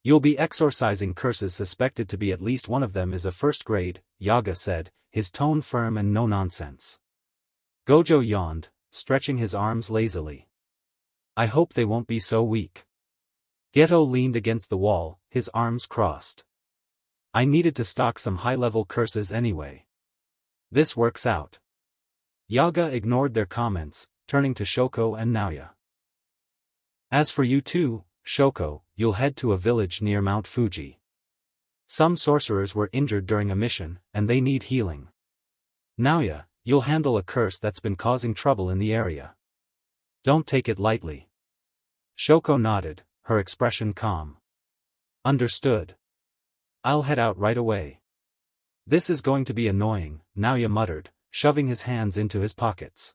You'll be exorcising curses suspected to be at least one of them is a first grade, Yaga said, his tone firm and no nonsense. Gojo yawned, stretching his arms lazily. I hope they won't be so weak. Geto leaned against the wall, his arms crossed. I needed to stock some high-level curses anyway. This works out. Yaga ignored their comments, turning to Shoko and Naoya. As for you two, Shoko, you'll head to a village near Mount Fuji. Some sorcerers were injured during a mission, and they need healing. Naoya, you'll handle a curse that's been causing trouble in the area. Don't take it lightly. Shoko nodded, her expression calm. Understood. I'll head out right away. This is going to be annoying, Naoya muttered, shoving his hands into his pockets.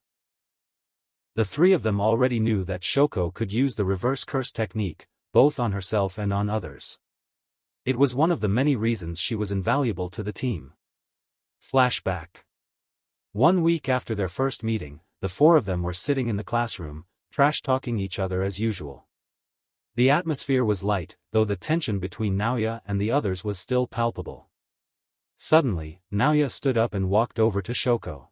The three of them already knew that Shoko could use the reverse curse technique, both on herself and on others. It was one of the many reasons she was invaluable to the team. Flashback. 1 week after their first meeting, the four of them were sitting in the classroom, trash-talking each other as usual. The atmosphere was light, though the tension between Naoya and the others was still palpable. Suddenly, Naoya stood up and walked over to Shoko.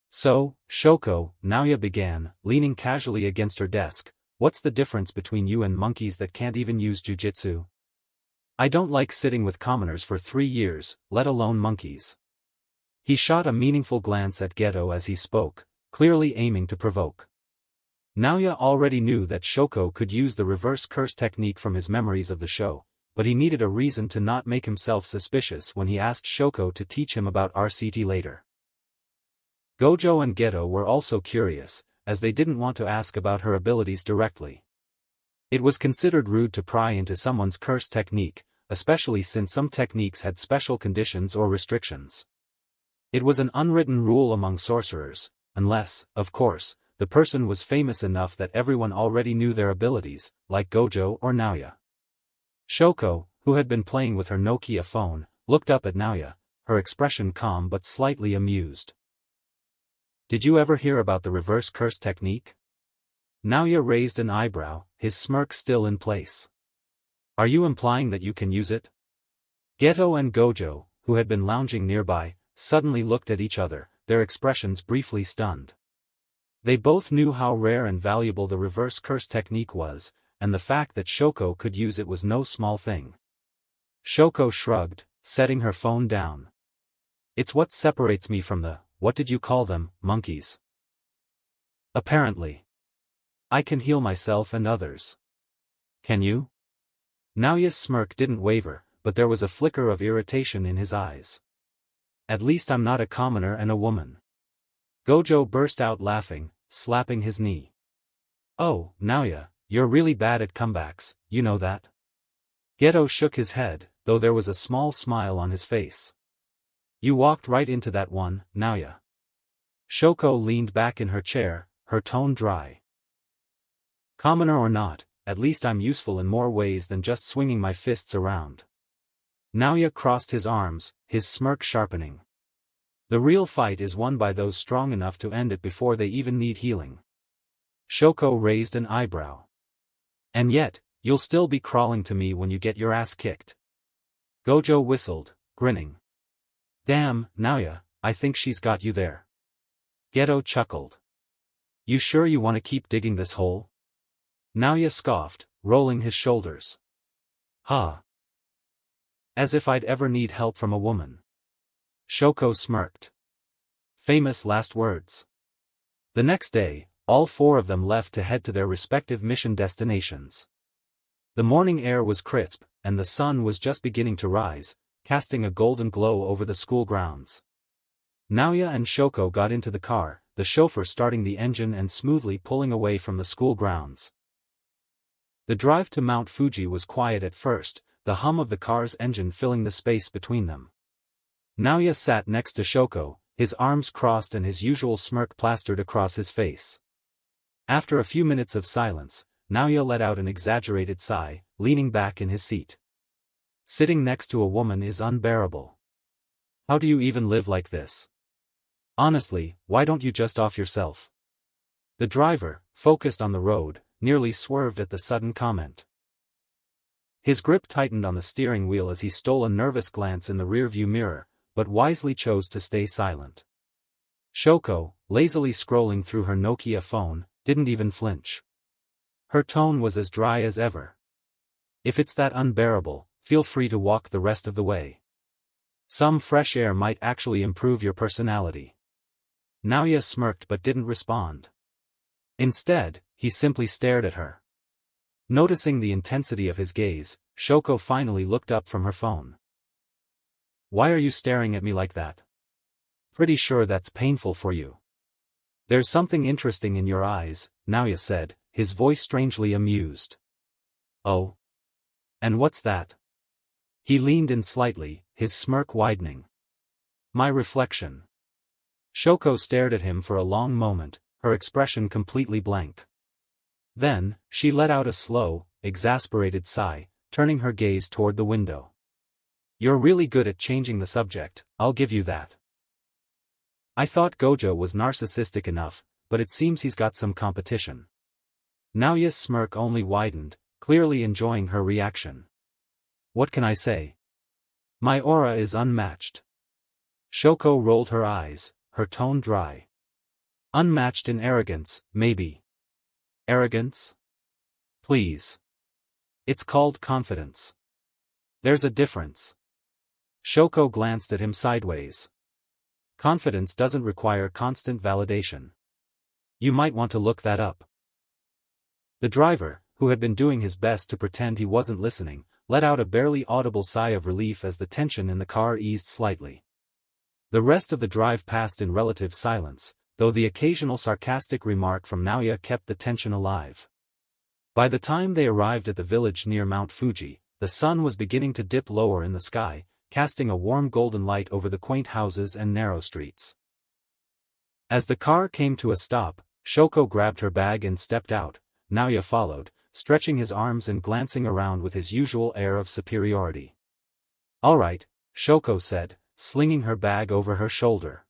So, Shoko, Naoya began, leaning casually against her desk, what's the difference between you and monkeys that can't even use jujitsu? I don't like sitting with commoners for 3 years, let alone monkeys. He shot a meaningful glance at Geto as he spoke, clearly aiming to provoke. Naoya already knew that Shoko could use the reverse curse technique from his memories of the show, but he needed a reason to not make himself suspicious when he asked Shoko to teach him about RCT later. Gojo and Geto were also curious, as they didn't want to ask about her abilities directly. It was considered rude to pry into someone's curse technique, especially since some techniques had special conditions or restrictions. It was an unwritten rule among sorcerers, unless, of course, the person was famous enough that everyone already knew their abilities, like Gojo or Naoya. Shoko, who had been playing with her Nokia phone, looked up at Naoya, her expression calm but slightly amused. Did you ever hear about the reverse curse technique? Naoya raised an eyebrow, his smirk still in place. Are you implying that you can use it? Geto and Gojo, who had been lounging nearby, suddenly looked at each other, their expressions briefly stunned. They both knew how rare and valuable the reverse curse technique was, and the fact that Shoko could use it was no small thing. Shoko shrugged, setting her phone down. It's what separates me from the, what did you call them, monkeys? Apparently. I can heal myself and others. Can you? Naoya's smirk didn't waver, but there was a flicker of irritation in his eyes. At least I'm not a commoner and a woman. Gojo burst out laughing, slapping his knee. Oh, Naoya, you're really bad at comebacks, you know that? Geto shook his head, though there was a small smile on his face. You walked right into that one, Naoya. Shoko leaned back in her chair, her tone dry. Commoner or not, at least I'm useful in more ways than just swinging my fists around. Naoya crossed his arms, his smirk sharpening. The real fight is won by those strong enough to end it before they even need healing. Shoko raised an eyebrow. And yet, you'll still be crawling to me when you get your ass kicked. Gojo whistled, grinning. Damn, Naoya, I think she's got you there. Geto chuckled. You sure you want to keep digging this hole? Naoya scoffed, rolling his shoulders. Huh. As if I'd ever need help from a woman. Shoko smirked. Famous last words. The next day, all four of them left to head to their respective mission destinations. The morning air was crisp, and the sun was just beginning to rise, casting a golden glow over the school grounds. Naoya and Shoko got into the car, the chauffeur starting the engine and smoothly pulling away from the school grounds. The drive to Mount Fuji was quiet at first, the hum of the car's engine filling the space between them. Naoya sat next to Shoko, his arms crossed and his usual smirk plastered across his face. After a few minutes of silence, Naoya let out an exaggerated sigh, leaning back in his seat. Sitting next to a woman is unbearable. How do you even live like this? Honestly, why don't you just off yourself? The driver, focused on the road, nearly swerved at the sudden comment. His grip tightened on the steering wheel as he stole a nervous glance in the rearview mirror, but wisely chose to stay silent. Shoko, lazily scrolling through her Nokia phone, didn't even flinch. Her tone was as dry as ever. If it's that unbearable, feel free to walk the rest of the way. Some fresh air might actually improve your personality. Naoya smirked but didn't respond. Instead, he simply stared at her. Noticing the intensity of his gaze, Shoko finally looked up from her phone. Why are you staring at me like that? Pretty sure that's painful for you. There's something interesting in your eyes, Naoya said, his voice strangely amused. Oh? And what's that? He leaned in slightly, his smirk widening. My reflection. Shoko stared at him for a long moment, her expression completely blank. Then, she let out a slow, exasperated sigh, turning her gaze toward the window. You're really good at changing the subject, I'll give you that. I thought Gojo was narcissistic enough, but it seems he's got some competition. Naoya's smirk only widened, clearly enjoying her reaction. What can I say? My aura is unmatched. Shoko rolled her eyes, her tone dry. Unmatched in arrogance, maybe. Arrogance? Please. It's called confidence. There's a difference. Shoko glanced at him sideways. Confidence doesn't require constant validation. You might want to look that up. The driver, who had been doing his best to pretend he wasn't listening, let out a barely audible sigh of relief as the tension in the car eased slightly. The rest of the drive passed in relative silence, though the occasional sarcastic remark from Naoya kept the tension alive. By the time they arrived at the village near Mount Fuji, the sun was beginning to dip lower in the sky, casting a warm golden light over the quaint houses and narrow streets. As the car came to a stop, Shoko grabbed her bag and stepped out. Naoya followed, stretching his arms and glancing around with his usual air of superiority. All right, Shoko said, slinging her bag over her shoulder.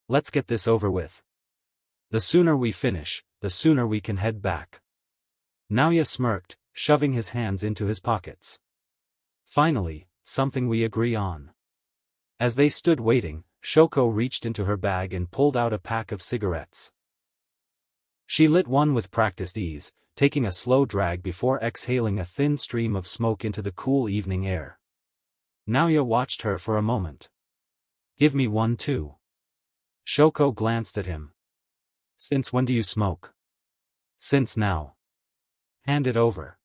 Let's get this over with. The sooner we finish, the sooner we can head back. Naoya smirked, shoving his hands into his pockets. Finally, something we agree on. As they stood waiting, Shoko reached into her bag and pulled out a pack of cigarettes. She lit one with practiced ease, taking a slow drag before exhaling a thin stream of smoke into the cool evening air. Naoya watched her for a moment. Give me one too. Shoko glanced at him. Since when do you smoke? Since now. Hand it over.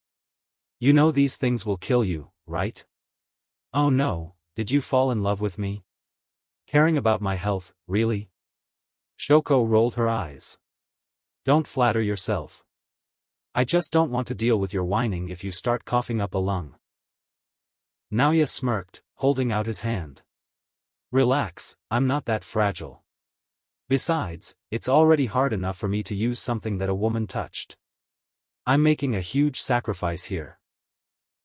You know these things will kill you, right? Oh no, did you fall in love with me? Caring about my health, really? Shoko rolled her eyes. Don't flatter yourself. I just don't want to deal with your whining if you start coughing up a lung. Naoya smirked, holding out his hand. Relax, I'm not that fragile. Besides, it's already hard enough for me to use something that a woman touched. I'm making a huge sacrifice here.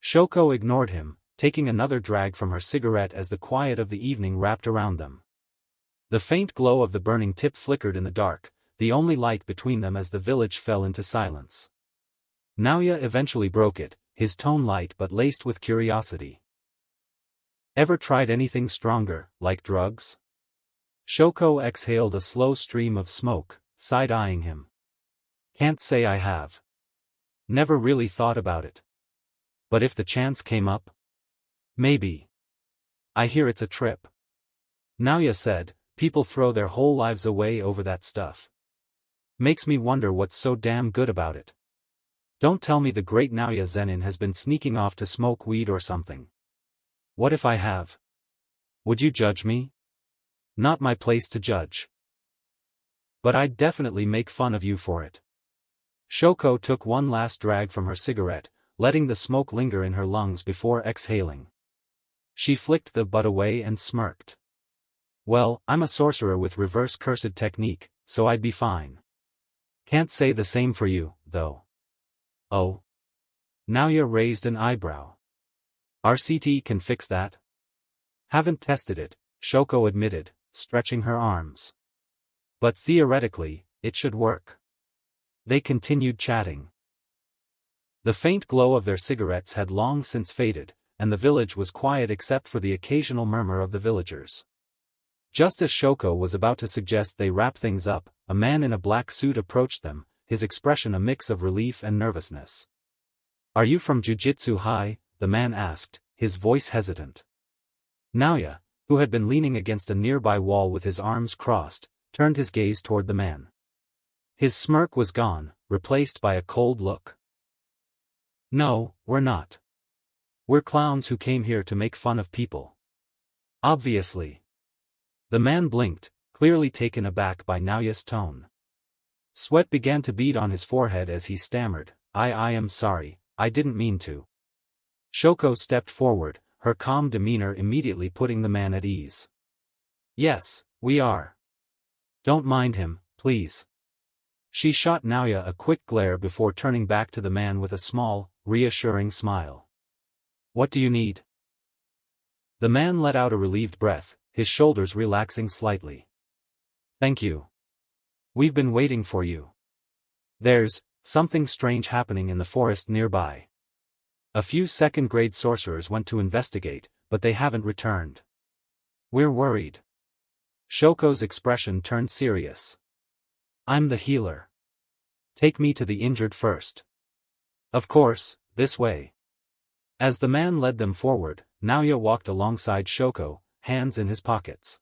Shoko ignored him, taking another drag from her cigarette as the quiet of the evening wrapped around them. The faint glow of the burning tip flickered in the dark, the only light between them as the village fell into silence. Naoya eventually broke it, his tone light but laced with curiosity. Ever tried anything stronger, like drugs? Shoko exhaled a slow stream of smoke, side-eyeing him. Can't say I have. Never really thought about it. But if the chance came up? Maybe. I hear it's a trip. Naoya said, people throw their whole lives away over that stuff. Makes me wonder what's so damn good about it. Don't tell me the great Naoya Zenin has been sneaking off to smoke weed or something. What if I have? Would you judge me? Not my place to judge. But I'd definitely make fun of you for it. Shoko took one last drag from her cigarette, letting the smoke linger in her lungs before exhaling. She flicked the butt away and smirked. Well, I'm a sorcerer with reverse cursed technique, so I'd be fine. Can't say the same for you, though. Oh? Naoya raised an eyebrow. RCT can fix that? Haven't tested it, Shoko admitted, stretching her arms. But theoretically, it should work. They continued chatting. The faint glow of their cigarettes had long since faded, and the village was quiet except for the occasional murmur of the villagers. Just as Shoko was about to suggest they wrap things up, a man in a black suit approached them, his expression a mix of relief and nervousness. "Are you from Jujutsu High?" the man asked, his voice hesitant. Naoya, who had been leaning against a nearby wall with his arms crossed, turned his gaze toward the man. His smirk was gone, replaced by a cold look. "No, we're not. We're clowns who came here to make fun of people." "Obviously." The man blinked, clearly taken aback by Naoya's tone. Sweat began to bead on his forehead as he stammered, I am sorry, I didn't mean to." Shoko stepped forward, her calm demeanor immediately putting the man at ease. "Yes, we are. Don't mind him, please." She shot Naoya a quick glare before turning back to the man with a small, reassuring smile. "What do you need?" The man let out a relieved breath, his shoulders relaxing slightly. "Thank you. We've been waiting for you. There's something strange happening in the forest nearby. A few second-grade sorcerers went to investigate, but they haven't returned. We're worried." Shoko's expression turned serious. "I'm the healer. Take me to the injured first." "Of course, this way." As the man led them forward, Naoya walked alongside Shoko, hands in his pockets.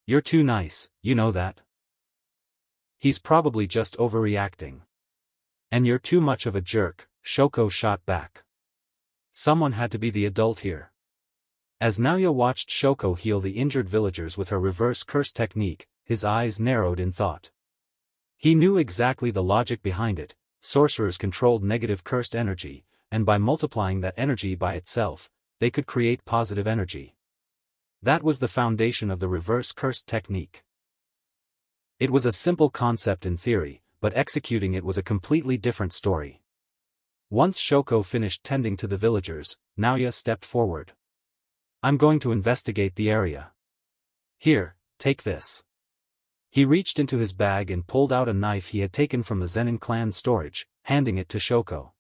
"You're too nice, you know that." "He's probably just overreacting." "And you're too much of a jerk," Shoko shot back. Someone had to be the adult here. As Naoya watched Shoko heal the injured villagers with her reverse curse technique, his eyes narrowed in thought. He knew exactly the logic behind it. Sorcerers controlled negative cursed energy, and by multiplying that energy by itself, they could create positive energy. That was the foundation of the reverse cursed technique. It was a simple concept in theory, but executing it was a completely different story. Once Shoko finished tending to the villagers, Naoya stepped forward. "I'm going to investigate the area. Here, take this." He reached into his bag and pulled out a knife he had taken from the Zenin clan's storage, handing it to Shoko.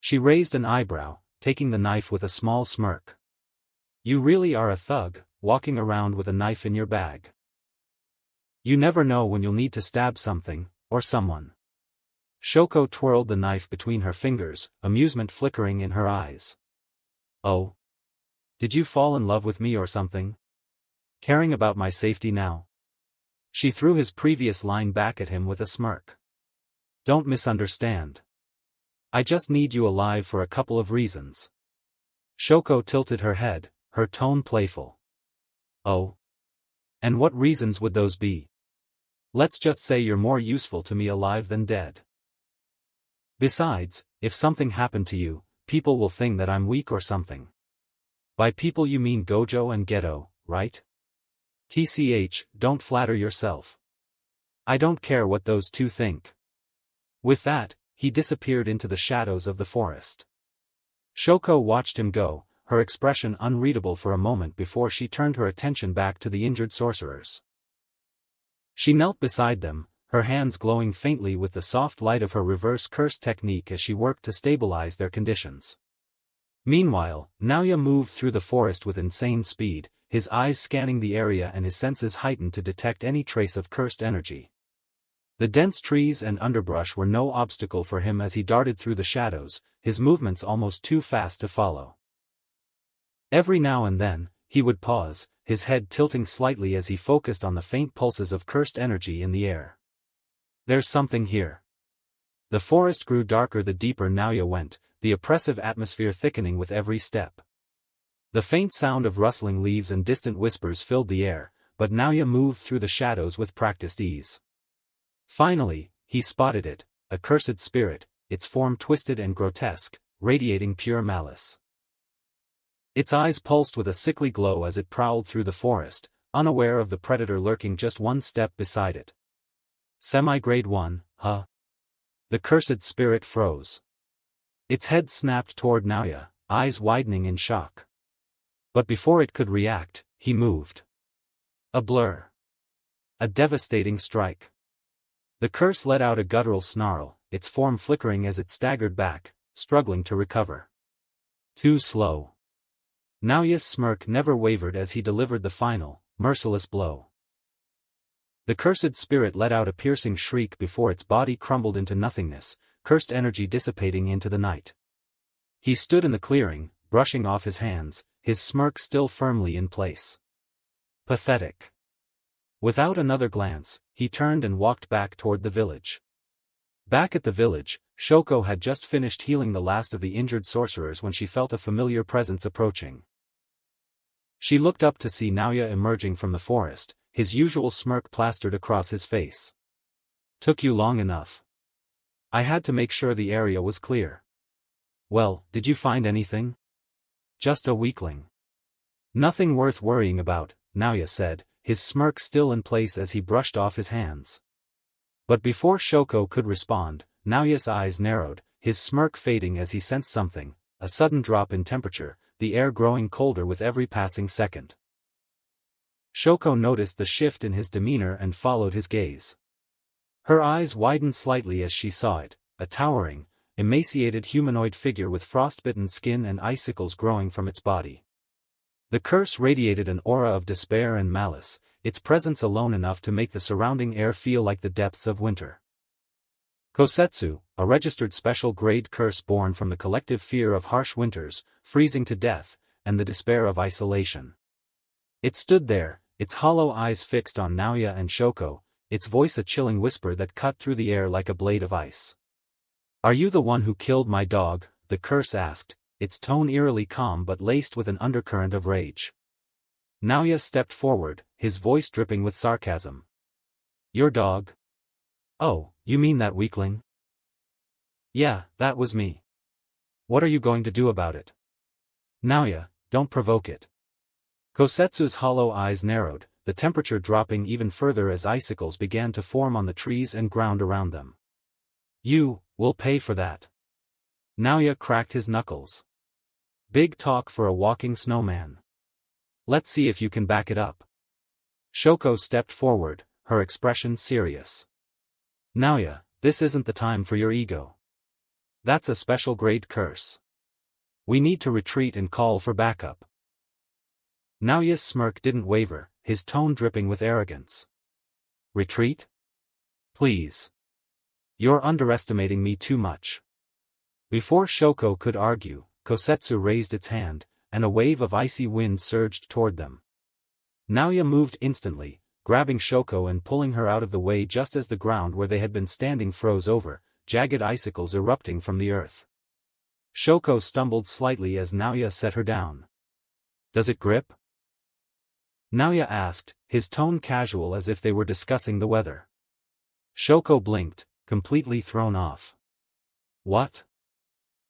She raised an eyebrow, taking the knife with a small smirk. "You really are a thug, walking around with a knife in your bag. You never know when you'll need to stab something, or someone." Shoko twirled the knife between her fingers, amusement flickering in her eyes. "Oh? Did you fall in love with me or something? Caring about my safety now?" She threw his previous line back at him with a smirk. "Don't misunderstand. I just need you alive for a couple of reasons." Shoko tilted her head, her tone playful. "Oh? And what reasons would those be? Let's just say you're more useful to me alive than dead. Besides, if something happened to you, people will think that I'm weak or something." "By people you mean Gojo and Geto, right? TCH, don't flatter yourself. I don't care what those two think." With that, he disappeared into the shadows of the forest. Shoko watched him go, her expression unreadable for a moment before she turned her attention back to the injured sorcerers. She knelt beside them, her hands glowing faintly with the soft light of her reverse curse technique as she worked to stabilize their conditions. Meanwhile, Naoya moved through the forest with insane speed, his eyes scanning the area and his senses heightened to detect any trace of cursed energy. The dense trees and underbrush were no obstacle for him as he darted through the shadows, his movements almost too fast to follow. Every now and then, he would pause, his head tilting slightly as he focused on the faint pulses of cursed energy in the air. "There's something here." The forest grew darker the deeper Naoya went, the oppressive atmosphere thickening with every step. The faint sound of rustling leaves and distant whispers filled the air, but Naoya moved through the shadows with practiced ease. Finally, he spotted it, a cursed spirit, its form twisted and grotesque, radiating pure malice. Its eyes pulsed with a sickly glow as it prowled through the forest, unaware of the predator lurking just one step beside it. Semi-grade 1, huh? The cursed spirit froze. Its head snapped toward Naoya, eyes widening in shock. But before it could react, he moved. A blur. A devastating strike. The curse let out a guttural snarl, its form flickering as it staggered back, struggling to recover. Too slow. Naoya's smirk never wavered as he delivered the final, merciless blow. The cursed spirit let out a piercing shriek before its body crumbled into nothingness, cursed energy dissipating into the night. He stood in the clearing, brushing off his hands, his smirk still firmly in place. Pathetic. Without another glance, he turned and walked back toward the village. Back at the village, Shoko had just finished healing the last of the injured sorcerers when she felt a familiar presence approaching. She looked up to see Naoya emerging from the forest, his usual smirk plastered across his face. "Took you long enough. I had to make sure the area was clear." "Well, did you find anything?" "Just a weakling." "Nothing worth worrying about," Naoya said, his smirk still in place as he brushed off his hands. But before Shoko could respond, Naoya's eyes narrowed, his smirk fading as he sensed something, a sudden drop in temperature, the air growing colder with every passing second. Shoko noticed the shift in his demeanor and followed his gaze. Her eyes widened slightly as she saw it, a towering, emaciated humanoid figure with frostbitten skin and icicles growing from its body. The curse radiated an aura of despair and malice, its presence alone enough to make the surrounding air feel like the depths of winter. Kosetsu, a registered special grade curse born from the collective fear of harsh winters, freezing to death, and the despair of isolation. It stood there, its hollow eyes fixed on Naoya and Shoko, its voice a chilling whisper that cut through the air like a blade of ice. "Are you the one who killed my dog?" the curse asked, its tone eerily calm but laced with an undercurrent of rage. Naoya stepped forward, his voice dripping with sarcasm. "Your dog? Oh, you mean that weakling?" "Yeah, that was me. What are you going to do about it?" "Naoya, don't provoke it." Kosetsu's hollow eyes narrowed, the temperature dropping even further as icicles began to form on the trees and ground around them. "You will pay for that." Naoya cracked his knuckles. "Big talk for a walking snowman. Let's see if you can back it up." Shoko stepped forward, her expression serious. "Naoya, this isn't the time for your ego. That's a special grade curse. We need to retreat and call for backup." Naoya's smirk didn't waver, his tone dripping with arrogance. "Retreat? Please. You're underestimating me too much." Before Shoko could argue, Kosetsu raised its hand, and a wave of icy wind surged toward them. Naoya moved instantly, grabbing Shoko and pulling her out of the way just as the ground where they had been standing froze over, jagged icicles erupting from the earth. Shoko stumbled slightly as Naoya set her down. "Does it grip?" Naoya asked, his tone casual as if they were discussing the weather. Shoko blinked, completely thrown off. "What?"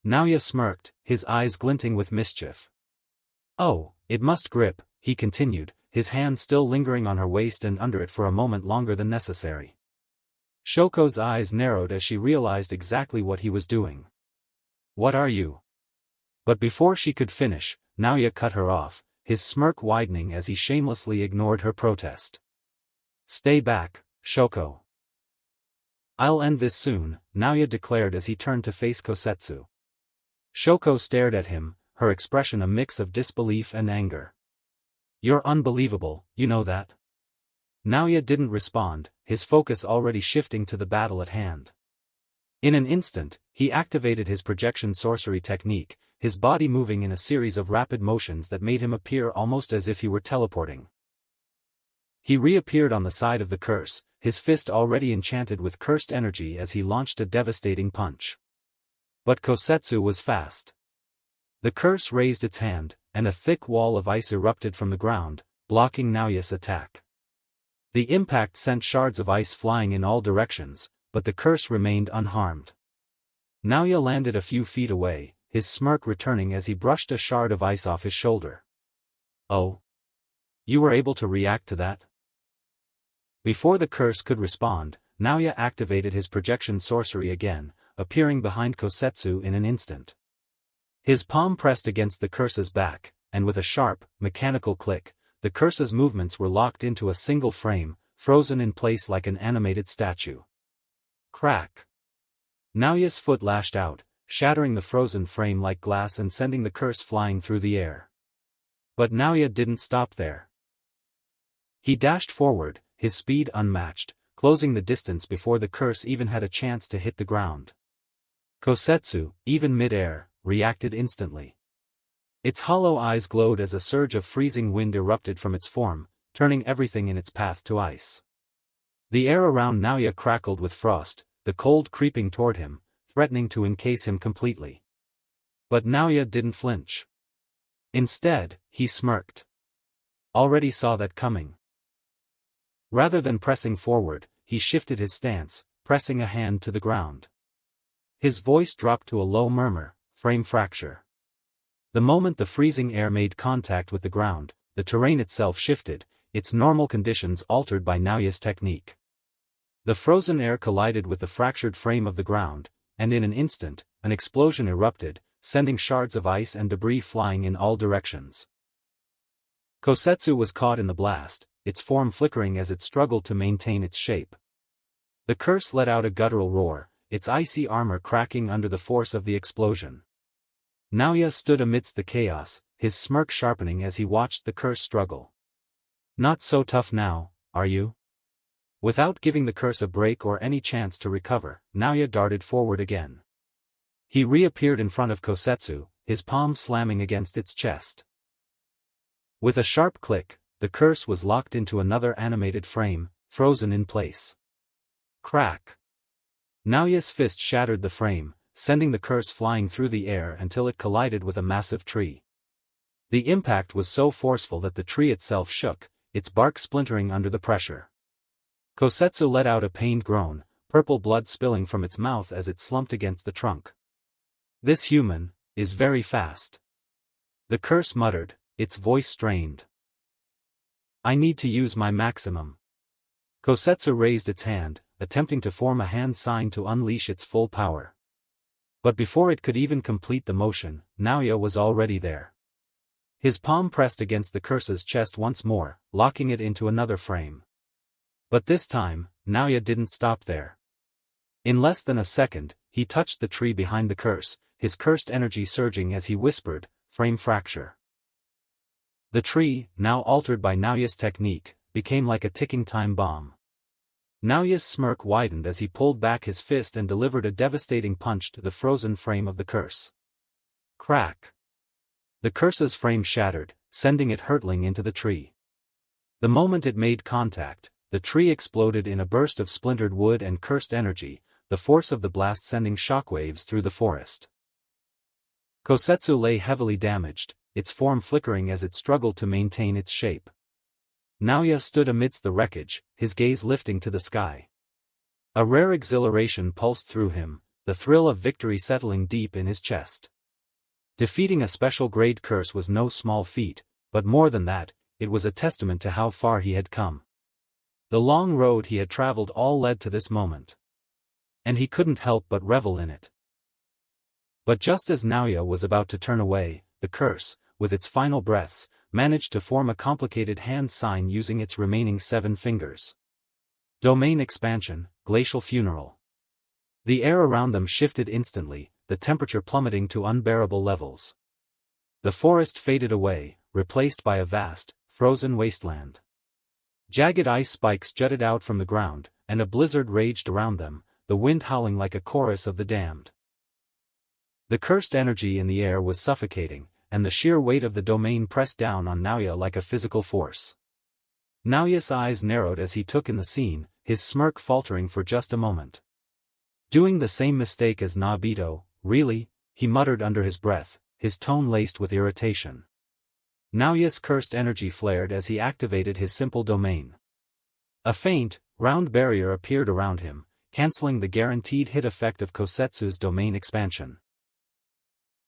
Naoya smirked, his eyes glinting with mischief. "Oh, it must grip," he continued, his hand still lingering on her waist and under it for a moment longer than necessary. Shoko's eyes narrowed as she realized exactly what he was doing. "What are you?" But before she could finish, Naoya cut her off, his smirk widening as he shamelessly ignored her protest. "Stay back, Shoko. I'll end this soon," Naoya declared as he turned to face Kosetsu. Shoko stared at him, her expression a mix of disbelief and anger. "You're unbelievable, you know that?" Naoya didn't respond, his focus already shifting to the battle at hand. In an instant, he activated his projection sorcery technique, his body moving in a series of rapid motions that made him appear almost as if he were teleporting. He reappeared on the side of the curse, his fist already enchanted with cursed energy as he launched a devastating punch. But Kosetsu was fast. The curse raised its hand, and a thick wall of ice erupted from the ground, blocking Naoya's attack. The impact sent shards of ice flying in all directions, but the curse remained unharmed. Naoya landed a few feet away, his smirk returning as he brushed a shard of ice off his shoulder. "Oh? You were able to react to that?" Before the curse could respond, Naoya activated his projection sorcery again, appearing behind Kosetsu in an instant. His palm pressed against the curse's back, and with a sharp, mechanical click, the curse's movements were locked into a single frame, frozen in place like an animated statue. Crack! Naoya's foot lashed out, shattering the frozen frame like glass and sending the curse flying through the air. But Naoya didn't stop there. He dashed forward, his speed unmatched, closing the distance before the curse even had a chance to hit the ground. Kosetsu, even mid-air, reacted instantly. Its hollow eyes glowed as a surge of freezing wind erupted from its form, turning everything in its path to ice. The air around Naoya crackled with frost, the cold creeping toward him, threatening to encase him completely. But Naoya didn't flinch. Instead, he smirked. Already saw that coming. Rather than pressing forward, he shifted his stance, pressing a hand to the ground. His voice dropped to a low murmur, frame fracture. The moment the freezing air made contact with the ground, the terrain itself shifted, its normal conditions altered by Naoya's technique. The frozen air collided with the fractured frame of the ground, and in an instant, an explosion erupted, sending shards of ice and debris flying in all directions. Kosetsu was caught in the blast, its form flickering as it struggled to maintain its shape. The curse let out a guttural roar, its icy armor cracking under the force of the explosion. Naoya stood amidst the chaos, his smirk sharpening as he watched the curse struggle. Not so tough now, are you? Without giving the curse a break or any chance to recover, Naoya darted forward again. He reappeared in front of Kosetsu, his palm slamming against its chest. With a sharp click, the curse was locked into another animated frame, frozen in place. Crack! Naoya's fist shattered the frame, sending the curse flying through the air until it collided with a massive tree. The impact was so forceful that the tree itself shook, its bark splintering under the pressure. Kosetsu let out a pained groan, purple blood spilling from its mouth as it slumped against the trunk. This human is very fast. The curse muttered, its voice strained. I need to use my maximum. Kosetsu raised its hand, attempting to form a hand sign to unleash its full power. But before it could even complete the motion, Naoya was already there. His palm pressed against the curse's chest once more, locking it into another frame. But this time, Naoya didn't stop there. In less than a second, he touched the tree behind the curse, his cursed energy surging as he whispered, frame fracture. The tree, now altered by Naoya's technique, became like a ticking time bomb. Naoya's smirk widened as he pulled back his fist and delivered a devastating punch to the frozen frame of the curse. Crack! The curse's frame shattered, sending it hurtling into the tree. The moment it made contact, the tree exploded in a burst of splintered wood and cursed energy, the force of the blast sending shockwaves through the forest. Kosetsu lay heavily damaged, its form flickering as it struggled to maintain its shape. Naoya stood amidst the wreckage, his gaze lifting to the sky. A rare exhilaration pulsed through him, the thrill of victory settling deep in his chest. Defeating a special-grade curse was no small feat, but more than that, it was a testament to how far he had come. The long road he had traveled all led to this moment. And he couldn't help but revel in it. But just as Naoya was about to turn away, the curse, with its final breaths, managed to form a complicated hand sign using its remaining 7 fingers. Domain expansion, glacial funeral. The air around them shifted instantly, the temperature plummeting to unbearable levels. The forest faded away, replaced by a vast, frozen wasteland. Jagged ice spikes jutted out from the ground, and a blizzard raged around them, the wind howling like a chorus of the damned. The cursed energy in the air was suffocating, and the sheer weight of the domain pressed down on Naoya like a physical force. Naoya's eyes narrowed as he took in the scene, his smirk faltering for just a moment. Doing the same mistake as Nobito, really? He muttered under his breath, his tone laced with irritation. Naoya's cursed energy flared as he activated his simple domain. A faint, round barrier appeared around him, cancelling the guaranteed hit effect of Kosetsu's domain expansion.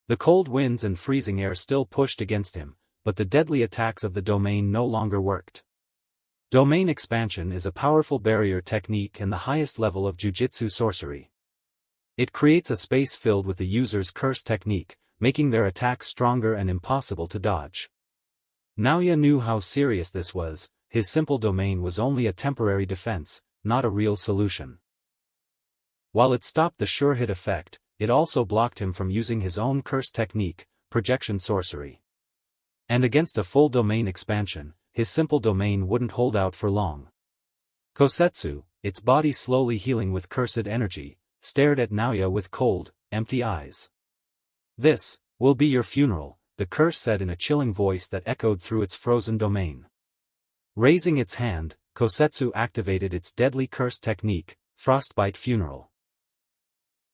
The cold winds and freezing air still pushed against him, but the deadly attacks of the domain no longer worked. Domain expansion is a powerful barrier technique and the highest level of jujitsu sorcery. It creates a space filled with the user's curse technique, making their attacks stronger and impossible to dodge. Naoya knew how serious this was. His simple domain was only a temporary defense, not a real solution. While it stopped the sure-hit effect, it also blocked him from using his own curse technique, Projection Sorcery. And against a full domain expansion, his simple domain wouldn't hold out for long. Kosetsu, its body slowly healing with cursed energy, stared at Naoya with cold, empty eyes. "This will be your funeral," the curse said in a chilling voice that echoed through its frozen domain. Raising its hand, Kosetsu activated its deadly curse technique, Frostbite Funeral.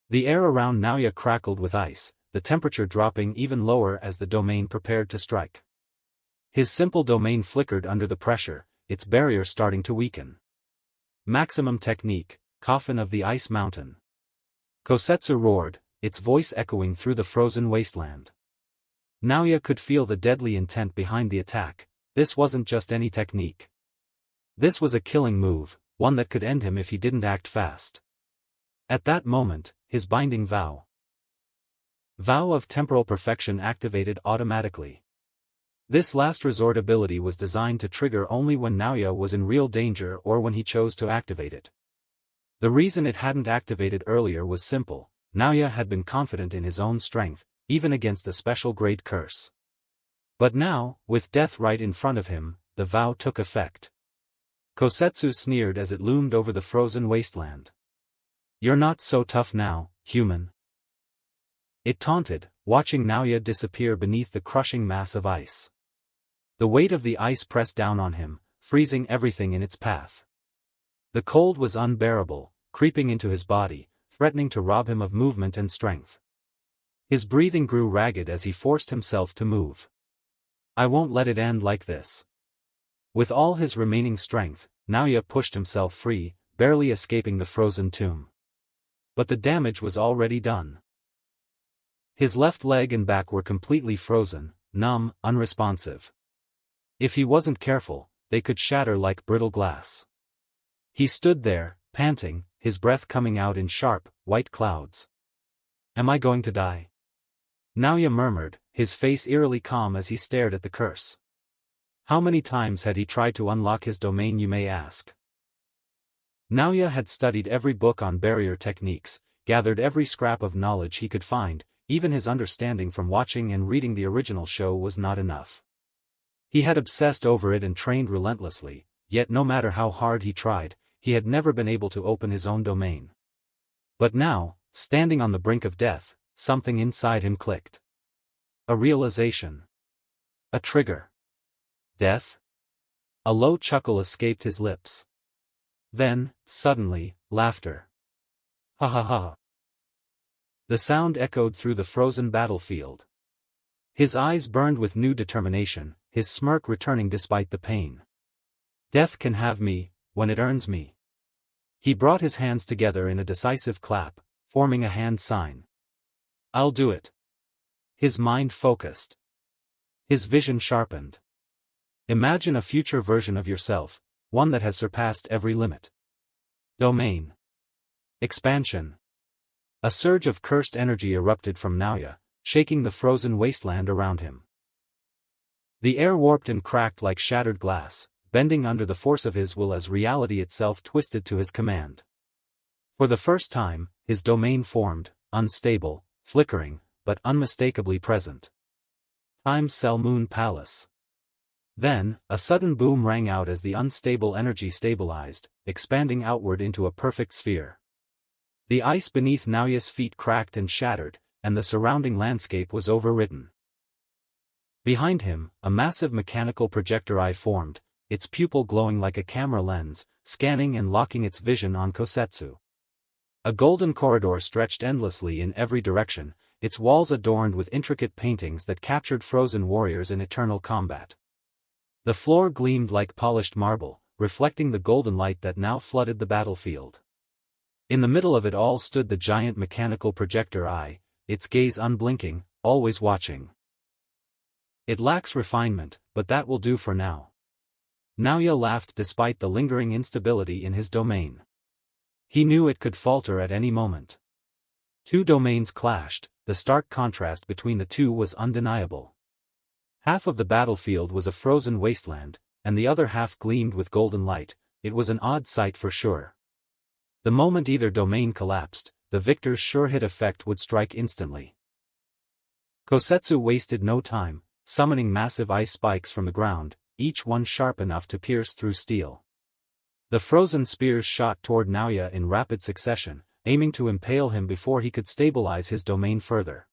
The air around Naoya crackled with ice, the temperature dropping even lower as the domain prepared to strike. His simple domain flickered under the pressure, its barrier starting to weaken. Maximum technique, Coffin of the Ice Mountain. Kosetsu roared, its voice echoing through the frozen wasteland. Naoya could feel the deadly intent behind the attack. This wasn't just any technique. This was a killing move, one that could end him if he didn't act fast. At that moment, his binding vow of temporal perfection activated automatically. This last resort ability was designed to trigger only when Naoya was in real danger or when he chose to activate it. The reason it hadn't activated earlier was simple: Naoya had been confident in his own strength, even against a special grade curse. But now, with death right in front of him, the vow took effect. Kosetsu sneered as it loomed over the frozen wasteland. "You're not so tough now, human." It taunted, watching Naoya disappear beneath the crushing mass of ice. The weight of the ice pressed down on him, freezing everything in its path. The cold was unbearable, creeping into his body, threatening to rob him of movement and strength. His breathing grew ragged as he forced himself to move. "I won't let it end like this." With all his remaining strength, Naoya pushed himself free, barely escaping the frozen tomb. But the damage was already done. His left leg and back were completely frozen, numb, unresponsive. If he wasn't careful, they could shatter like brittle glass. He stood there, panting, his breath coming out in sharp, white clouds. "Am I going to die?" Naoya murmured, his face eerily calm as he stared at the curse. How many times had he tried to unlock his domain, you may ask? Naoya had studied every book on barrier techniques, gathered every scrap of knowledge he could find. Even his understanding from watching and reading the original show was not enough. He had obsessed over it and trained relentlessly, yet no matter how hard he tried, he had never been able to open his own domain. But now, standing on the brink of death, something inside him clicked. A realization. A trigger. Death? A low chuckle escaped his lips. Then, suddenly, laughter. Ha ha ha. The sound echoed through the frozen battlefield. His eyes burned with new determination, his smirk returning despite the pain. "Death can have me, when it earns me." He brought his hands together in a decisive clap, forming a hand sign. "I'll do it." His mind focused. His vision sharpened. Imagine a future version of yourself, one that has surpassed every limit. Domain. Expansion. A surge of cursed energy erupted from Naoya, shaking the frozen wasteland around him. The air warped and cracked like shattered glass, bending under the force of his will as reality itself twisted to his command. For the first time, his domain formed, unstable, flickering, but unmistakably present. Time Cell Moon Palace. Then, a sudden boom rang out as the unstable energy stabilized, expanding outward into a perfect sphere. The ice beneath Naoya's feet cracked and shattered, and the surrounding landscape was overwritten. Behind him, a massive mechanical projector eye formed, its pupil glowing like a camera lens, scanning and locking its vision on Kosetsu. A golden corridor stretched endlessly in every direction, its walls adorned with intricate paintings that captured frozen warriors in eternal combat. The floor gleamed like polished marble, reflecting the golden light that now flooded the battlefield. In the middle of it all stood the giant mechanical projector eye, its gaze unblinking, always watching. "It lacks refinement, but that will do for now." Naoya laughed despite the lingering instability in his domain. He knew it could falter at any moment. Two domains clashed, the stark contrast between the two was undeniable. Half of the battlefield was a frozen wasteland, and the other half gleamed with golden light. It was an odd sight for sure. The moment either domain collapsed, the victor's sure-hit effect would strike instantly. Kosetsu wasted no time, summoning massive ice spikes from the ground, each one sharp enough to pierce through steel. The frozen spears shot toward Naoya in rapid succession, aiming to impale him before he could stabilize his domain further.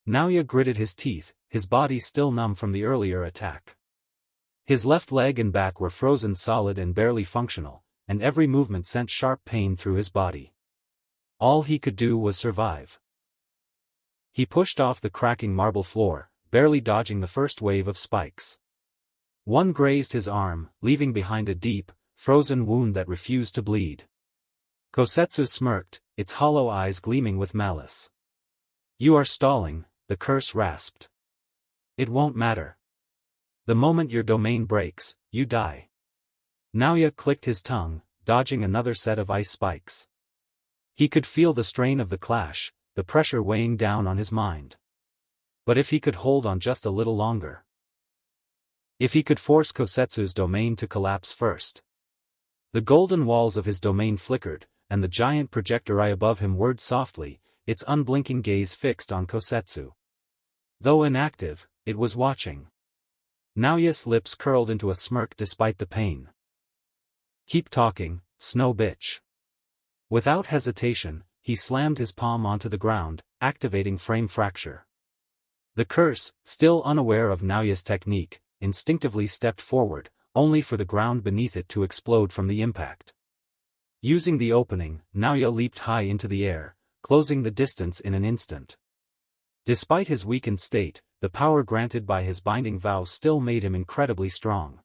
Naoya gritted his teeth, his body still numb from the earlier attack. His left leg and back were frozen solid and barely functional, and every movement sent sharp pain through his body. All he could do was survive. He pushed off the cracking marble floor, barely dodging the first wave of spikes. One grazed his arm, leaving behind a deep, frozen wound that refused to bleed. Kosetsu smirked, its hollow eyes gleaming with malice. "You are stalling," the curse rasped. "It won't matter. The moment your domain breaks, you die." Naoya clicked his tongue, dodging another set of ice spikes. He could feel the strain of the clash, the pressure weighing down on his mind. But if he could hold on just a little longer. If he could force Kosetsu's domain to collapse first. The golden walls of his domain flickered, and the giant projector eye above him whirred softly, its unblinking gaze fixed on Kosetsu. Though inactive, it was watching. Naoya's lips curled into a smirk despite the pain. "Keep talking, snow bitch." Without hesitation, he slammed his palm onto the ground, activating frame fracture. The curse, still unaware of Naoya's technique, instinctively stepped forward, only for the ground beneath it to explode from the impact. Using the opening, Naoya leaped high into the air, closing the distance in an instant. Despite his weakened state, the power granted by his binding vow still made him incredibly strong.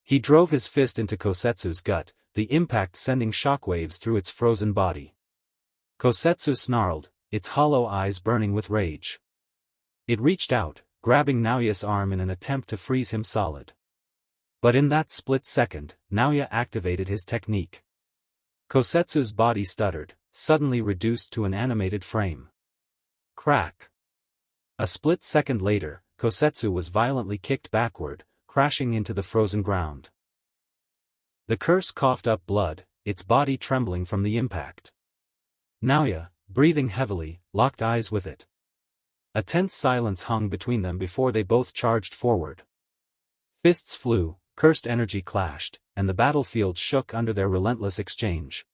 He drove his fist into Kosetsu's gut, the impact sending shockwaves through its frozen body. Kosetsu snarled, its hollow eyes burning with rage. It reached out, grabbing Naoya's arm in an attempt to freeze him solid. But in that split second, Naoya activated his technique. Kosetsu's body stuttered, suddenly reduced to an animated frame. Crack. A split second later, Kosetsu was violently kicked backward, crashing into the frozen ground. The curse coughed up blood, its body trembling from the impact. Naoya, breathing heavily, locked eyes with it. A tense silence hung between them before they both charged forward. Fists flew, cursed energy clashed, and the battlefield shook under their relentless exchange.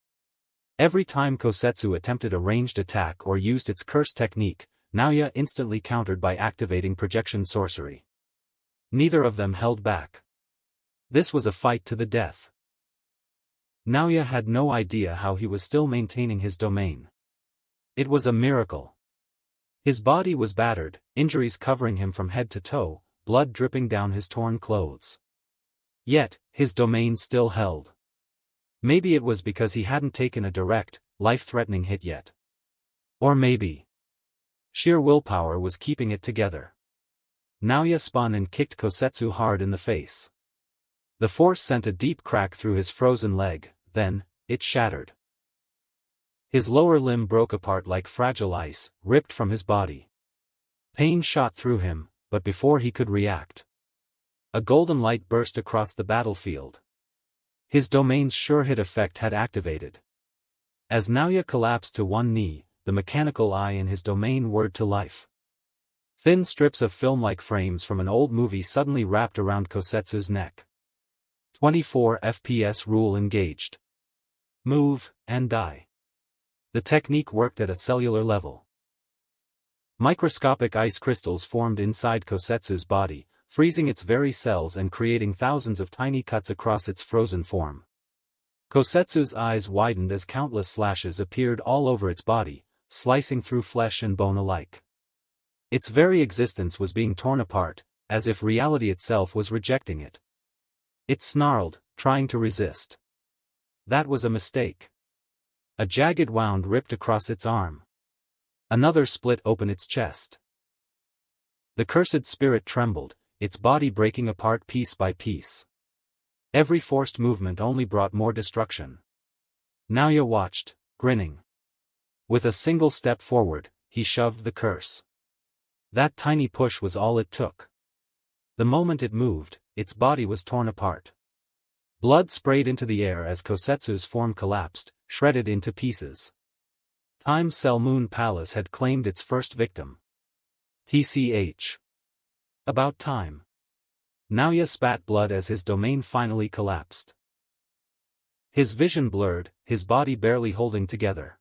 Every time Kosetsu attempted a ranged attack or used its curse technique, Naoya instantly countered by activating Projection Sorcery. Neither of them held back. This was a fight to the death. Naoya had no idea how he was still maintaining his domain. It was a miracle. His body was battered, injuries covering him from head to toe, blood dripping down his torn clothes. Yet, his domain still held. Maybe it was because he hadn't taken a direct, life-threatening hit yet. Or maybe sheer willpower was keeping it together. Naoya spun and kicked Kosetsu hard in the face. The force sent a deep crack through his frozen leg, then, it shattered. His lower limb broke apart like fragile ice, ripped from his body. Pain shot through him, but before he could react, a golden light burst across the battlefield. His domain's sure-hit effect had activated. As Naoya collapsed to one knee, the mechanical eye in his domain whirred to life. Thin strips of film-like frames from an old movie suddenly wrapped around Kosetsu's neck. 24 FPS rule engaged. Move, and die. The technique worked at a cellular level. Microscopic ice crystals formed inside Kosetsu's body, freezing its very cells and creating thousands of tiny cuts across its frozen form. Kosetsu's eyes widened as countless slashes appeared all over its body, slicing through flesh and bone alike. Its very existence was being torn apart, as if reality itself was rejecting it. It snarled, trying to resist. That was a mistake. A jagged wound ripped across its arm. Another split open its chest. The cursed spirit trembled, its body breaking apart piece by piece. Every forced movement only brought more destruction. Naoya watched, grinning. With a single step forward, he shoved the curse. That tiny push was all it took. The moment it moved, its body was torn apart. Blood sprayed into the air as Kosetsu's form collapsed, shredded into pieces. Time Cell Moon Palace had claimed its first victim. TCH. About time. Naoya spat blood as his domain finally collapsed. His vision blurred, his body barely holding together.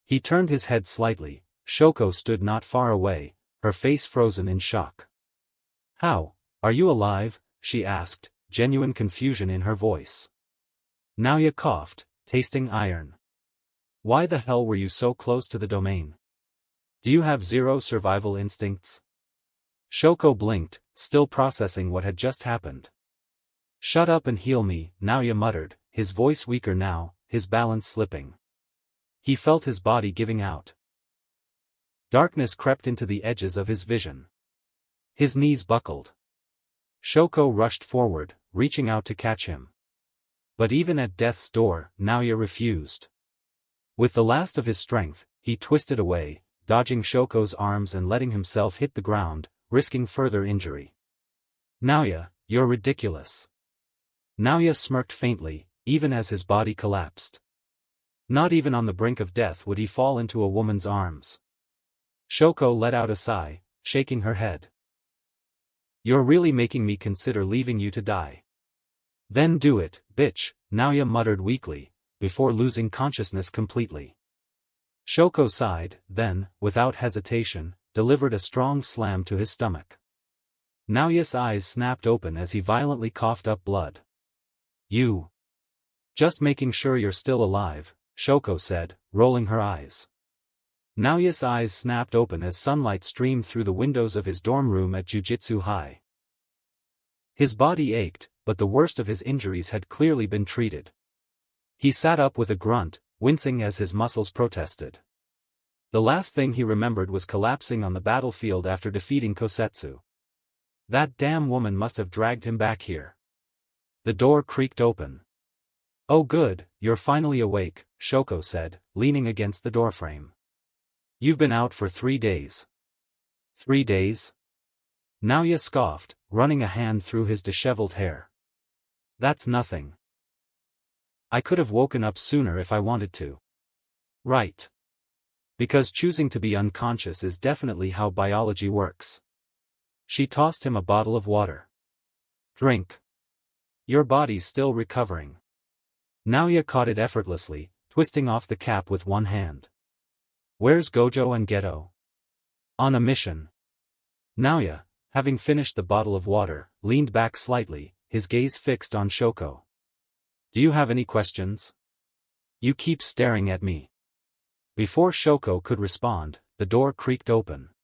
He turned his head slightly. Shoko stood not far away, her face frozen in shock. "How? Are you alive?" she asked, genuine confusion in her voice. Naoya coughed, tasting iron. "Why the hell were you so close to the domain? Do you have zero survival instincts?" Shoko blinked, still processing what had just happened. "Shut up and heal me," Naoya muttered, his voice weaker now, his balance slipping. He felt his body giving out. Darkness crept into the edges of his vision. His knees buckled. Shoko rushed forward, reaching out to catch him. But even at death's door, Naoya refused. With the last of his strength, he twisted away, dodging Shoko's arms and letting himself hit the ground, risking further injury. "Naoya, you're ridiculous." Naoya smirked faintly, even as his body collapsed. Not even on the brink of death would he fall into a woman's arms. Shoko let out a sigh, shaking her head. "You're really making me consider leaving you to die." "Then do it, bitch," Naoya muttered weakly, before losing consciousness completely. Shoko sighed, then, without hesitation, delivered a strong slam to his stomach. Naoya's eyes snapped open as he violently coughed up blood. "You. Just making sure you're still alive," Shoko said, rolling her eyes. Naoya's eyes snapped open as sunlight streamed through the windows of his dorm room at Jujutsu High. His body ached, but the worst of his injuries had clearly been treated. He sat up with a grunt, wincing as his muscles protested. The last thing he remembered was collapsing on the battlefield after defeating Kosetsu. That damn woman must have dragged him back here. The door creaked open. "Oh good, you're finally awake," Shoko said, leaning against the doorframe. "You've been out for 3 days." 3 days? Naoya scoffed, running a hand through his disheveled hair. "That's nothing. I could have woken up sooner if I wanted to." "Right. Because choosing to be unconscious is definitely how biology works." She tossed him a bottle of water. "Drink. Your body's still recovering." Naoya caught it effortlessly, twisting off the cap with one hand. "Where's Gojo and Geto?" "On a mission." Naoya, having finished the bottle of water, leaned back slightly, his gaze fixed on Shoko. "Do you have any questions? You keep staring at me." Before Shoko could respond, the door creaked open.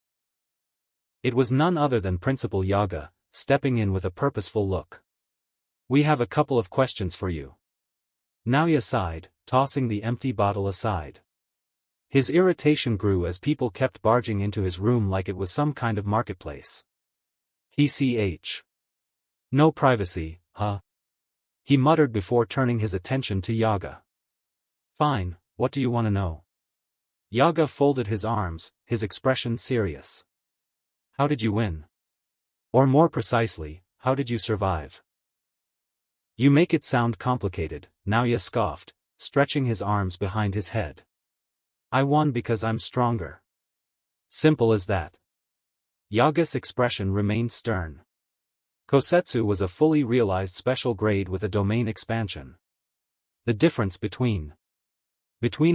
It was none other than Principal Yaga, stepping in with a purposeful look. "We have a couple of questions for you." Naoya sighed, tossing the empty bottle aside. His irritation grew as people kept barging into his room like it was some kind of marketplace. TCH. "No privacy, huh?" he muttered before turning his attention to Yaga. "Fine, what do you want to know?" Yaga folded his arms, his expression serious. "How did you win? Or more precisely, how did you survive?" "You make it sound complicated," Naoya scoffed, stretching his arms behind his head. "I won because I'm stronger. Simple as that." Yaga's expression remained stern. Kosetsu was a fully realized special grade with a domain expansion. The difference between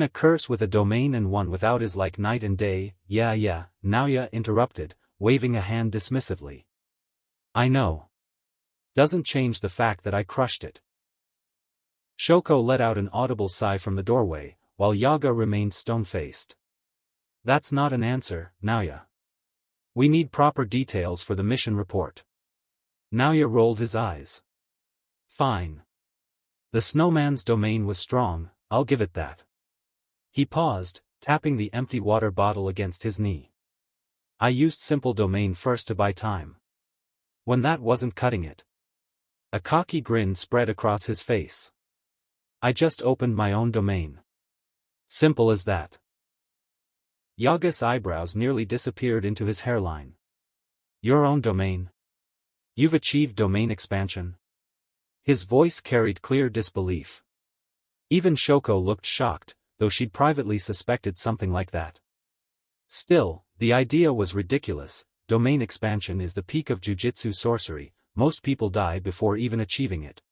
a curse with a domain and one without is like night and day. Yeah, Naoya interrupted, waving a hand dismissively. "I know. Doesn't change the fact that I crushed it." Shoko let out an audible sigh from the doorway, while Yaga remained stone-faced. "That's not an answer, Naoya. We need proper details for the mission report." Naoya rolled his eyes. "Fine. The snowman's domain was strong, I'll give it that." He paused, tapping the empty water bottle against his knee. "I used simple domain first to buy time. When that wasn't cutting it." A cocky grin spread across his face. "I just opened my own domain. Simple as that." Yaga's eyebrows nearly disappeared into his hairline. Your own domain? You've achieved domain expansion? His voice carried clear disbelief. Even Shoko looked shocked, though she'd privately suspected something like that. Still, the idea was ridiculous. Domain expansion is the peak of jujitsu sorcery, most people die before even achieving it.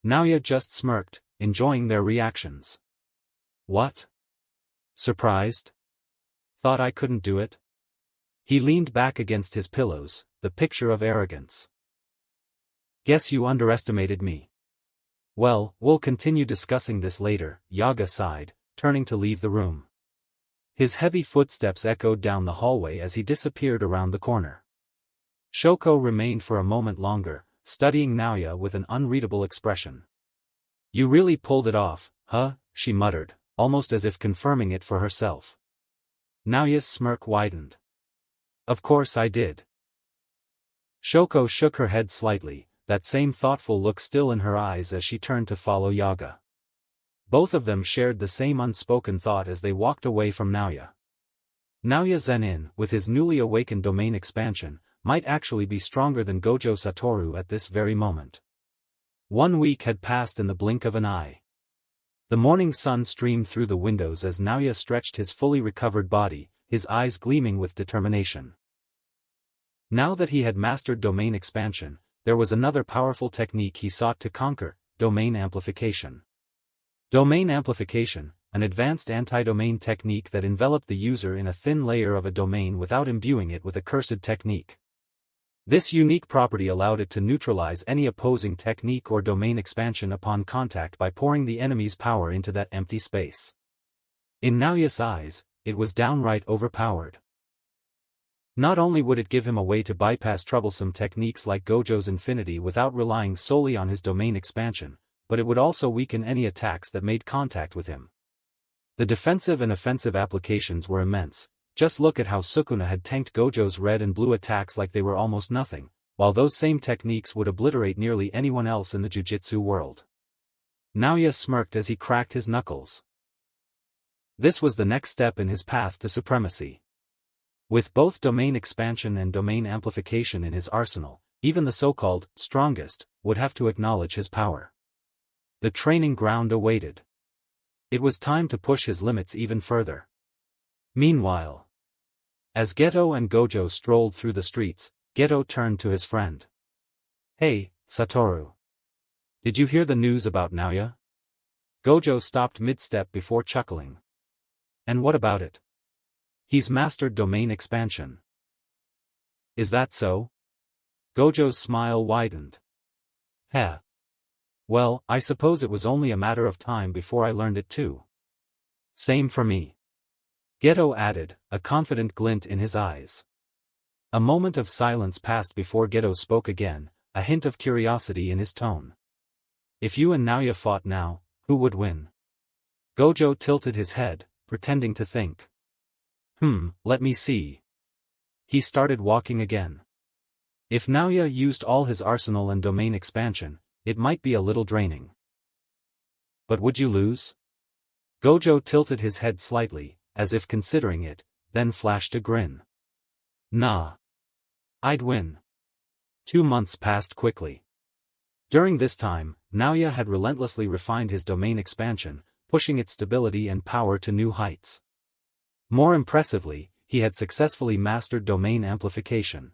Naoya just smirked, enjoying their reactions. What? Surprised? Thought I couldn't do it? He leaned back against his pillows, the picture of arrogance. Guess you underestimated me. Well, we'll continue discussing this later, Yaga sighed, turning to leave the room. His heavy footsteps echoed down the hallway as he disappeared around the corner. Shoko remained for a moment longer, studying Naoya with an unreadable expression. You really pulled it off, huh? She muttered, almost as if confirming it for herself. Naoya's smirk widened. Of course I did. Shoko shook her head slightly, that same thoughtful look still in her eyes as she turned to follow Yaga. Both of them shared the same unspoken thought as they walked away from Naoya. Naoya Zenin, with his newly awakened domain expansion, might actually be stronger than Gojo Satoru at this very moment. 1 week had passed in the blink of an eye. The morning sun streamed through the windows as Naoya stretched his fully recovered body, his eyes gleaming with determination. Now that he had mastered domain expansion, there was another powerful technique he sought to conquer: domain amplification. Domain amplification, an advanced anti-domain technique that enveloped the user in a thin layer of a domain without imbuing it with a cursed technique. This unique property allowed it to neutralize any opposing technique or domain expansion upon contact by pouring the enemy's power into that empty space. In Naoya's eyes, it was downright overpowered. Not only would it give him a way to bypass troublesome techniques like Gojo's Infinity without relying solely on his domain expansion, but it would also weaken any attacks that made contact with him. The defensive and offensive applications were immense. Just look at how Sukuna had tanked Gojo's red and blue attacks like they were almost nothing, while those same techniques would obliterate nearly anyone else in the jujitsu world. Naoya smirked as he cracked his knuckles. This was the next step in his path to supremacy. With both domain expansion and domain amplification in his arsenal, even the so-called strongest would have to acknowledge his power. The training ground awaited. It was time to push his limits even further. Meanwhile, as Geto and Gojo strolled through the streets, Geto turned to his friend. Hey, Satoru. Did you hear the news about Naoya? Gojo stopped mid-step before chuckling. And what about it? He's mastered domain expansion. Is that so? Gojo's smile widened. Heh. Well, I suppose it was only a matter of time before I learned it too. Same for me. Geto added, a confident glint in his eyes. A moment of silence passed before Geto spoke again, a hint of curiosity in his tone. If you and Naoya fought now, who would win? Gojo tilted his head, pretending to think. Let me see. He started walking again. If Naoya used all his arsenal and domain expansion, it might be a little draining. But would you lose? Gojo tilted his head slightly, as if considering it, then flashed a grin. Nah. I'd win. 2 months passed quickly. During this time, Naoya had relentlessly refined his domain expansion, pushing its stability and power to new heights. More impressively, he had successfully mastered domain amplification.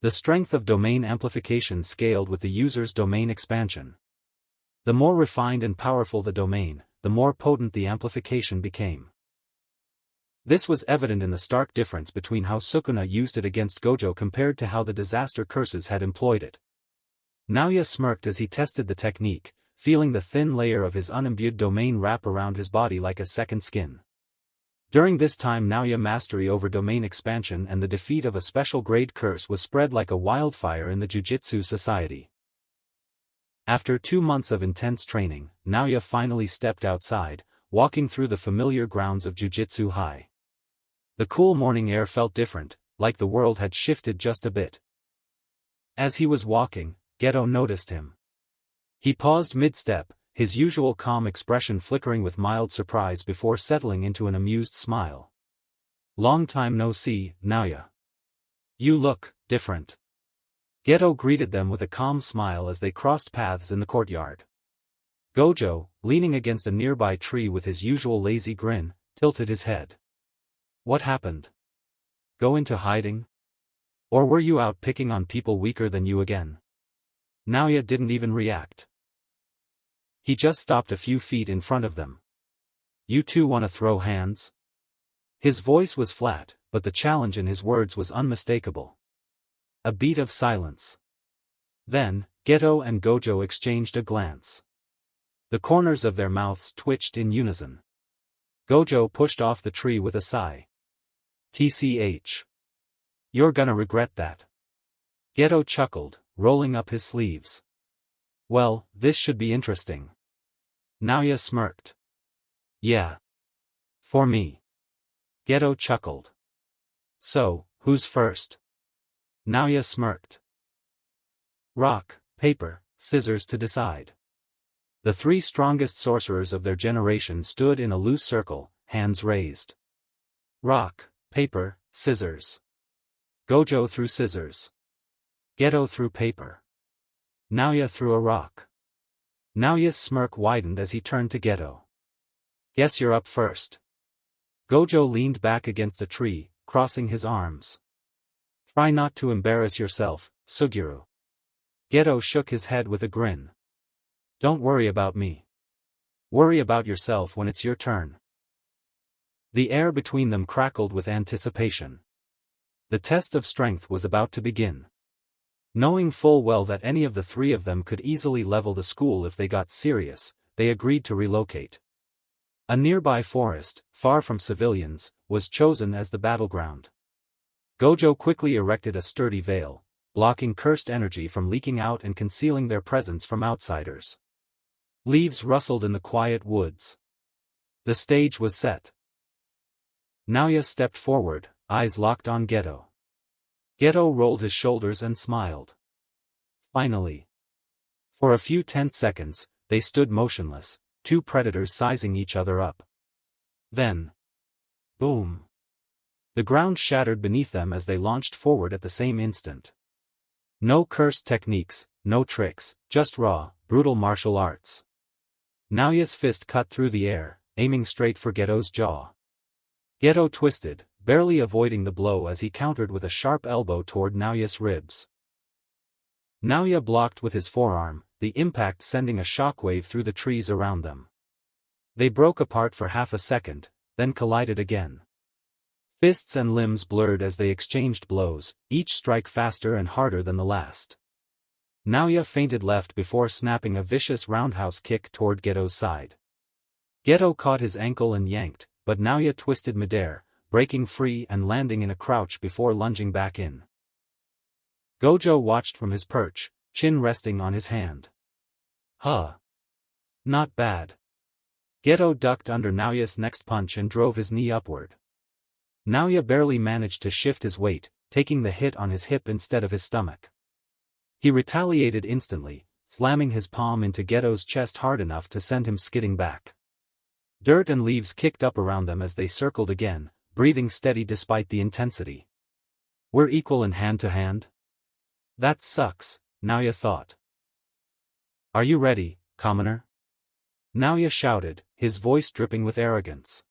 The strength of domain amplification scaled with the user's domain expansion. The more refined and powerful the domain, the more potent the amplification became. This was evident in the stark difference between how Sukuna used it against Gojo compared to how the disaster curses had employed it. Naoya smirked as he tested the technique, feeling the thin layer of his unimbued domain wrap around his body like a second skin. During this time Naoya's mastery over domain expansion and the defeat of a special grade curse was spread like a wildfire in the Jujitsu society. After 2 months of intense training, Naoya finally stepped outside, walking through the familiar grounds of Jujitsu High. The cool morning air felt different, like the world had shifted just a bit. As he was walking, Geto noticed him. He paused mid-step, his usual calm expression flickering with mild surprise before settling into an amused smile. Long time no see, Naoya. You look different. Geto greeted them with a calm smile as they crossed paths in the courtyard. Gojo, leaning against a nearby tree with his usual lazy grin, tilted his head. What happened? Go into hiding? Or were you out picking on people weaker than you again? Naoya didn't even react. He just stopped a few feet in front of them. You two wanna throw hands? His voice was flat, but the challenge in his words was unmistakable. A beat of silence. Then, Geto and Gojo exchanged a glance. The corners of their mouths twitched in unison. Gojo pushed off the tree with a sigh. TCH. You're gonna regret that. Geto chuckled, rolling up his sleeves. Well, this should be interesting. Naoya smirked. Yeah. For me. Geto chuckled. So, who's first? Naoya smirked. Rock, paper, scissors to decide. The three strongest sorcerers of their generation stood in a loose circle, hands raised. Rock, paper, scissors. Gojo threw scissors. Geto threw paper. Naoya threw a rock. Naoya's smirk widened as he turned to Geto. Guess you're up first. Gojo leaned back against a tree, crossing his arms. Try not to embarrass yourself, Suguru. Geto shook his head with a grin. Don't worry about me. Worry about yourself when it's your turn. The air between them crackled with anticipation. The test of strength was about to begin. Knowing full well that any of the three of them could easily level the school if they got serious, they agreed to relocate. A nearby forest, far from civilians, was chosen as the battleground. Gojo quickly erected a sturdy veil, blocking cursed energy from leaking out and concealing their presence from outsiders. Leaves rustled in the quiet woods. The stage was set. Naoya stepped forward, eyes locked on Geto. Geto rolled his shoulders and smiled. Finally. For a few tense seconds, they stood motionless, two predators sizing each other up. Then. Boom. The ground shattered beneath them as they launched forward at the same instant. No cursed techniques, no tricks, just raw, brutal martial arts. Naoya's fist cut through the air, aiming straight for Geto's jaw. Geto twisted, barely avoiding the blow as he countered with a sharp elbow toward Naoya's ribs. Naoya blocked with his forearm, the impact sending a shockwave through the trees around them. They broke apart for half a second, then collided again. Fists and limbs blurred as they exchanged blows, each strike faster and harder than the last. Naoya feinted left before snapping a vicious roundhouse kick toward Geto's side. Geto caught his ankle and yanked, but Naoya twisted midair, breaking free and landing in a crouch before lunging back in. Gojo watched from his perch, chin resting on his hand. Huh. Not bad. Geto ducked under Naoya's next punch and drove his knee upward. Naoya barely managed to shift his weight, taking the hit on his hip instead of his stomach. He retaliated instantly, slamming his palm into Geto's chest hard enough to send him skidding back. Dirt and leaves kicked up around them as they circled again, breathing steady despite the intensity. We're equal in hand-to-hand? That sucks, Naoya thought. Are you ready, commoner? Naoya shouted, his voice dripping with arrogance.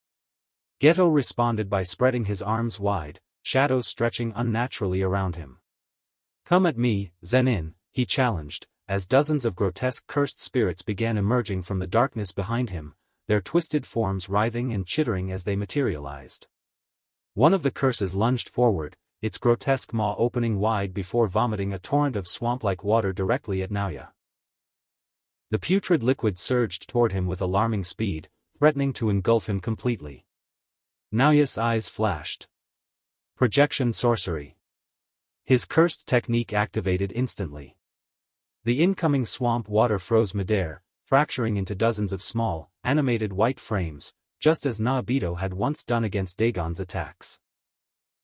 Geto responded by spreading his arms wide, shadows stretching unnaturally around him. Come at me, Zenin, he challenged, as dozens of grotesque cursed spirits began emerging from the darkness behind him, their twisted forms writhing and chittering as they materialized. One of the curses lunged forward, its grotesque maw opening wide before vomiting a torrent of swamp-like water directly at Naoya. The putrid liquid surged toward him with alarming speed, threatening to engulf him completely. Naoya's eyes flashed. Projection Sorcery. His cursed technique activated instantly. The incoming swamp water froze midair, fracturing into dozens of small, animated white frames, just as Naobito had once done against Dagon's attacks.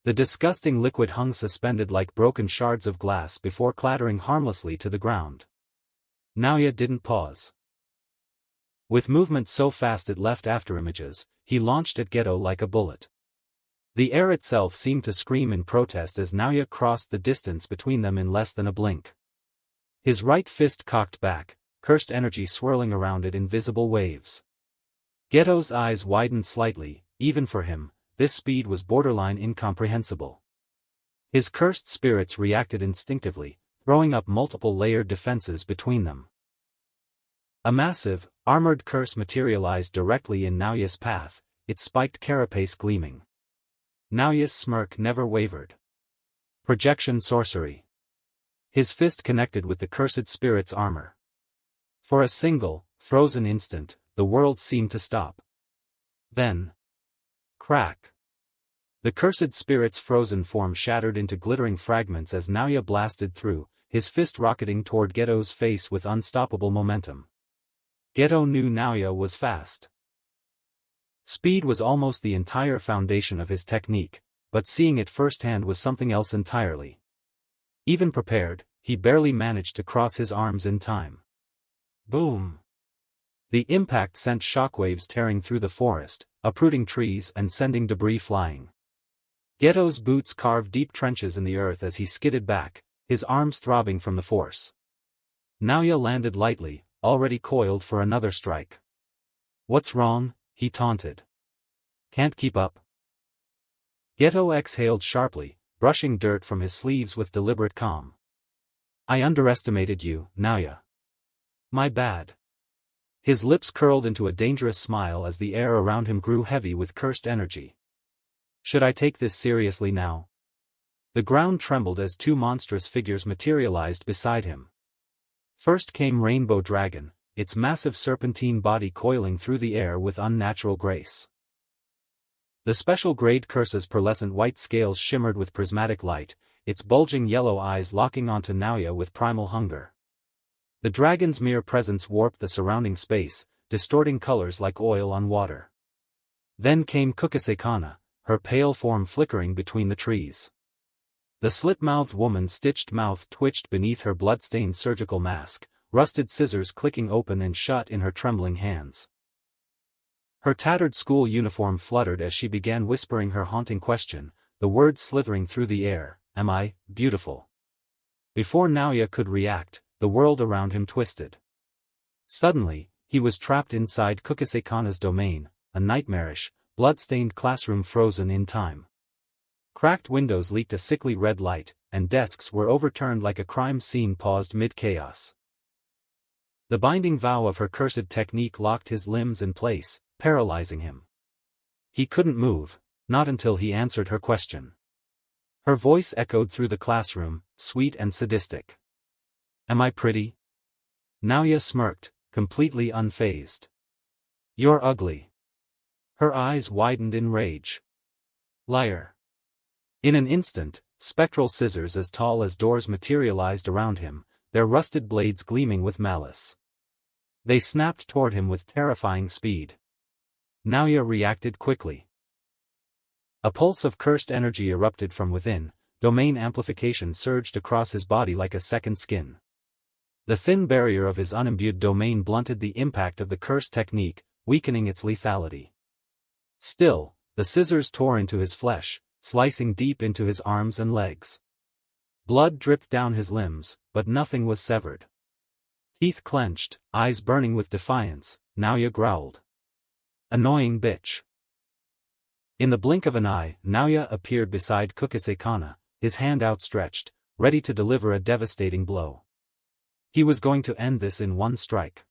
The disgusting liquid hung suspended like broken shards of glass before clattering harmlessly to the ground. Naoya didn't pause. With movement so fast it left afterimages, he launched at Geto like a bullet. The air itself seemed to scream in protest as Naoya crossed the distance between them in less than a blink. His right fist cocked back, cursed energy swirling around it in visible waves. Geto's eyes widened slightly. Even for him, this speed was borderline incomprehensible. His cursed spirits reacted instinctively, throwing up multiple layered defenses between them. A massive, armored curse materialized directly in Naoya's path, its spiked carapace gleaming. Naoya's smirk never wavered. Projection Sorcery. His fist connected with the cursed spirit's armor. For a single, frozen instant, the world seemed to stop. Then, crack. The cursed spirit's frozen form shattered into glittering fragments as Naoya blasted through, his fist rocketing toward Geto's face with unstoppable momentum. Geto knew Naoya was fast. Speed was almost the entire foundation of his technique, but seeing it firsthand was something else entirely. Even prepared, he barely managed to cross his arms in time. Boom! The impact sent shockwaves tearing through the forest, uprooting trees and sending debris flying. Geto's boots carved deep trenches in the earth as he skidded back, his arms throbbing from the force. Naoya landed lightly, already coiled for another strike. "What's wrong?" he taunted. "Can't keep up?" Geto exhaled sharply, brushing dirt from his sleeves with deliberate calm. "I underestimated you, Naoya. My bad." His lips curled into a dangerous smile as the air around him grew heavy with cursed energy. "Should I take this seriously now?" The ground trembled as two monstrous figures materialized beside him. First came Rainbow Dragon, its massive serpentine body coiling through the air with unnatural grace. The special grade curse's pearlescent white scales shimmered with prismatic light, its bulging yellow eyes locking onto Naoya with primal hunger. The dragon's mere presence warped the surrounding space, distorting colors like oil on water. Then came Kukusei-kana, her pale form flickering between the trees. The slit-mouthed woman's stitched mouth twitched beneath her blood-stained surgical mask, rusted scissors clicking open and shut in her trembling hands. Her tattered school uniform fluttered as she began whispering her haunting question, the words slithering through the air, "Am I beautiful?" Before Naoya could react, the world around him twisted. Suddenly, he was trapped inside Kukusei-kana's domain, a nightmarish, blood-stained classroom frozen in time. Cracked windows leaked a sickly red light, and desks were overturned like a crime scene paused mid-chaos. The binding vow of her cursed technique locked his limbs in place, paralyzing him. He couldn't move, not until he answered her question. Her voice echoed through the classroom, sweet and sadistic. "Am I pretty?" Naoya smirked, completely unfazed. "You're ugly." Her eyes widened in rage. "Liar." In an instant, spectral scissors as tall as doors materialized around him, their rusted blades gleaming with malice. They snapped toward him with terrifying speed. Naoya reacted quickly. A pulse of cursed energy erupted from within, domain amplification surged across his body like a second skin. The thin barrier of his unimbued domain blunted the impact of the cursed technique, weakening its lethality. Still, the scissors tore into his flesh, slicing deep into his arms and legs. Blood dripped down his limbs, but nothing was severed. Teeth clenched, eyes burning with defiance, Naoya growled. "Annoying bitch." In the blink of an eye, Naoya appeared beside Kukusei-kana, his hand outstretched, ready to deliver a devastating blow. He was going to end this in one strike.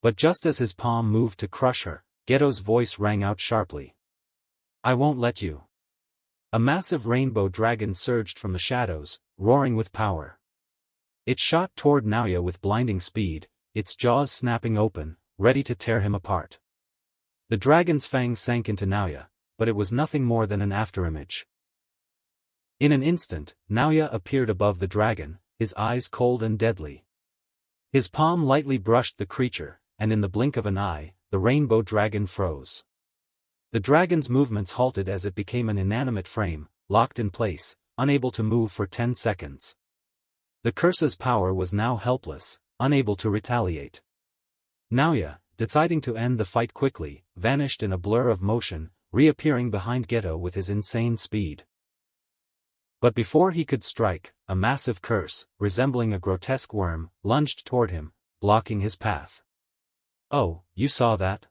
But just as his palm moved to crush her, Geto's voice rang out sharply. "I won't let you." A massive rainbow dragon surged from the shadows, roaring with power. It shot toward Naoya with blinding speed, its jaws snapping open, ready to tear him apart. The dragon's fangs sank into Naoya, but it was nothing more than an afterimage. In an instant, Naoya appeared above the dragon, his eyes cold and deadly. His palm lightly brushed the creature, and in the blink of an eye, the rainbow dragon froze. The dragon's movements halted as it became an inanimate frame, locked in place, unable to move for 10 seconds. The curse's power was now helpless, unable to retaliate. Naoya, deciding to end the fight quickly, vanished in a blur of motion, reappearing behind Geto with his insane speed. But before he could strike, a massive curse, resembling a grotesque worm, lunged toward him, blocking his path. "Oh, you saw that?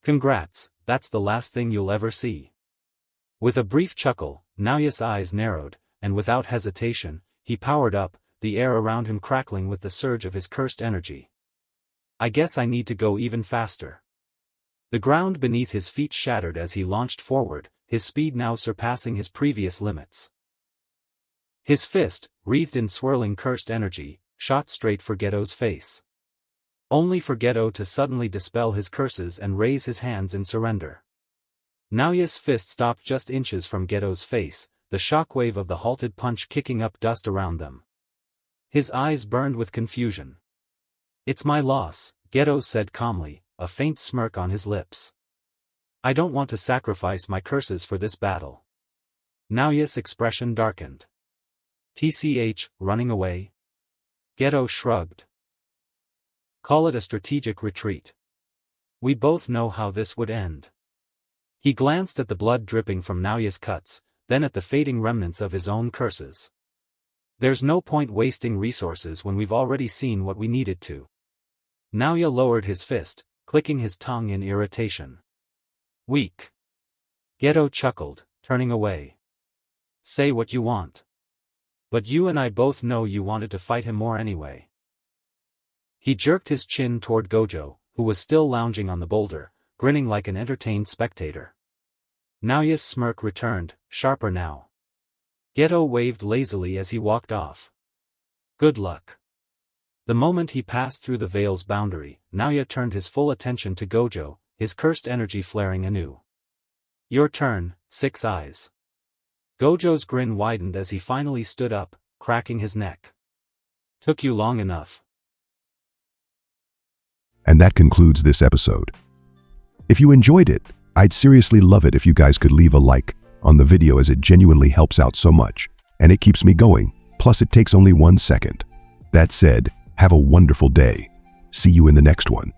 Congrats, that's the last thing you'll ever see." With a brief chuckle, Naoya's eyes narrowed, and without hesitation, he powered up, the air around him crackling with the surge of his cursed energy. "I guess I need to go even faster." The ground beneath his feet shattered as he launched forward, his speed now surpassing his previous limits. His fist, wreathed in swirling cursed energy, shot straight for Geto's face. Only for Geto to suddenly dispel his curses and raise his hands in surrender. Naoya's fist stopped just inches from Geto's face, the shockwave of the halted punch kicking up dust around them. His eyes burned with confusion. "It's my loss," Geto said calmly, a faint smirk on his lips. "I don't want to sacrifice my curses for this battle." Naoya's expression darkened. "TCH, running away?" Geto shrugged. "Call it a strategic retreat. We both know how this would end." He glanced at the blood dripping from Naoya's cuts, then at the fading remnants of his own curses. "There's no point wasting resources when we've already seen what we needed to." Naoya lowered his fist, clicking his tongue in irritation. "Weak." Geto chuckled, turning away. "Say what you want. But you and I both know you wanted to fight him more anyway." He jerked his chin toward Gojo, who was still lounging on the boulder, grinning like an entertained spectator. Naoya's smirk returned, sharper now. Geto waved lazily as he walked off. "Good luck." The moment he passed through the veil's boundary, Naoya turned his full attention to Gojo, his cursed energy flaring anew. "Your turn, Six Eyes." Gojo's grin widened as he finally stood up, cracking his neck. "Took you long enough." And that concludes this episode. If you enjoyed it, I'd seriously love it if you guys could leave a like on the video, as it genuinely helps out so much, and it keeps me going, plus it takes only 1 second. That said, have a wonderful day. See you in the next one.